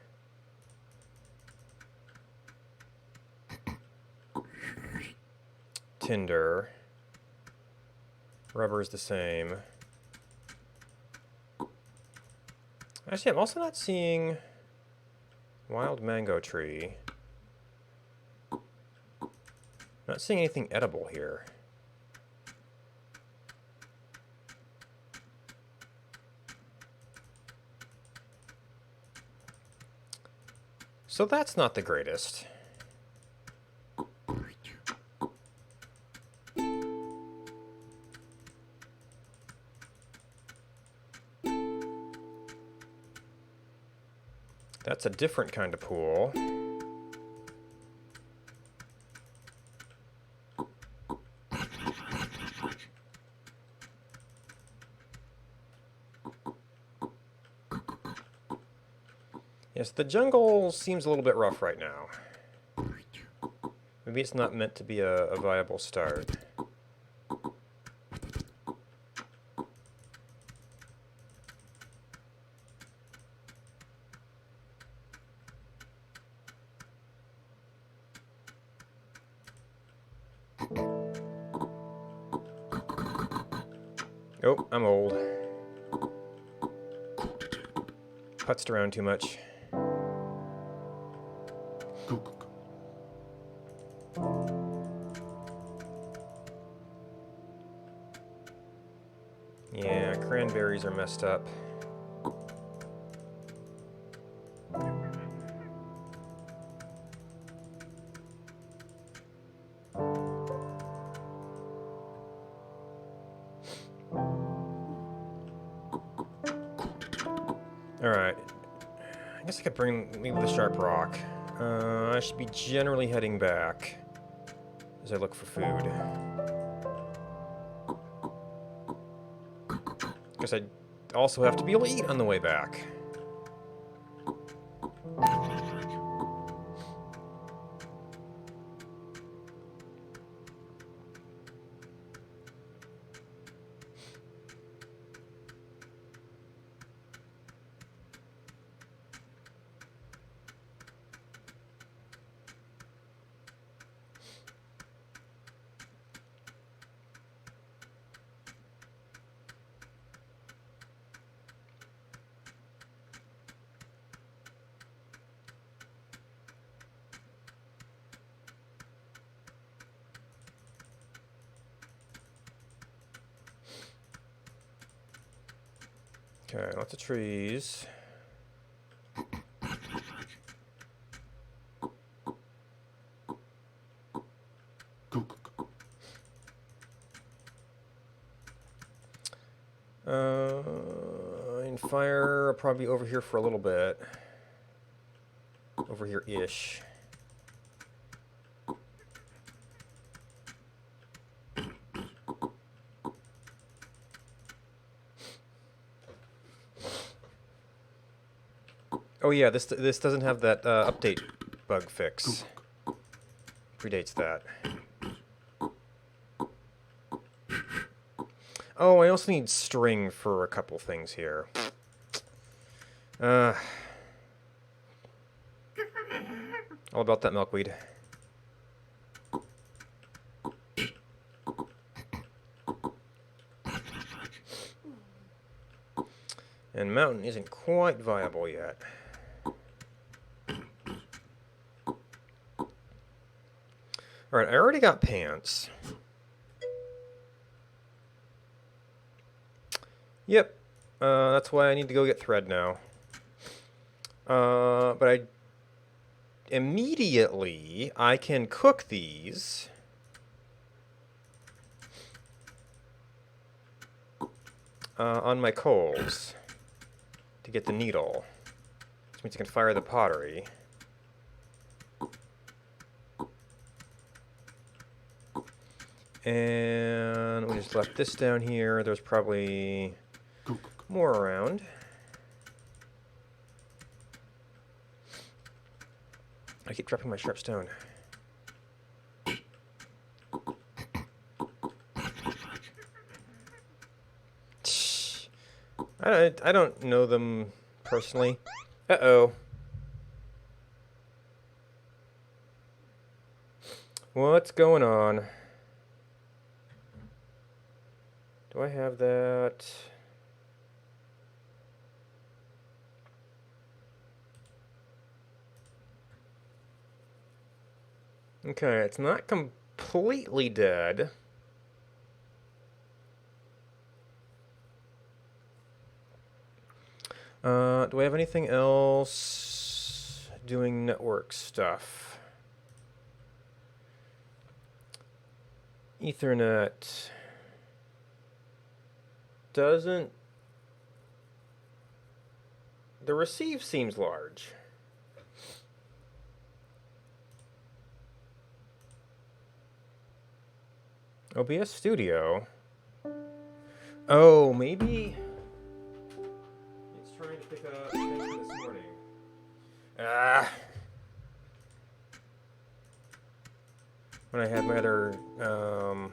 [SPEAKER 1] Tinder. Rubber is the same. Actually, I'm also not seeing wild mango tree. Not seeing anything edible here. So that's not the greatest. That's a different kind of pool. Yes, the jungle seems a little bit rough right now. Maybe it's not meant to be a viable start. Oh, I'm old. putzed around too much. Yeah, cranberries are messed up. Alright. I guess I could leave the sharp rock. I should be generally heading back as I look for food. Guess I also have to be able to eat on the way back. Okay, lots of trees. And fire, I'll probably be over here for a little bit. Over here-ish. Oh yeah, this doesn't have that update bug fix. Predates that. Oh, I also need string for a couple things here. All about that milkweed. And mountain isn't quite viable yet. Alright, I already got pants. Yep. That's why I need to go get thread now. But I immediately can cook these. On my coals to get the needle. Which means I can fire the pottery. And we just left this down here. There's probably more around. I keep dropping my sharp stone. I don't know them personally. Uh-oh. What's going on? Do I have that? Okay, it's not completely dead. Do I have anything else doing network stuff? Ethernet doesn't... The receive seems large. OBS Studio. Oh, maybe it's trying to pick up attention this morning. When I had my other, no,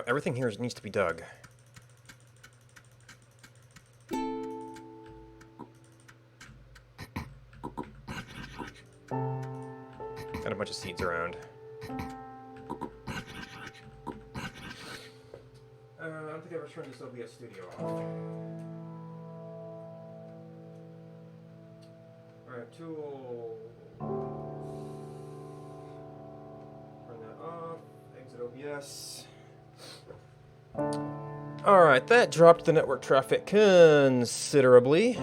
[SPEAKER 1] everything here needs to be dug. Got a bunch of seeds around. I don't think I ever turned this OBS Studio off. tool. Turn that off. Exit OBS. Alright, that dropped the network traffic considerably.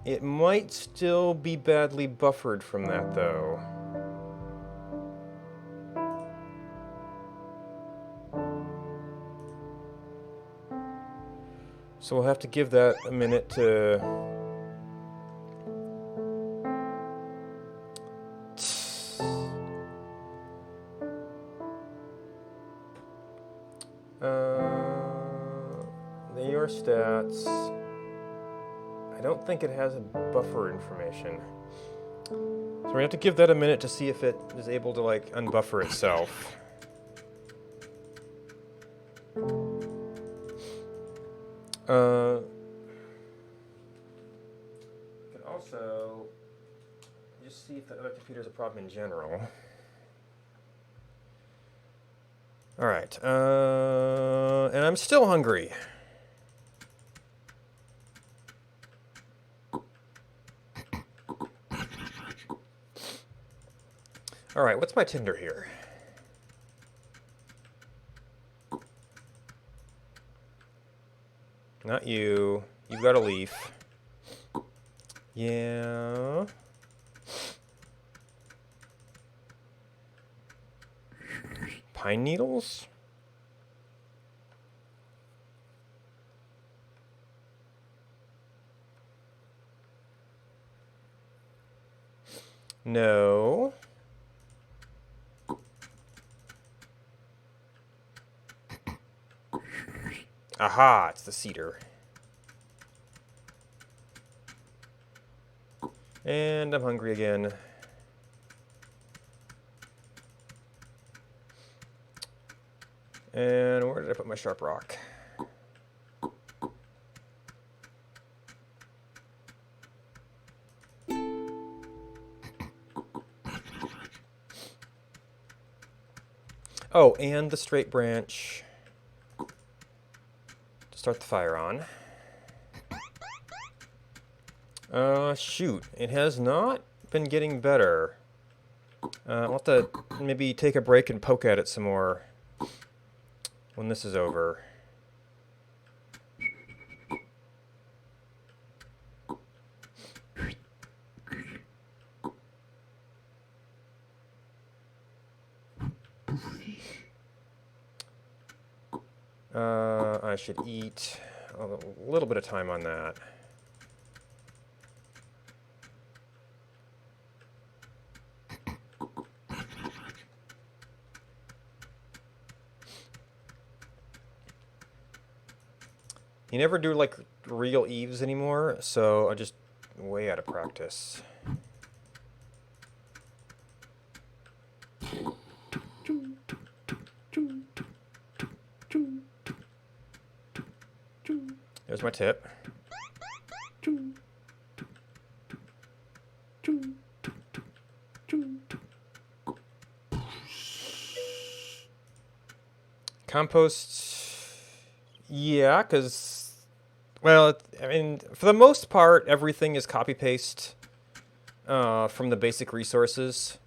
[SPEAKER 1] It might still be badly buffered from that, though. So we'll have to give that a minute to... The your stats... I don't think it has a buffer information. So we have to give that a minute to see if it is able to, like, unbuffer itself. You can also just see if the other computer is a problem in general. Alright, and I'm still hungry. Alright, what's my Tinder here? Not you. You've got a leaf. Yeah. Pine needles? No. Aha, it's the cedar. And I'm hungry again. And where did I put my sharp rock? Oh, and the straight branch to start the fire on. Shoot. It has not been getting better. I'll have to maybe take a break and poke at it some more when this is over. I should eat a little bit of time on that. You never do, like, real eves anymore, so I'm just way out of practice. There's my tip. Compost, yeah, because, well, I mean, for the most part, everything is copy-paste from the basic resources.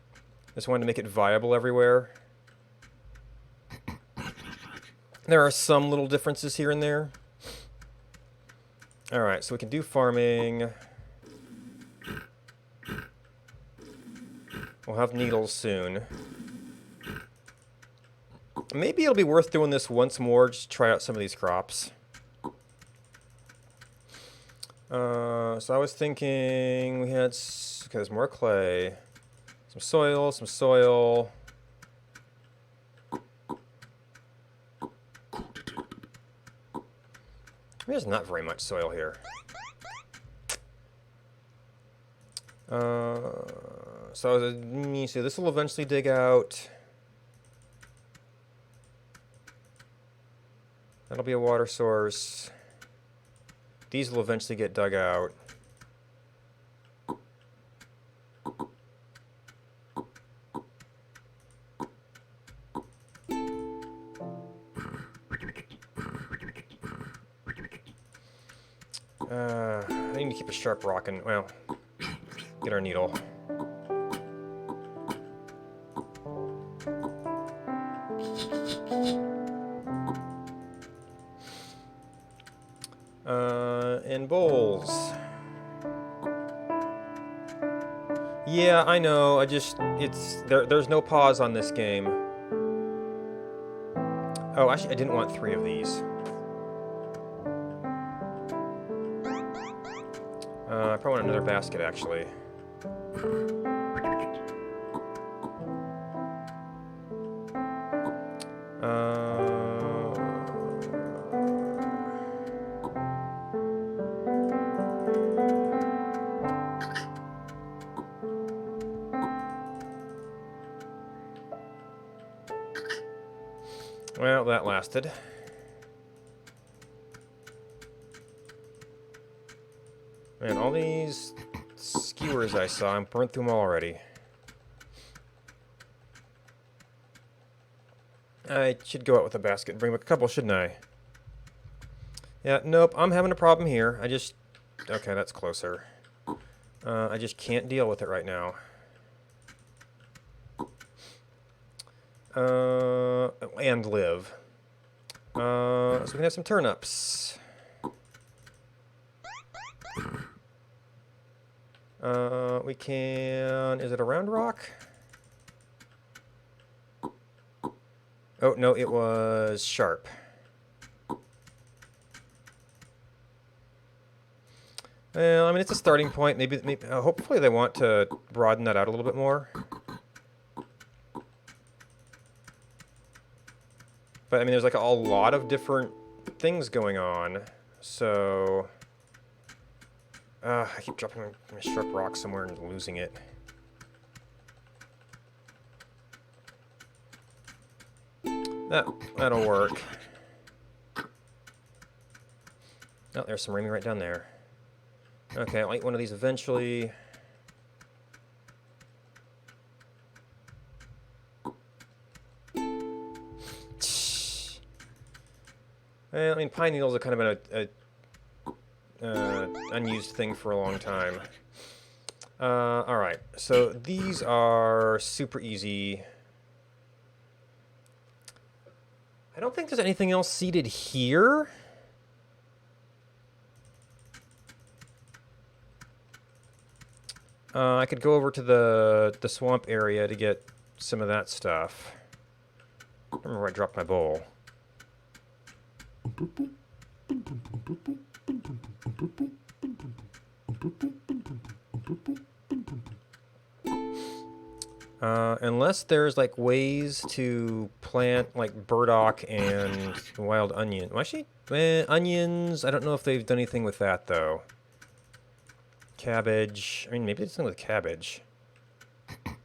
[SPEAKER 1] Just wanted to make it viable everywhere. There are some little differences here and there. Alright, so we can do farming. We'll have needles soon. Maybe it'll be worth doing this once more, just to try out some of these crops. So I was thinking we had... Okay, there's more clay. Some soil, some soil. There's not very much soil here. So this will eventually dig out. That'll be a water source. These will eventually get dug out. I need to keep a sharp rock and, well, get our needle. And bowls. Yeah, I know. There's no pause on this game. Oh, actually, I didn't want 3 of these. I probably want another basket, actually. Well, that lasted. Man, all these skewers I saw, I burnt through them already. I should go out with a basket and bring back a couple, shouldn't I? Yeah, nope, I'm having a problem here. Okay, that's closer. I just can't deal with it right now. And live. So we can have some turnips. We can... Is it a round rock? Oh, no, it was sharp. Well, I mean, it's a starting point. Maybe hopefully they want to broaden that out a little bit more. But, I mean, there's like a lot of different things going on. So... I keep dropping my sharp rock somewhere and losing it. That'll work. Oh, there's some ringing right down there. Okay, I'll eat one of these eventually. Well, I mean, pine needles have kind of been a unused thing for a long time. Alright, so these are super easy. I don't think there's anything else seeded here. I could go over to the swamp area to get some of that stuff. I don't remember where I dropped my bowl. Unless there's like ways to plant like burdock and wild onion. Well, actually, onions, I don't know if they've done anything with that though. Cabbage, I mean maybe it's something with cabbage. I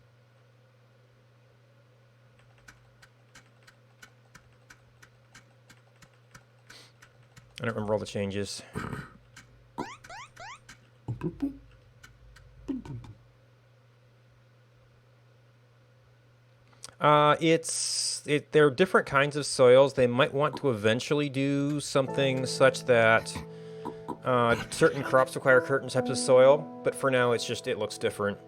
[SPEAKER 1] don't remember all the changes. There are different kinds of soils. They might want to eventually do something such that certain crops require certain types of soil, but for now it looks different.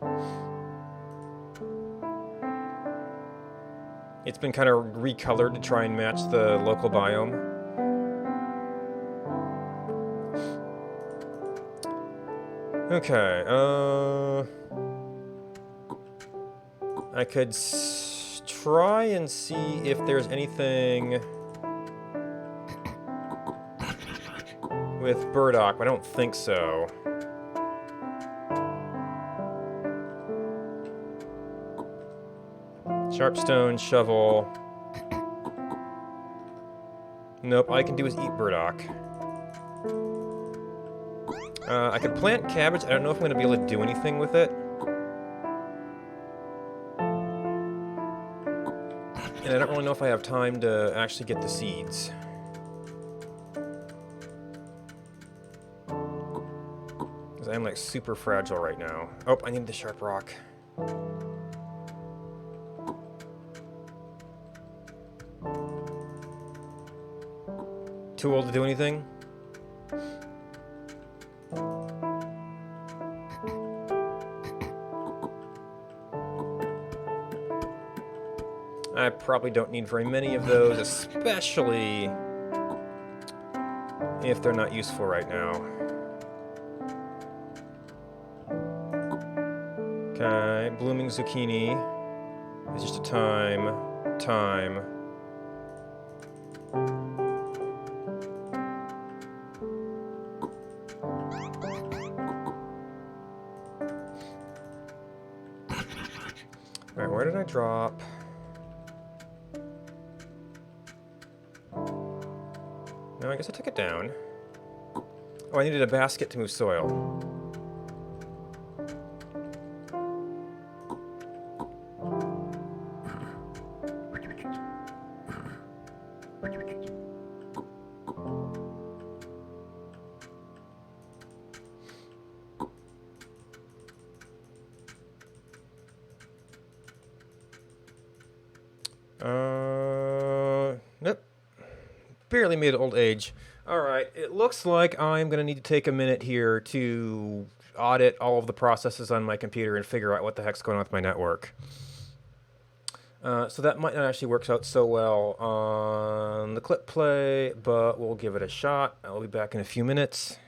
[SPEAKER 1] It's been kind of recolored to try and match the local biome. Okay, I could try and see if there's anything with burdock, but I don't think so. Sharpstone, shovel. Nope, all I can do is eat burdock. I could plant cabbage. I don't know if I'm going to be able to do anything with it. And I don't really know if I have time to actually get the seeds. Because I'm like super fragile right now. Oh, I need the sharp rock. Too old to do anything? I probably don't need very many of those, especially if they're not useful right now. Okay, blooming zucchini is just a time. Alright, where did I drop? No, I guess I took it down. Oh, I needed a basket to move soil. Nope. Barely made old age. Alright, it looks like I'm going to need to take a minute here to audit all of the processes on my computer and figure out what the heck's going on with my network. So that might not actually work out so well on the clip play, but we'll give it a shot. I'll be back in a few minutes.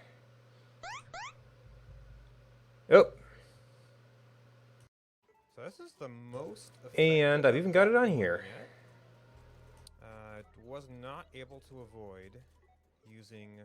[SPEAKER 1] Oh. So this is the most and I've even got it on here. Was not able to avoid using